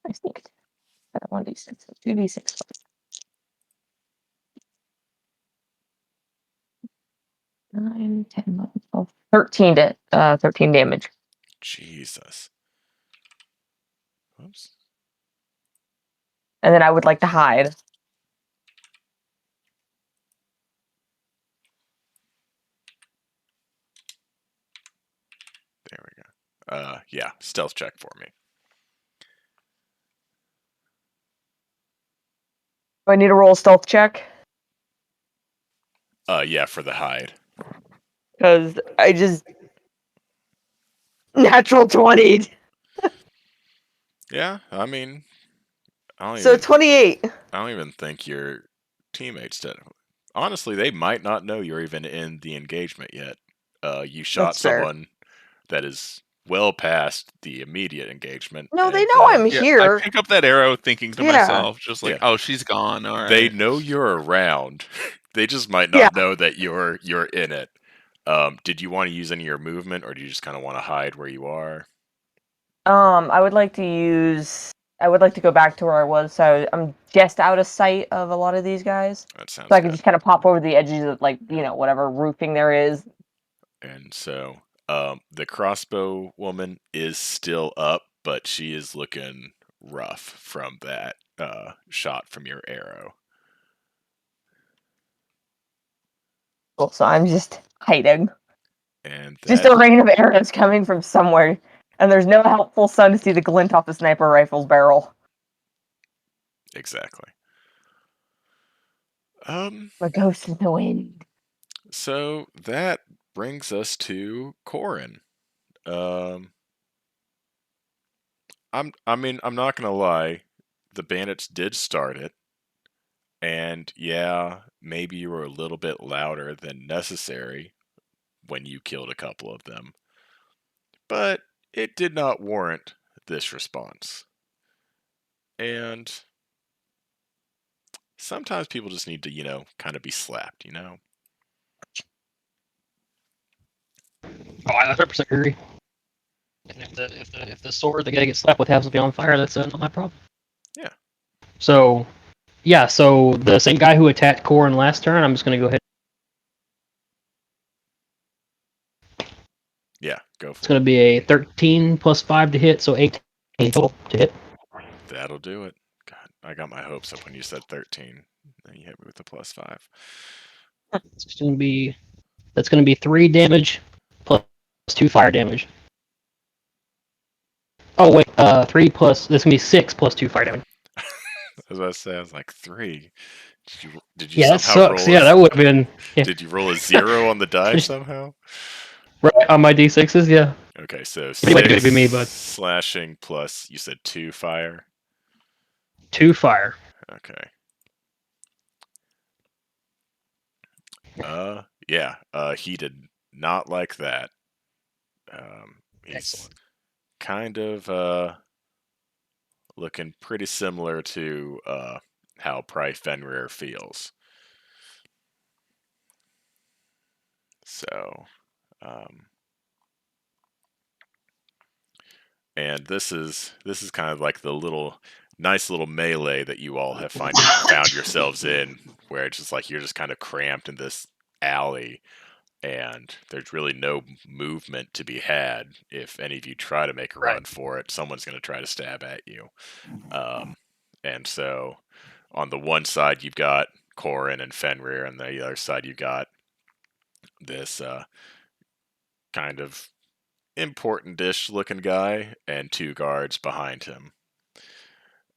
my sneak attack. 1d6, 2d6. 9, 10, 11, 12, 13 damage. Jesus. Oops. And then I would like to hide. There we go. Yeah, stealth check for me. Do I need to roll a stealth check? Yeah, for the hide. Because I just... Natural 20! Yeah, I mean, So 28. I don't even think your teammates did. Honestly, they might not know you're even in the engagement yet. You shot That's fair. someone that is well past the immediate engagement. No, they and, know I'm Yeah, here. I pick up that arrow thinking to Yeah. myself, just like, Yeah. oh, she's gone. All right. They know you're around. They just might not know that you're in it. Did you want to use any of your movement, or do you just kind of want to hide where you are? I would like to go back to where I was, so I'm just out of sight of a lot of these guys. That sounds So I can good. just kind of pop over the edges of, like, whatever roofing there is. And so, the crossbow woman is still up, but she is looking rough from that shot from your arrow. Cool, so I'm just hiding. And Just a rain of arrows coming from somewhere, and there's no helpful sun to see the glint off the sniper rifle's barrel. Exactly. A ghost in the wind. So that brings us to Corin. I'm not gonna lie, the bandits did start it, and yeah, maybe you were a little bit louder than necessary when you killed a couple of them, but it did not warrant this response. And sometimes people just need to, kind of be slapped, Oh, I 100% agree. And if the sword the guy gets slapped with happens to be on fire, that's not my problem. Yeah. So, yeah. So the same guy who attacked Corin last turn, I'm just gonna go ahead. Yeah, go for it. It's gonna be a 13 plus 5 to hit, so 18 total to hit. That'll do it. God, I got my hopes up when you said 13. Then you hit me with the plus 5. That's gonna be 3 damage plus 2 fire damage. Oh wait, 3 plus. That's gonna be 6 plus 2 fire damage. I was about to say, I was like 3. Did you Yeah, that somehow sucks. roll? Yeah, that would have been. Yeah. Did you roll a 0 on the die somehow? Right on my d6s, yeah. Okay, so It might 6 be me, but slashing plus, you said 2 fire? 2 fire. Okay. Yeah. He did not like that. He's Excellent. kind of looking pretty similar to how Fenrir feels. So, and this is kind of like the nice little melee that you all have found yourselves in, where it's just like you're just kind of cramped in this alley, and there's really no movement to be had. If any of you try to make a run for it, someone's going to try to stab at you. And so, on the one side you've got Corin and Fenrir, and the other side you've got this kind of important dish looking guy and 2 guards behind him.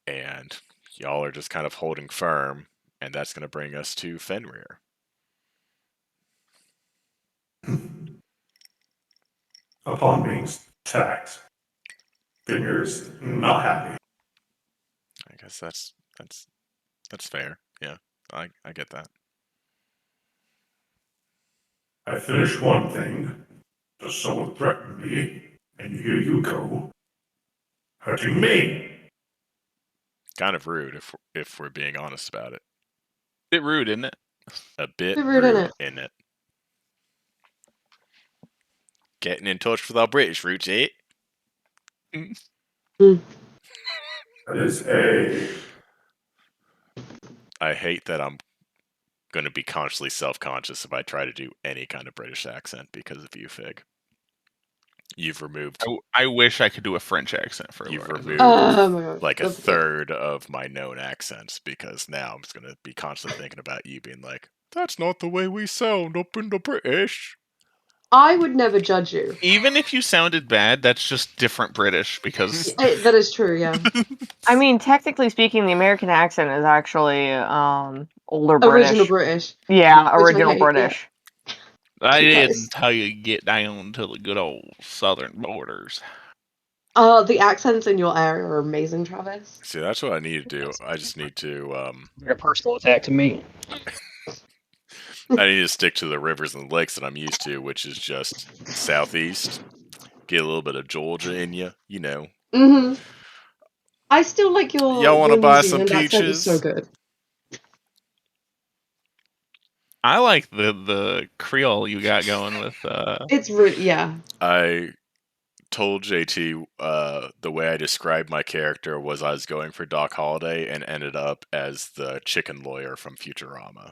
And y'all are just kind of holding firm, and that's going to bring us to Fenrir. Upon being attacked, Fenrir's not happy. I guess that's fair. Yeah, I get that. I finished one thing, so someone threatened me, and here you go, hurting me. Kind of rude if we're being honest about it. Bit rude, isn't it? A bit rude, rude, isn't it? Getting in touch with our British roots, eh? That is a... I hate that I'm going to be consciously self-conscious if I try to do any kind of British accent because of you, Fig. You've removed... I wish I could do a French accent for You've Laura. removed Oh my God. like a That's third of my known accents, because now I'm just going to be constantly thinking about you being like, that's not the way we sound up in the British. I would never judge you. Even if you sounded bad, that's just different British, because... That is true, yeah. I mean, technically speaking, the American accent is actually older British. Original British. Yeah, Which I original hate, British. That Because- isn't how you get down to the good old southern borders. The accents in your area are amazing, Travis. See, that's what I need to do. I just need to A personal attack to me. I need to stick to the rivers and lakes that I'm used to, which is just southeast. Get a little bit of Georgia in you, you know. Mm-hmm. I still like your Y'all want to New buy some Zealand accent is so peaches? good. I like the Creole you got going with. It's really, yeah. I told JT the way I described my character was I was going for Doc Holliday and ended up as the chicken lawyer from Futurama.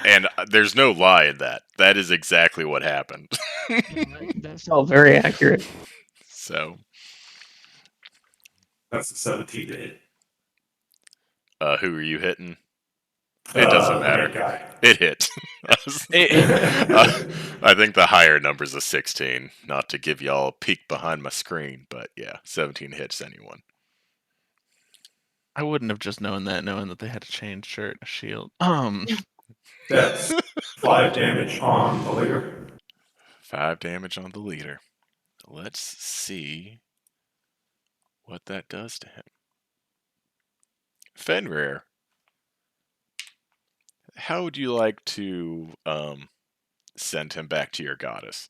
And there's no lie in that. That is exactly what happened. That's all very accurate. So, That's the 17 to hit. who are you hitting? It doesn't matter. Guy. It hit. I think the higher number's a 16. Not to give y'all a peek behind my screen, but yeah, 17 hits anyone. I wouldn't have just known that, knowing that they had a chain shirt and a shield. That's 5 damage on the leader. 5 damage on the leader. Let's see what that does to him. Fenrir, how would you like to send him back to your goddess?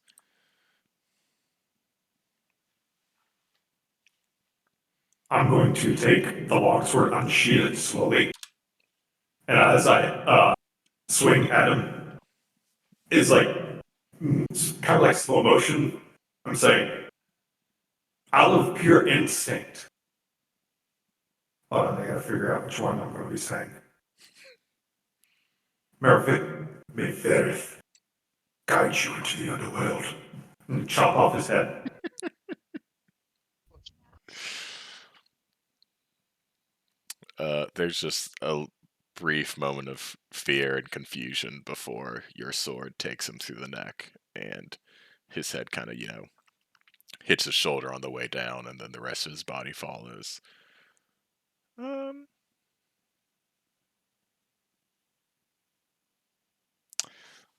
I'm going to take the longsword, unsheath it slowly, and as I swing at him, it's like kind of like slow motion. I'm saying, out of pure instinct. Hold on, I gotta figure out which one I'm going to be saying. Mervit may Ferith guide you into the underworld and chop off his head. There's just a brief moment of fear and confusion before your sword takes him through the neck, and his head kind of, hits his shoulder on the way down, and then the rest of his body follows.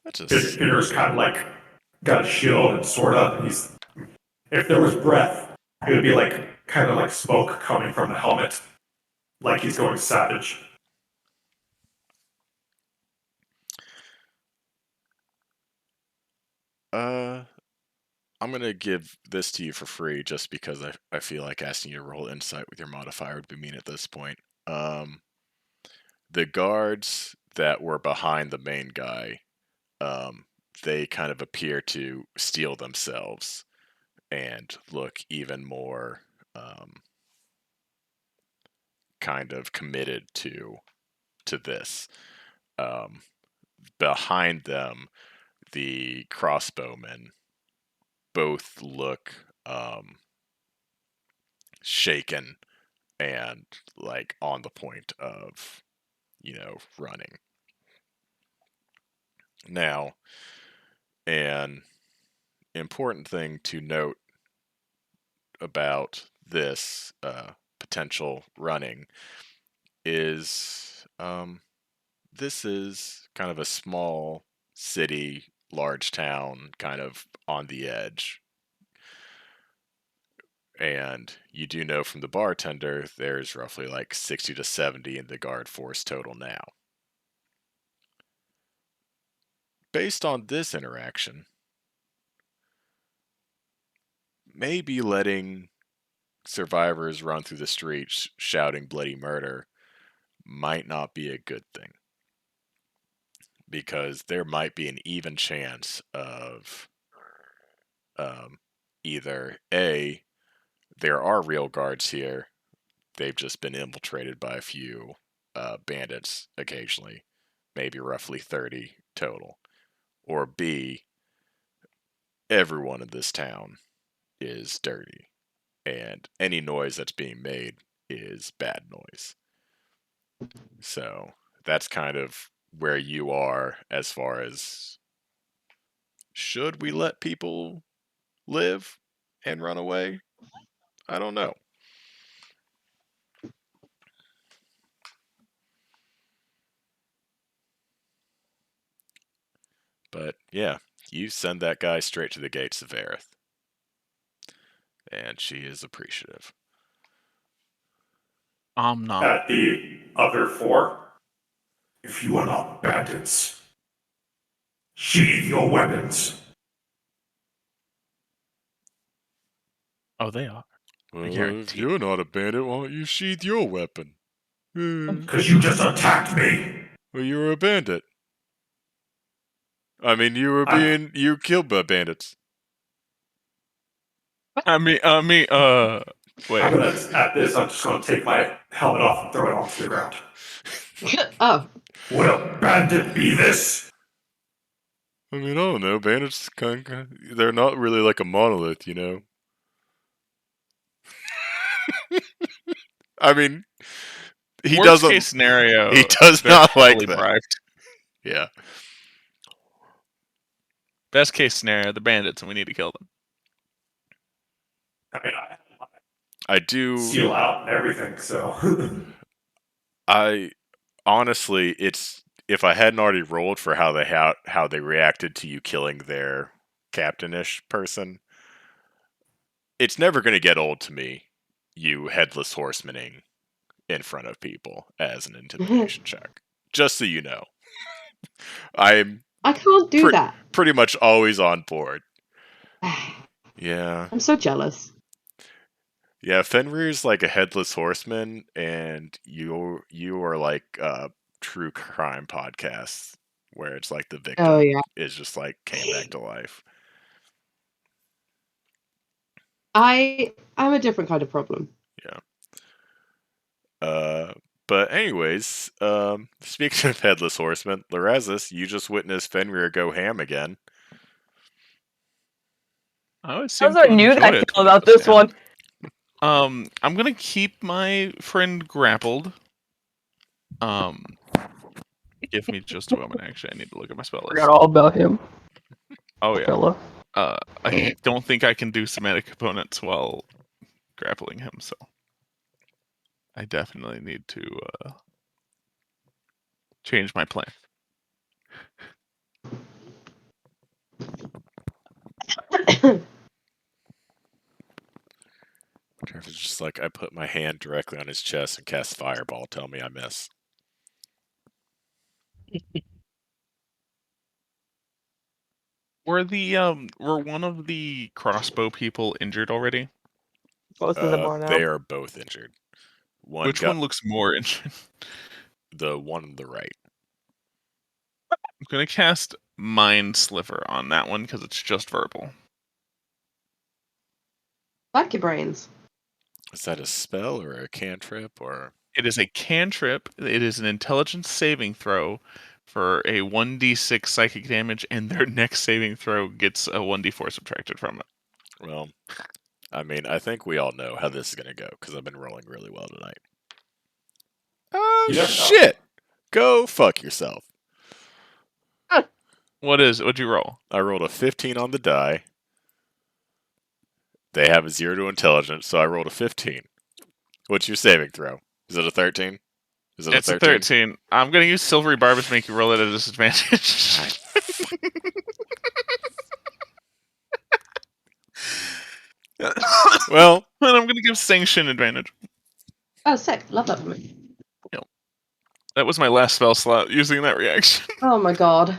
That's just... Peter's kind of like got a shield and sword up, and he's, if there was breath, It would be like kind of like smoke coming from the helmet, like he's going savage. I'm gonna give this to you for free just because I feel like asking you to roll insight with your modifier would be mean at this point. The guards that were behind the main guy, they kind of appear to steel themselves and look even more kind of committed to this. Behind them, the crossbowmen both look shaken and like on the point of, running. Now, an important thing to note about this potential running is this is kind of a small city, large town, kind of on the edge. And you do know from the bartender there's roughly like 60 to 70 in the guard force total now. Based on this interaction, maybe letting survivors run through the streets shouting bloody murder might not be a good thing. Because there might be an even chance of either A, there are real guards here, they've just been infiltrated by a few bandits occasionally, maybe roughly 30 total, or B, everyone in this town is dirty, and any noise that's being made is bad noise. So that's kind of where you are as far as, should we let people live and run away? I don't know. But yeah, you send that guy straight to the gates of Vareth. And she is appreciative. I'm not. At the other four, if you are not bandits, sheathe your weapons. Oh, they are. Well, if guarantee. you're not a bandit, why don't you sheathe your weapon? Because you just attacked me. Well, you were a bandit. I mean, you killed by bandits. Wait. At this, I'm just going to take my helmet off and throw it onto the ground. Oh. Would a bandit be this? I mean, I don't know. Bandits they're not really like a monolith, you know? I mean, he Worst doesn't. case scenario. He does not like fully that. bribed. Yeah. Best case scenario, the bandits, and we need to kill them. I mean, I do. Seal out and everything, so. I honestly, it's, if I hadn't already rolled for how they reacted to you killing their captainish person, it's never going to get old to me. You headless horsemaning in front of people as an intimidation check. Just so you know, I can't do that. Pretty much always on board. Yeah. I'm so jealous. Yeah, Fenrir's like a headless horseman, and you are like true crime podcasts where it's like the victim is just like came back to life. I'm a different kind of problem. Yeah. But anyways, speaking of headless horseman, Lorezus, you just witnessed Fenrir go ham again. I always seem How's our new that feel about this one? I'm gonna keep my friend grappled. Give me just a moment. Actually, I need to look at my spell list. Forgot all about him. Oh yeah. Fella. I don't think I can do somatic components while grappling him, so I definitely need to change my plan. Trevor's just like, I put my hand directly on his chest and cast Fireball. Tell me I miss. Were one of the crossbow people injured already? Both of them are now. They are both injured. Which one looks more injured? The one on the right. I'm gonna cast Mind Sliver on that one because it's just verbal. Like your brains. Is that a spell or a cantrip or? It is a cantrip. It is an intelligence saving throw for a 1d6 psychic damage, and their next saving throw gets a 1d4 subtracted from it. Well, I mean, I think we all know how this is going to go because I've been rolling really well tonight. Oh, shit! Go fuck yourself. What'd you roll? I rolled a 15 on the die. They have a 0 to intelligence, so I rolled a 15. What's your saving throw? Is it a 13? Is it It's a 13? 13. I'm going to use Silvery Barbers to make you roll it at a disadvantage. Well, and I'm going to give Sanction advantage. Oh, sick. Love that for me. That was my last spell slot using that reaction. Oh my god.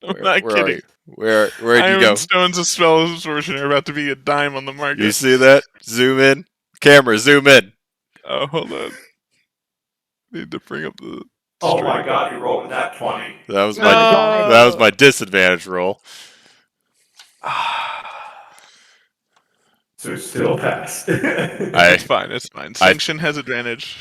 I'm not kidding. Where'd you go? Iron Stones of Spell Absorption are about to be a dime on the market. You see that? Zoom in. Camera, zoom in. Oh, hold on. Need to bring up the... Oh my god, you rolled that 20. That was No. my disadvantage roll. So still passed. It's fine. Sanction has advantage.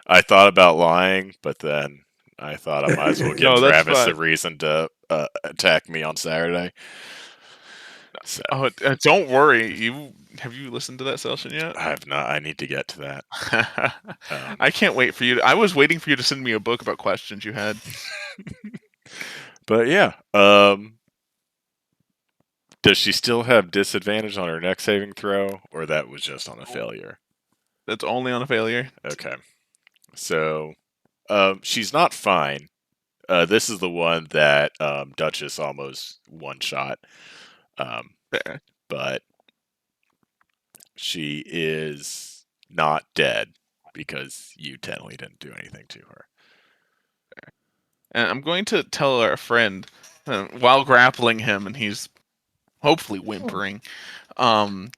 I thought about lying, but then I thought I might as well give Travis a reason to attack me on Saturday. So. Oh, don't worry. Have you listened to that session yet? I have not. I need to get to that. I can't wait for you. I was waiting for you to send me a book about questions you had. But yeah, does she still have disadvantage on her next saving throw, or that was just on a failure? That's only on a failure. Okay, so she's not fine. This is the one that Duchess almost one-shot. But she is not dead because you technically didn't do anything to her. And I'm going to tell our friend while grappling him, and he's hopefully whimpering. It's going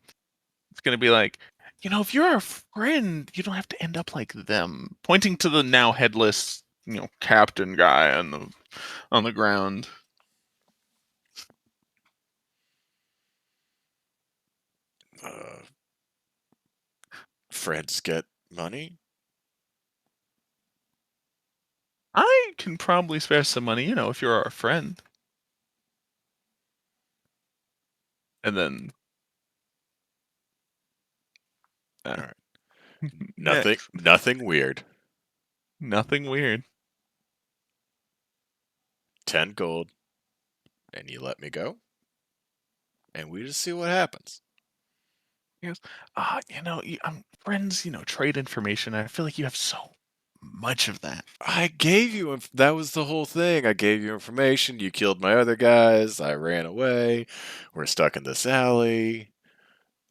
to be like, if you're a friend, you don't have to end up like them. Pointing to the now headless, captain guy on the ground. Friends get money? I can probably spare some money, if you're our friend. And then... All right. Nothing weird. Nothing weird. 10 gold. And you let me go. And we just see what happens. He goes, friends, trade information. I feel like you have so much of that. I gave you, that was the whole thing. I gave you information. You killed my other guys. I ran away. We're stuck in this alley.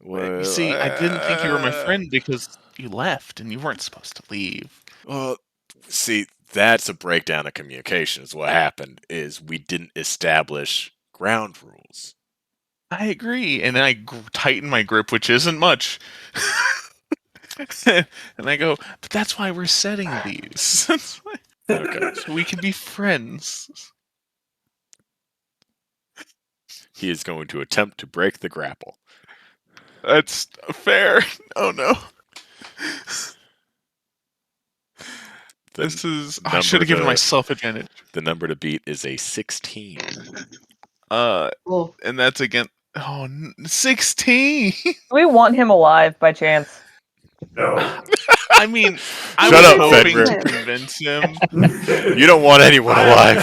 Well, you see, I didn't think you were my friend because you left and you weren't supposed to leave. Well, see, that's a breakdown of communication. What happened is we didn't establish ground rules. I agree, and then I tighten my grip, which isn't much. And I go, but that's why we're setting these. Okay. So we can be friends. He is going to attempt to break the grapple. That's fair. Oh no. I should have given myself advantage. The number to beat is a 16. And that's again. Oh, 16. Do we want him alive by chance? No. I mean, I Shut was up, hoping Fenrir. to convince him. You don't want anyone alive.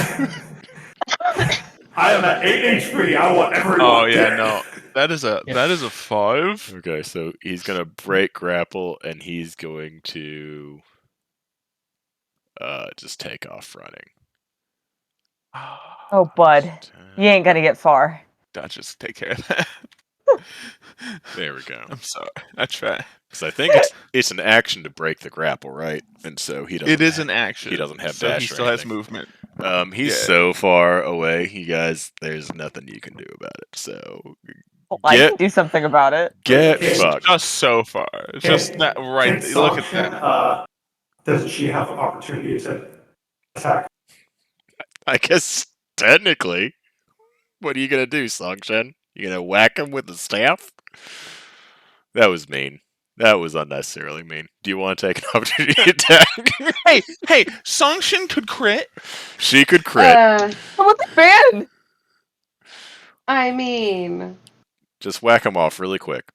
I am at 8 HP. I want everyone. Oh yeah, dead. no. That is a 5. Okay, so he's gonna break grapple, and he's going to just take off running. Oh, bud. You ain't gonna get far. Just take care of that. There we go. I'm sorry. I try. Because I think it's an action to break the grapple, right? And so he doesn't. It is an action. He doesn't have so dash he or still has anything. movement. He's Yeah. so far away, you guys. There's nothing you can do about it. So Well, I can do something about it. get It's fucked. Just so far. Just that right. Look at Song that. doesn't she have opportunity to attack? I guess technically. What are you gonna do, Songshen? You gonna whack him with the staff? That was mean. That was unnecessarily mean. Do you want to take an opportunity attack? Hey, Songshin could crit. She could crit. Come with the fan! I mean, Just whack him off really quick.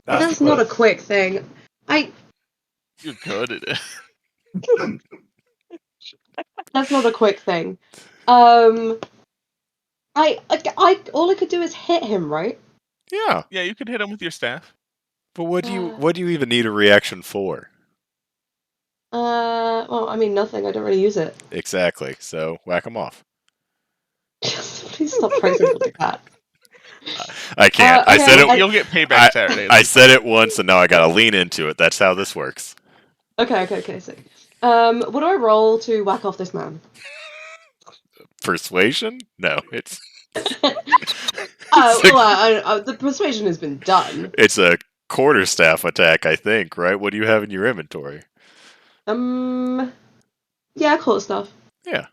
that's not a quick thing. You're good at it. That's not a quick thing. All I could do is hit him, right? Yeah. Yeah, you could hit him with your staff. But what do you even need a reaction for? Well, I mean, nothing. I don't really use it. Exactly. So whack him off. Please stop praising it like that. I can't. I said it. You'll get payback Saturday. I said it once, and now I gotta lean into it. That's how this works. Okay, sick. What do I roll to whack off this man? Persuasion? No, it's. The persuasion has been done. It's a quarterstaff attack, I think. Right? What do you have in your inventory? Yeah, quarter stuff. Yeah.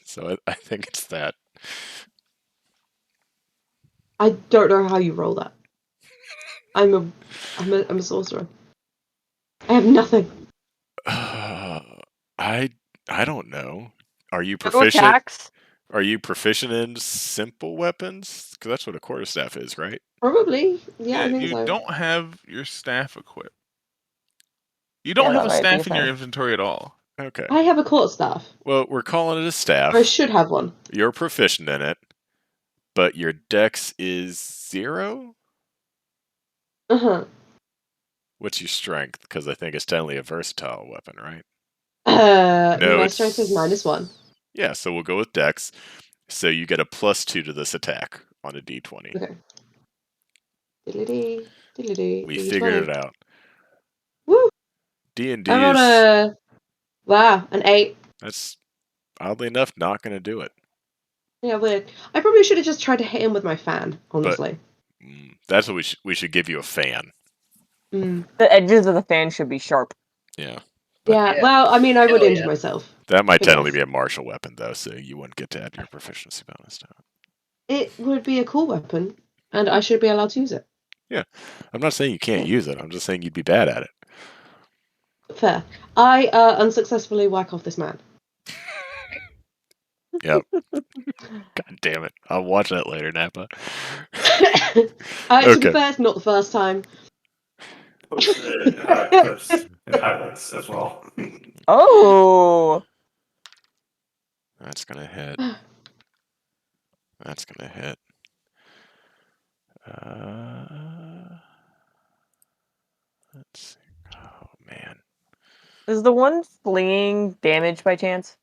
So I think it's that. I don't know how you roll that. I'm a sorcerer. I have nothing. I don't know. Are you Go proficient? attacks. Are you proficient in simple weapons? Because that's what a quarterstaff is, right? Probably. Yeah, I think you so. don't have your staff equipped. You don't have a staff in your inventory at all. Okay. I have a quarterstaff. Well, we're calling it a staff. Or I should have one. You're proficient in it, but your dex is 0? Uh-huh. What's your strength? Because I think it's technically a versatile weapon, right? My strength is -1. Yeah, so we'll go with dex. So you get a +2 to this attack on a d20. Okay. Diddly-dee. We figured it out. Woo! D&D I'm on is... an 8. That's, oddly enough, not going to do it. Yeah, weird. I probably should have just tried to hit him with my fan, honestly. That's what we should give you a fan. Mm. The edges of the fan should be sharp. Yeah. Yeah, well, I mean, I would injure myself. That might technically be a martial weapon, though, so you wouldn't get to add your proficiency bonus to it. It would be a cool weapon, and I should be allowed to use it. Yeah. I'm not saying you can't use it. I'm just saying you'd be bad at it. Fair. I unsuccessfully whack off this man. Yep. God damn it. I'll watch that later, Nappa. To be fair, it's not the first time. Clips and highlights as well. Oh! That's going to hit. That's going to hit. Let's see. Oh, man. Is the one fleeing damage by chance?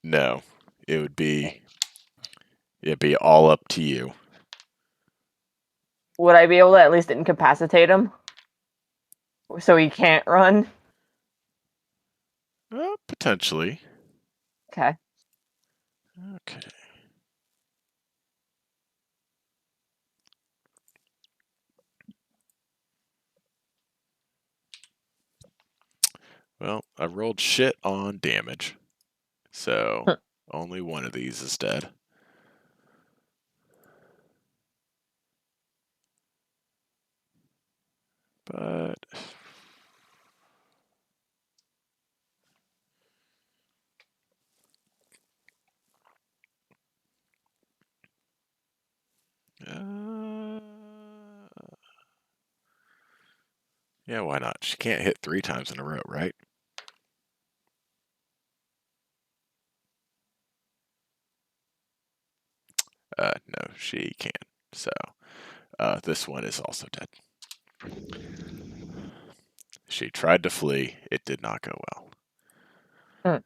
No. It'd be all up to you. Would I be able to at least incapacitate him? So he can't run? Potentially. Okay. Okay. Well, I rolled shit on damage. So, only one of these is dead. But... yeah, why not? She can't hit 3 times in a row, right? No, she can't. So, this one is also dead. She tried to flee. It did not go well.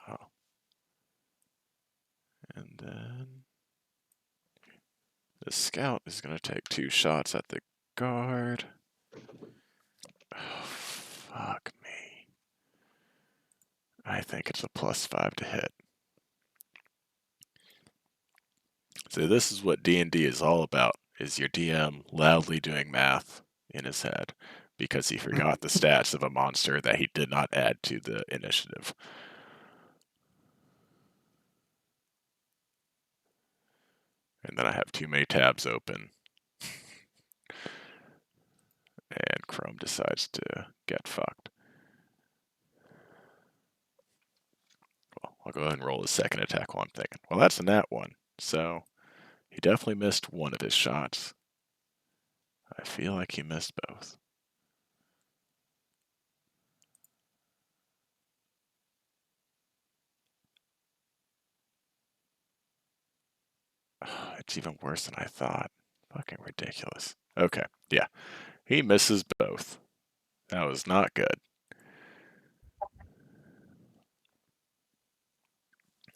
Oh. And then the scout is going to take 2 shots at the guard. Oh, fuck me. I think it's a +5 to hit. So this is what D&D is all about, is your DM loudly doing math in his head because he forgot the stats of a monster that he did not add to the initiative. And then I have too many tabs open. And Chrome decides to get fucked. Well, I'll go ahead and roll his second attack while I'm thinking. Well, that's a nat 1, so he definitely missed one of his shots. I feel like he missed both. Oh, it's even worse than I thought. Fucking ridiculous. Okay, yeah. He misses both. That was not good.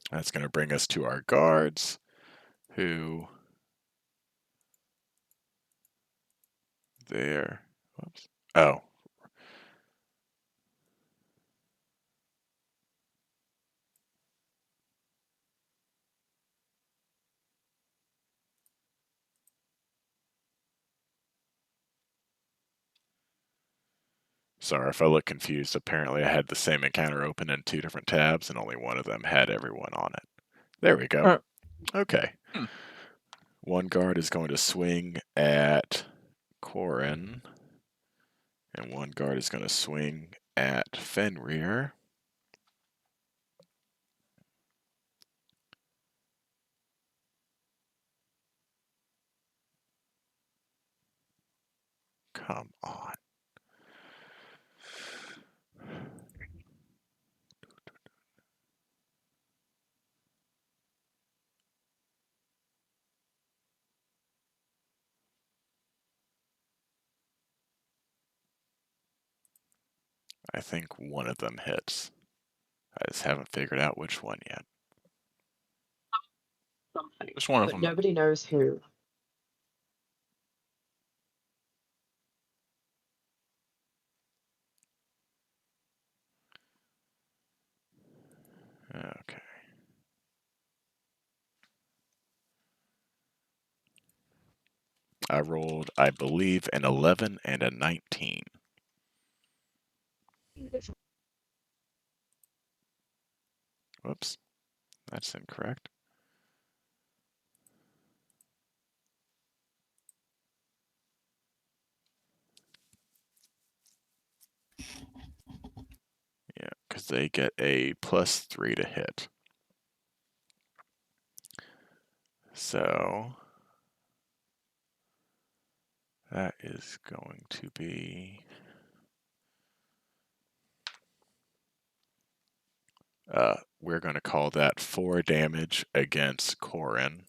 That's going to bring us to our guards, who... There. Whoops. Oh. Sorry if I look confused. Apparently I had the same encounter open in 2 different tabs, and only one of them had everyone on it. There we go. Okay. One guard is going to swing at Corin, and one guard is going to swing at Fenrir. Come on. I think one of them hits. I just haven't figured out which one yet. Something. Just one of But them. nobody knows who. Okay. I rolled, I believe, an 11 and a 19. Whoops. That's incorrect. Yeah, because they get a +3 to hit. So that is going to be we're going to call that 4 damage against Corin.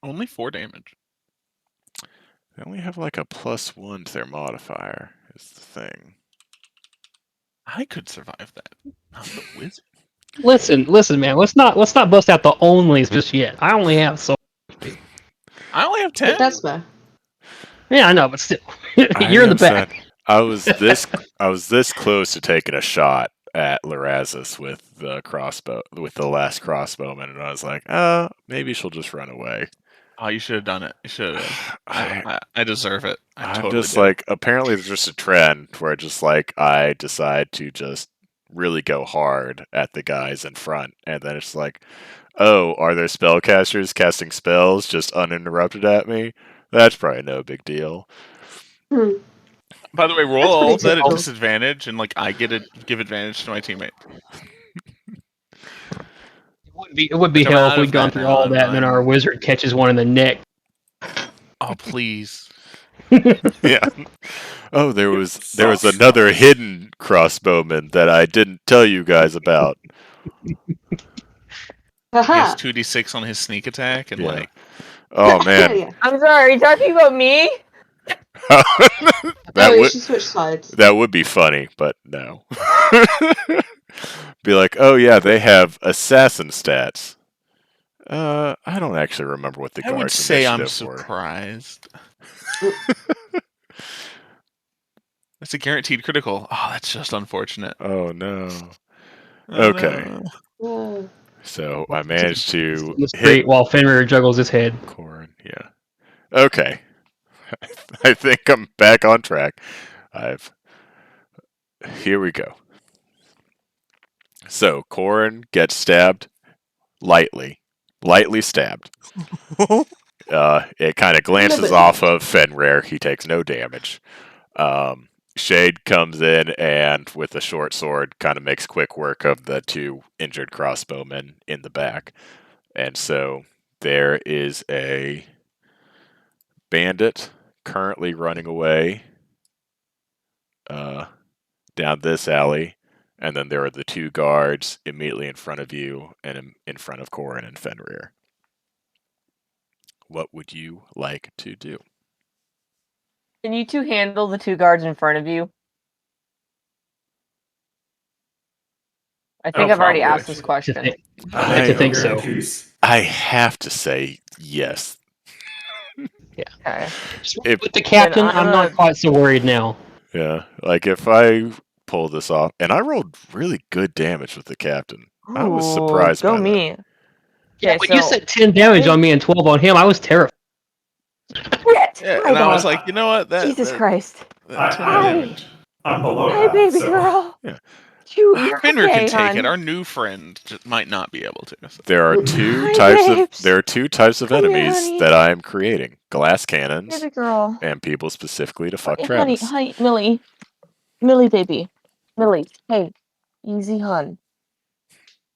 Only 4 damage. They only have like a +1 to their modifier, is the thing. I could survive that. I'm the wizard. Listen, man. Let's not bust out the onlys just yet. I only have so. I only have 10. That's fair. Yeah, I know, but still, you're in the back. I was this close to taking a shot at Larazis with the crossbow, with the last crossbowman, and I was like, maybe she'll just run away. Oh, you should have done it. You should have. I deserve it. I'm totally just do. like, apparently there's just a trend where just like I decide to just really go hard at the guys in front, and then it's like, oh, are there spellcasters casting spells just uninterrupted at me? That's probably no big deal. By the way, roll That's pretty all that at typical. disadvantage, and like I get to give advantage to my teammate. It would be Like, I'm hell if out we'd of gone that through now, all that and then I'm- our wizard catches one in the neck. Oh, please. Yeah. Oh, there was another hidden crossbowman that I didn't tell you guys about. He has Haha. 2d6 on his sneak attack, and Yeah. Oh man, Yeah. I'm sorry, are you talking about me? that would She switched sides. be funny, but no. Be like, oh yeah, they have assassin stats. I don't actually remember what the I would guards say I'm initiative were. surprised. That's a guaranteed critical. Oh, that's just unfortunate. Oh no. Oh, Okay. no. Whoa. So I managed to The hit street while Fenrir juggles his head. Corin. Yeah. Okay. I think I'm back on track. Here we go. So Corin gets stabbed lightly stabbed. It kind of glances off of Fenrir. He takes no damage. Shade comes in and, with a short sword, kind of makes quick work of the two injured crossbowmen in the back. And so there is a bandit currently running away down this alley. And then there are the two guards immediately in front of you and in front of Corin and Fenrir. What would you like to do? Can you two handle the two guards in front of you? I think I've already asked this question. I like to think so. I have to say yes. Okay. With the captain, Then I'm I'm not gonna- quite so worried now. Yeah, like if I pull this off, and I rolled really good damage with the captain. I was Ooh, surprised go by me. Yeah, Okay, when you so- said 10 damage on me and 12 on him, I was terrified. Shit! Yeah, Hi, and I was dog. like, you know what? Jesus Christ. That Hi. I'm below Hi, that, baby so- girl. Yeah. You're Fenrir okay, can take hon. it. Our new friend just might not be able to. So. There are two Hi, types babes. of Come here, enemies honey. that I am creating: glass cannons Baby girl. and people specifically to fuck Honey, Travis. honey, Millie. Millie, baby. Millie, hey. Easy, hun.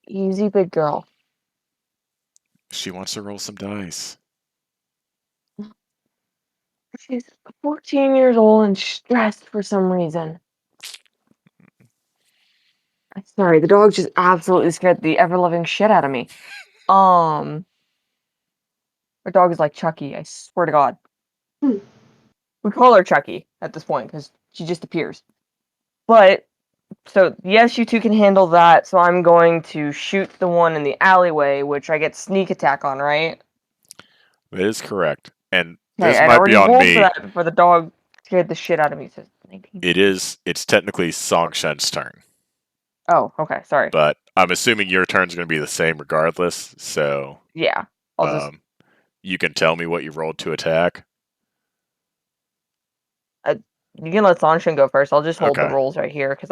Easy, big girl. She wants to roll some dice. She's 14 years old and stressed for some reason. Sorry, the dog just absolutely scared the ever-loving shit out of me. Our dog is like Chucky, I swear to God. Hmm. We call her Chucky at this point because she just appears. But, so yes, you two can handle that, so I'm going to shoot the one in the alleyway, which I get sneak attack on, right? That is correct. And Okay, this I'd might already be on rolled me. for that before the dog scared the shit out of me. So 19. It's technically Songshen's turn. Oh, okay, sorry. But I'm assuming your turn's going to be the same regardless, so Yeah, I'll just... you can tell me what you rolled to attack. You can let Sanshin go first. I'll just hold the Okay. rolls right here, because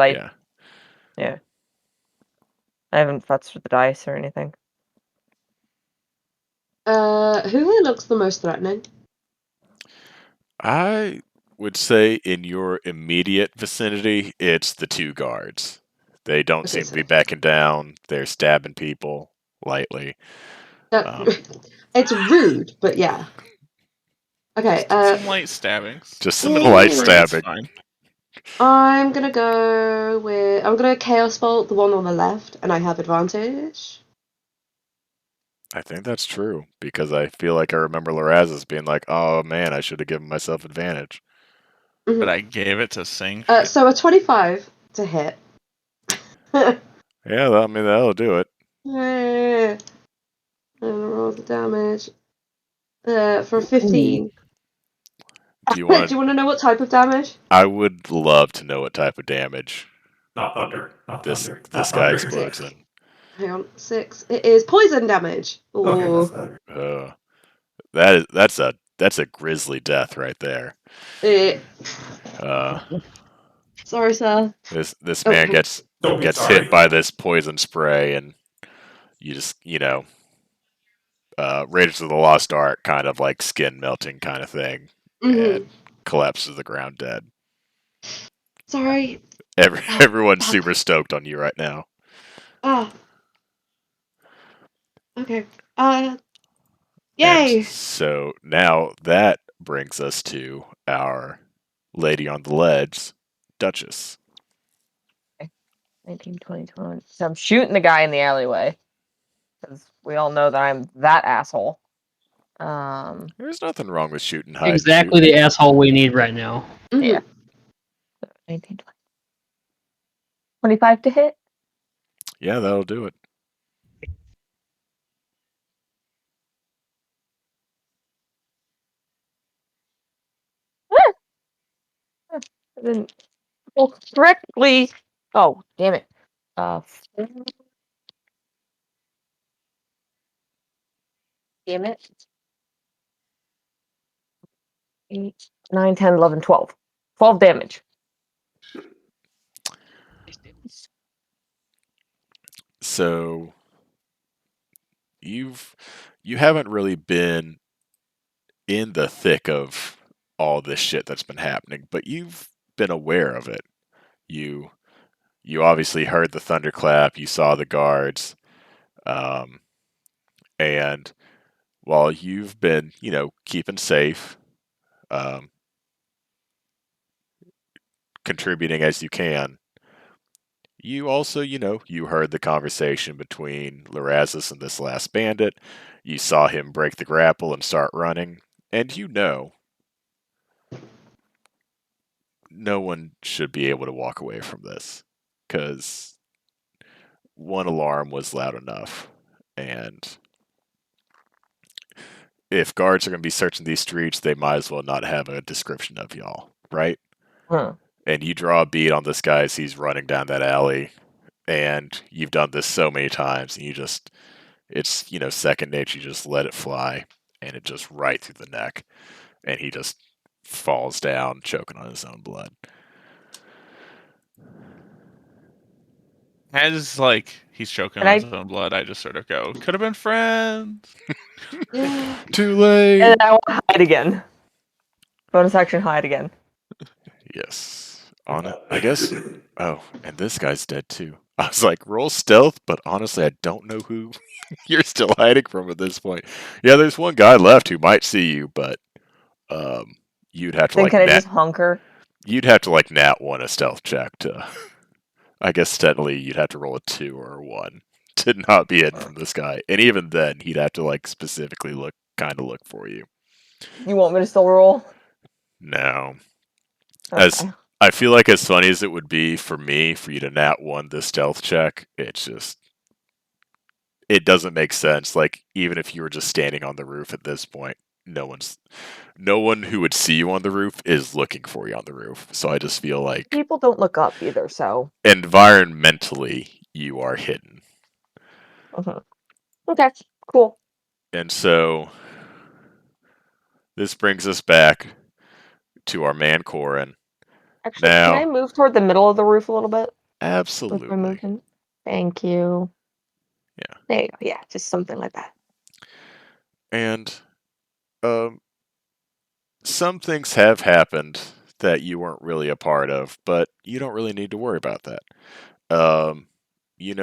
Yeah. I haven't futzed with the dice or anything. Who here looks the most threatening? I would say in your immediate vicinity, it's the two guards. They don't seem to be backing down. They're stabbing people lightly. It's rude, but yeah. Okay. Some light stabbings. Just some light stabbing. Fine. I'm gonna Chaos Bolt the one on the left, and I have advantage. I think that's true because I feel like I remember Lorazes being like, "Oh man, I should have given myself advantage." But I gave it to Sing. So a 25 to hit. Yeah, I mean that'll do it. And roll the damage. For 15. Do you want to know what type of damage? I would love to know what type of damage Not thunder. Not this thunder. this Not guy thunder. explodes in. Hang on, 6. It is poison damage. Okay, that's better. That's a grisly death right there. Sorry, sir. This man gets hit by this poison spray, and you just Raiders of the Lost Ark kind of like skin melting kind of thing, and collapses to the ground dead. Sorry. Everyone's super stoked on you right now. Okay. And Yay! so now that brings us to our lady on the ledge, Duchess. 19, 20, 20. So I'm shooting the guy in the alleyway. Because we all know that I'm that asshole. There's nothing wrong with shooting hide Exactly and shoot. the asshole we need right now. Yeah. 19, 20. 25 to hit? Yeah, that'll do it. I didn't roll correctly. Oh, damn it. 4. Damn it. 8, 9, 10, 11, 12. 12 damage. So you haven't really been in the thick of all this shit that's been happening, but you've been aware of it. You obviously heard the thunderclap, you saw the guards, and while you've been, keeping safe, um, contributing as you can, you also, you heard the conversation between Lorazes and this last bandit. You saw him break the grapple and start running, and no one should be able to walk away from this, because one alarm was loud enough, and if guards are going to be searching these streets, they might as well not have a description of y'all, right? And you draw a bead on this guy as he's running down that alley, and you've done this so many times, and it's, second nature. You just let it fly, and it just right through the neck, and he just falls down, choking on his own blood. As he's choking on his own blood, I just sort of go, could have been friends. Too late. And I will hide again. Bonus action hide again. Yes. On it, I guess. Oh, and this guy's dead too. I was like, roll stealth, but honestly, I don't know who you're still hiding from at this point. Yeah, there's one guy left who might see you, but you'd have to Then can I just hunker? You'd have to nat 1 a stealth check to. I guess steadily you'd have to roll a 2 or a 1 to not be hidden from this guy, and even then he'd have to specifically look for you. You want me to still roll? No. Okay. As I feel like as funny as it would be for me for you to nat 1 the stealth check, it doesn't make sense. Even if you were just standing on the roof at this point, no one who would see you on the roof is looking for you on the roof. So I just feel like people don't look up either, so environmentally you are hidden. Okay, cool. And so this brings us back to our man Corin. Actually, can I move toward the middle of the roof a little bit? Absolutely. With my movement? Thank you. Yeah. There you go. Yeah, just something like that. And some things have happened that you weren't really a part of, but you don't really need to worry about that.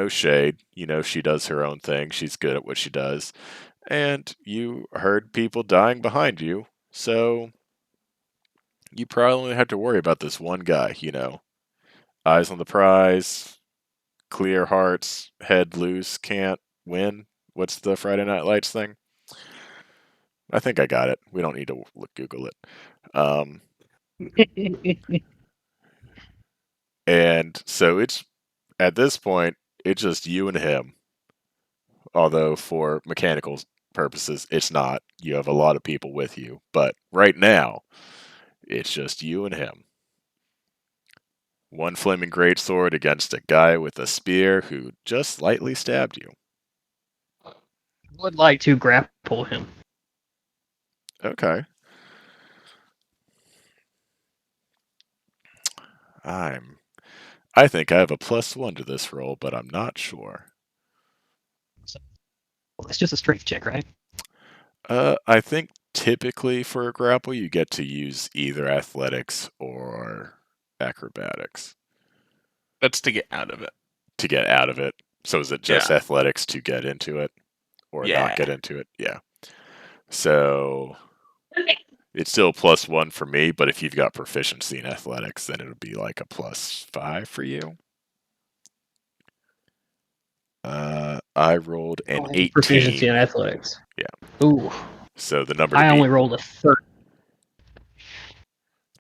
Shade. She does her own thing. She's good at what she does. And you heard people dying behind you, so you probably only have to worry about this one guy, Eyes on the prize, clear hearts, head loose, can't win. What's the Friday Night Lights thing? I think I got it. We don't need to Google it. And so it's, at this point, it's just you and him. Although for mechanical purposes, it's not. You have a lot of people with you. But right now, it's just you and him. One flaming greatsword against a guy with a spear who just slightly stabbed you. Would like to grapple him. Okay. I think I have a +1 to this roll, but I'm not sure. Well, it's just a strength check, right? I think typically for a grapple, you get to use either athletics or acrobatics. That's to get out of it. To get out of it. So is it just athletics to get into it? Or not get into it? Yeah. So It's still +1 for me, but if you've got proficiency in athletics, then it'll be like a +5 for you. I rolled an 18. Proficiency in athletics. Yeah. Ooh. So the number to I beat, only rolled a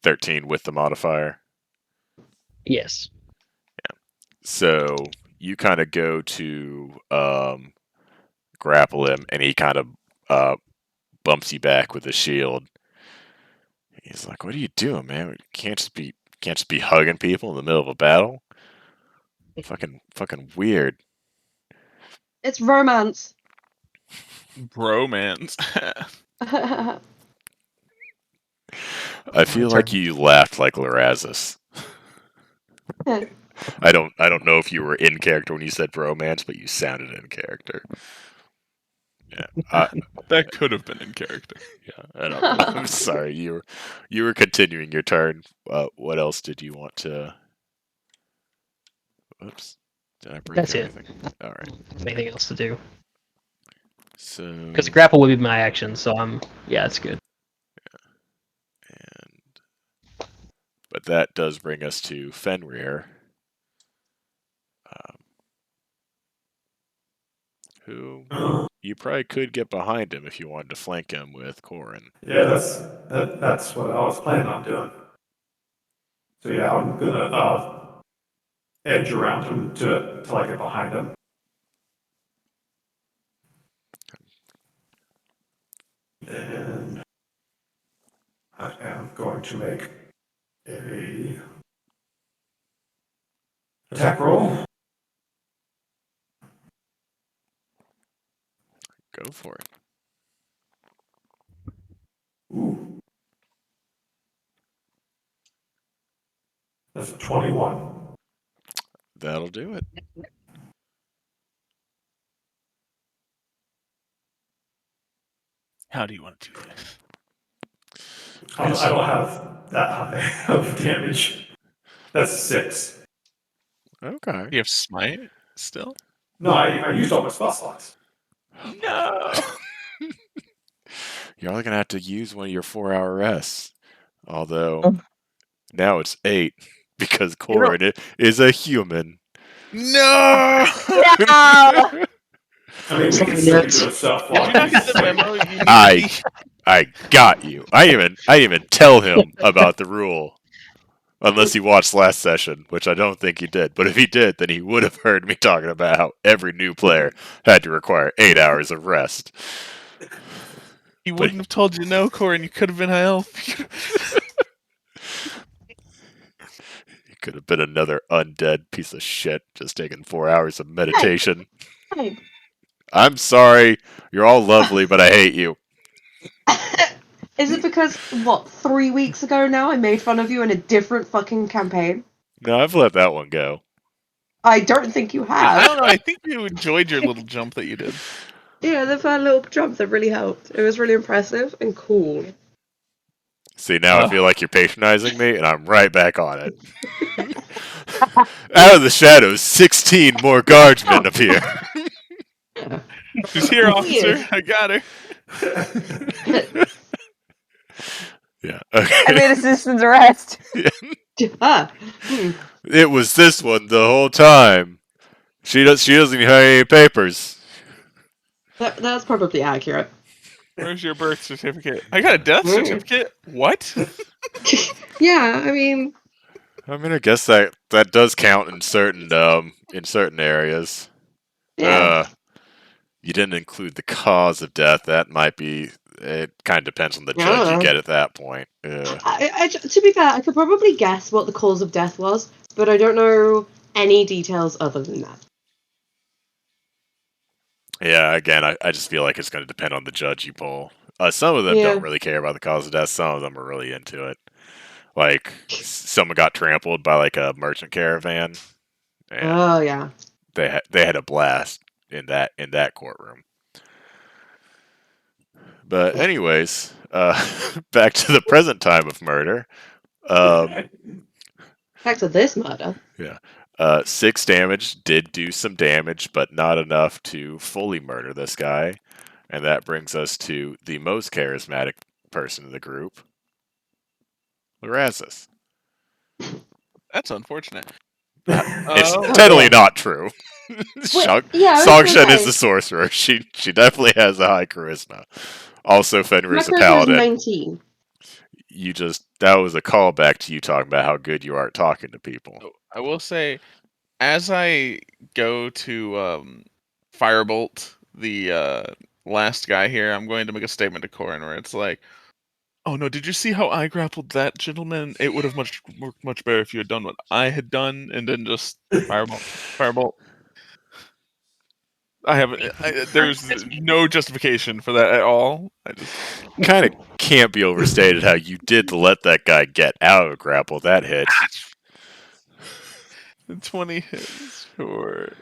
13 with the modifier. Yes. So you kind of go to grapple him, and he kind of bumps you back with his shield. He's like, "What are you doing, man? You can't just be hugging people in the middle of a battle. Fucking weird." It's romance. Bromance. I feel like you laughed like Larazis. I don't know if you were in character when you said bromance, but you sounded in character. Yeah, That could have been in character. yeah. I'm sorry. You were continuing your turn. What else did you want to? Oops. Did I break That's it. everything? All right. Anything else to do? So. Because the grapple would be my action, so yeah, it's good. But that does bring us to Fenrir, who you probably could get behind him if you wanted to flank him with Corin. Yeah, that's what I was planning on doing. So yeah, I'm gonna edge around him to like get behind him. And I am going to make a attack roll. Go for it. Ooh. That's a 21. That'll do it. How do you want to do this? I don't have that high of damage. That's 6. Okay. You have smite still? No, I used all my spell slots. No. You're only gonna have to use one of your 4-hour rests. Although now it's 8 because Corin is a human. No. No! I mean, we can still do a self Did you not get the memo? You need to I got you. I didn't even tell him about the rule. Unless he watched last session, which I don't think he did. But if he did, then he would have heard me talking about how every new player had to require 8 hours of rest. He wouldn't have told you no, Corin. You could have been help. He could have been another undead piece of shit, just taking 4 hours of meditation. Hey. I'm sorry. You're all lovely, but I hate you. Is it because, 3 weeks ago now I made fun of you in a different fucking campaign? No, I've let that one go. I don't think you have. I don't know. I think you enjoyed your little jump that you did. Yeah, the fun little jump that really helped. It was really impressive and cool. See, now I feel like you're patronizing me, and I'm right back on it. Out of the shadows, 16 more guardsmen appear. She's here, officer. I got her. Yeah. Okay. I made a citizen's arrest. It was this one the whole time. She doesn't even have any papers. That's probably accurate. Where's your birth certificate? I got a death certificate. What? Yeah, I mean, I guess that does count in certain areas. yeah. You didn't include the cause of death. That might be. It kind of depends on the judge you get at that point. To be fair, I could probably guess what the cause of death was, but I don't know any details other than that. Yeah, again, I just feel like it's going to depend on the judge you pull. Some of them don't really care about the cause of death. Some of them are really into it. Like, someone got trampled by like a merchant caravan. Oh yeah. They had a blast in that courtroom. But anyways, back to the present time of murder. Back to this murder. Yeah. 6 damage, did do some damage, but not enough to fully murder this guy. And that brings us to the most charismatic person in the group. Lorazis. That's unfortunate. It's Oh. totally yeah. not true. Wait, yeah, I was gonna Songshen is say. the sorcerer. She definitely has a high charisma. Also, My Fenrir's a charisma is paladin. 19. That was a callback to you talking about how good you are at talking to people. I will say, as I go to Firebolt, the last guy here, I'm going to make a statement to Corin where it's like, "Oh no, did you see how I grappled that gentleman? It would have worked much better if you had done what I had done, and then just Firebolt." There's no justification for that at all. I just Kind of can't be overstated how you did to let that guy get out of a grapple. That hit. 20 hits for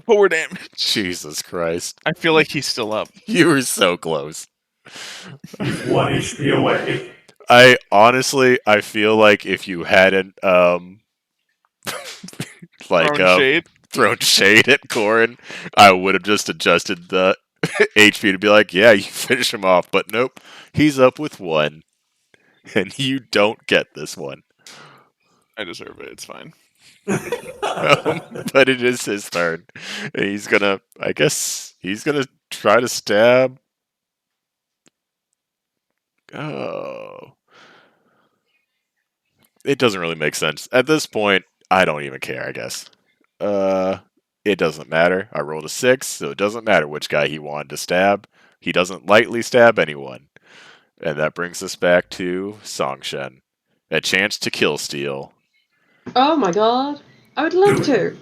4 damage. Jesus Christ. I feel like he's still up. You were so close. He's 1 HP away. I feel like if you hadn't, thrown shade at Corin, I would have just adjusted the HP to be like, yeah, you finish him off. But nope, he's up with 1. And you don't get this one. I deserve it. It's fine. But it is his turn. And he's gonna try to stab. Oh. It doesn't really make sense. At this point, I don't even care, I guess. It doesn't matter. I rolled a 6, so it doesn't matter which guy he wanted to stab. He doesn't lightly stab anyone. And that brings us back to Songshen. A chance to kill steal. Oh my god. I would love to.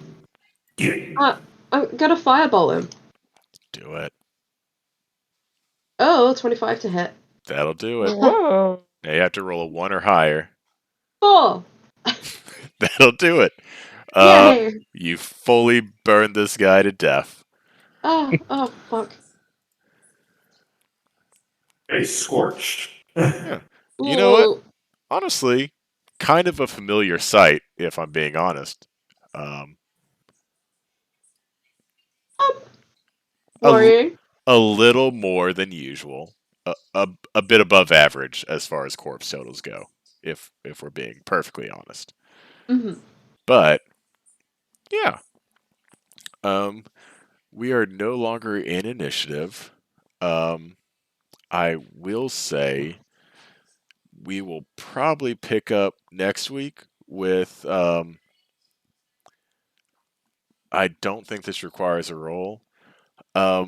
I'm gonna fireball him. Do it. Oh, 25 to hit. That'll do it. Whoa. Now you have to roll a 1 or higher. 4. That'll do it. Yay. You fully burn this guy to death. Oh, fuck. A scorched. Yeah. You know what? Honestly, kind of a familiar sight, if I'm being honest. Worrying. A little more than usual. A bit above average as far as corpse totals go, if we're being perfectly honest. Mm-hmm. But yeah. We are no longer in initiative. I will say we will probably pick up next week with I don't think this requires a roll. A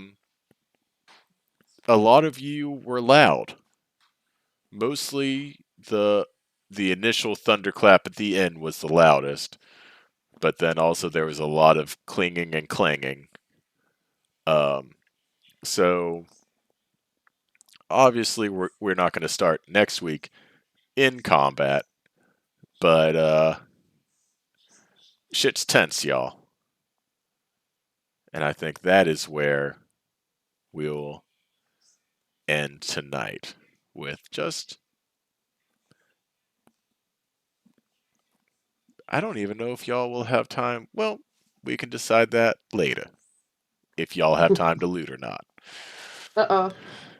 lot of you were loud. Mostly the initial thunderclap at the end was the loudest, but then also there was a lot of clinging and clanging. So obviously we're not going to start next week in combat, but shit's tense, y'all. And I think that is where we'll end tonight with just... I don't even know if y'all will have time. Well, we can decide that later. If y'all have time to loot or not. Uh-oh.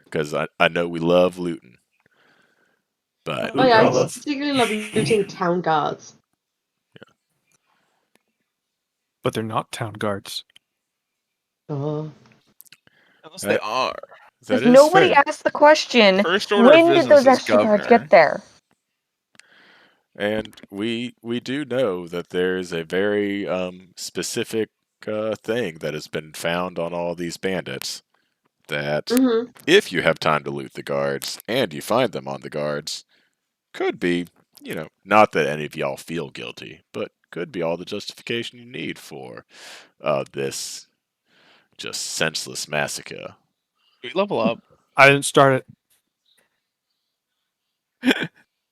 Because I know we love looting. But Oh yeah, I particularly love looting town guards. Yeah. But they're not town guards. Oh. Unless they are. That Because is nobody fair. asked the question, First order of when did business those is extra cards governor. get there? And we do know that there's a very specific thing that has been found on all these bandits. That if you have time to loot the guards and you find them on the guards, could be, not that any of y'all feel guilty, but could be all the justification you need for this just senseless massacre. We level up. I didn't start it.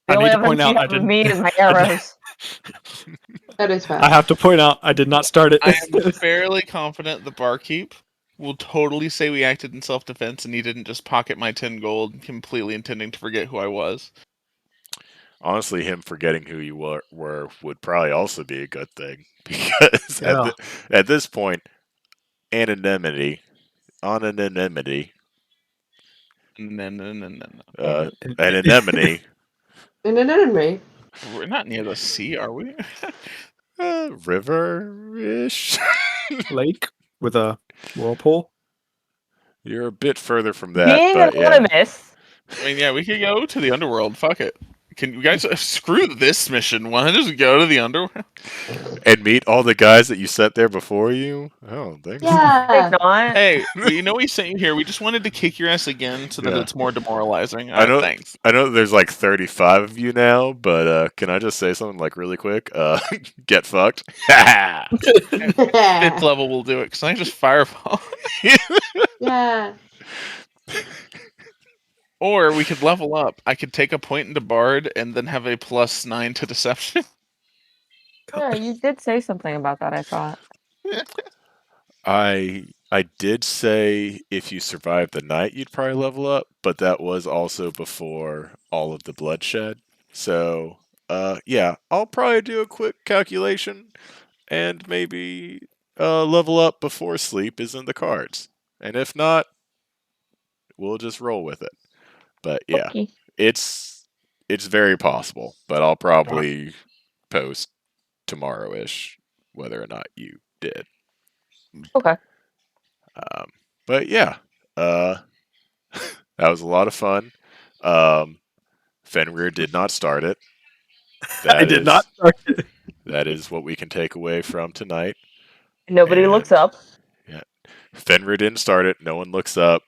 The I only need to point evidence you out I have of didn't. me is my arrows. That is fair. I have to point out I did not start it. I am fairly confident the barkeep will totally say we acted in self-defense and he didn't just pocket my 10 gold, completely intending to forget who I was. Honestly, him forgetting who you were would probably also be a good thing. Because at this point, anonymity No. An anemone. An anemone. We're not near the sea, are we? River-ish. Lake with a whirlpool. You're a bit further from that, Being but yeah. anonymous. I mean, yeah, we could go to the underworld. Fuck it. Can you guys screw this mission? Why not just go to the underworld? And meet all the guys that you sent there before you? Oh, thanks. Yeah. Not. Hey, we know we sent you here. We just wanted to kick your ass again so that Yeah. it's more demoralizing. I know- Thanks. I know that there's like 35 of you now, but can I just say something like really quick? Get fucked. Fifth level will do it, because I can just fireball. Yeah. Or we could level up. I could take a point into Bard and then have a +9 to Deception. Yeah, you did say something about that, I thought. I did say if you survived the night, you'd probably level up, but that was also before all of the bloodshed. So, yeah, I'll probably do a quick calculation, and maybe level up before sleep is in the cards. And if not, we'll just roll with it. But yeah, Okay. it's very possible. But I'll probably post tomorrow-ish whether or not you did. Okay. But yeah, that was a lot of fun. Fenrir did not start it. I did not start it. That is what we can take away from tonight. Nobody looks And- up. Yeah, Fenrir didn't start it. No one looks up.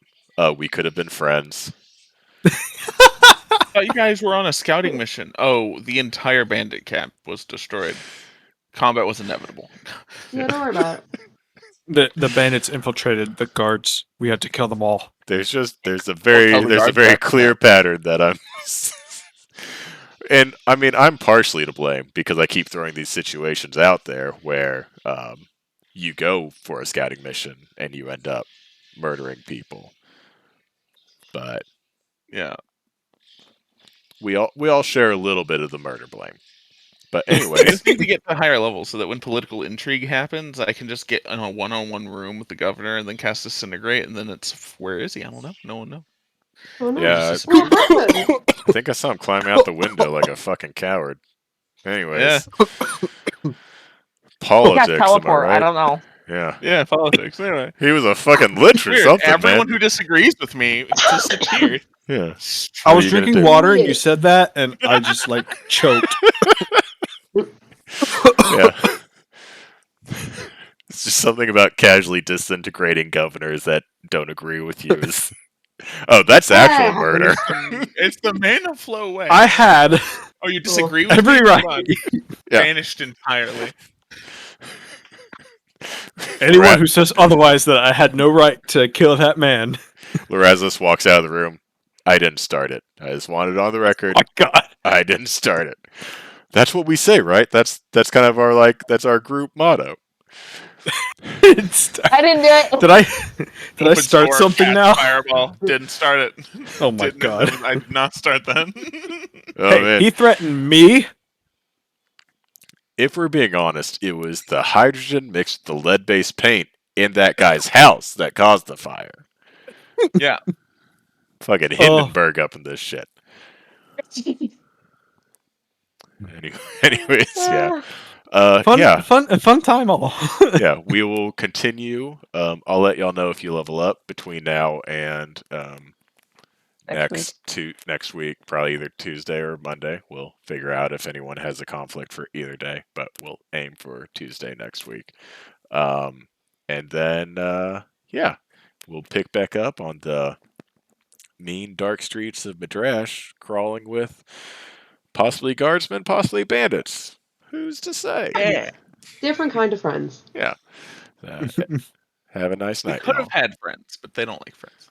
We could have been friends. I thought you guys were on a scouting mission. Oh, the entire bandit camp was destroyed. Combat was inevitable. Yeah, don't worry about it. The bandits infiltrated the guards. We had to kill them all. There's a tell the very guards back clear pattern that I'm. And I mean, I'm partially to blame because I keep throwing these situations out there where you go for a scouting mission and you end up murdering people. But Yeah. we all share a little bit of the murder blame. But I anyways, just need to get to higher levels so that when political intrigue happens, I can just get in a one-on-one room with the governor and then cast Disintegrate, and then it's, where is he? I don't know. No one knows. Oh no. yeah, What happened? I think I saw him climbing out the window like a fucking coward. Anyways, He politics, got am I teleport. right? I don't know. Yeah, Yeah, politics. Anyway. he was a fucking lich or Weird. something, Everyone man. who disagrees with me disappeared. Yeah. I What was are you gonna drinking do? water and you said that, and I just like choked. Yeah. It's just something about casually disintegrating governors that don't agree with you. Is oh, that's actual Yeah. murder. It's the mana flow way. I had Oh, you disagree with every me? right. Come on. Yeah. Vanished entirely. Anyone who says otherwise that I had no right to kill that man. Lorazis walks out of the room. I didn't start it. I just wanted it on the record. Oh my God. I didn't start it. That's what we say, right? That's kind of our that's our group motto. I didn't do it. Did I Open start door, something cast now? Fireball. Didn't start it. Oh my Didn't- God. I did not start that. Oh Hey, man. he threatened me. If we're being honest, it was the hydrogen mixed with the lead-based paint in that guy's house that caused the fire. Yeah. Fucking Hindenburg up in this shit. Anyways, yeah. Yeah. Fun time all. Yeah, we will continue. I'll let y'all know if you level up between now and next week, probably either Tuesday or Monday. We'll figure out if anyone has a conflict for either day, but we'll aim for Tuesday next week. And then yeah, we'll pick back up on the mean dark streets of Madrash, crawling with possibly guardsmen, possibly bandits. Who's to say? Yeah. Different kind of friends. Yeah. Have a nice We night, could y'all. have had friends, but they don't like friends.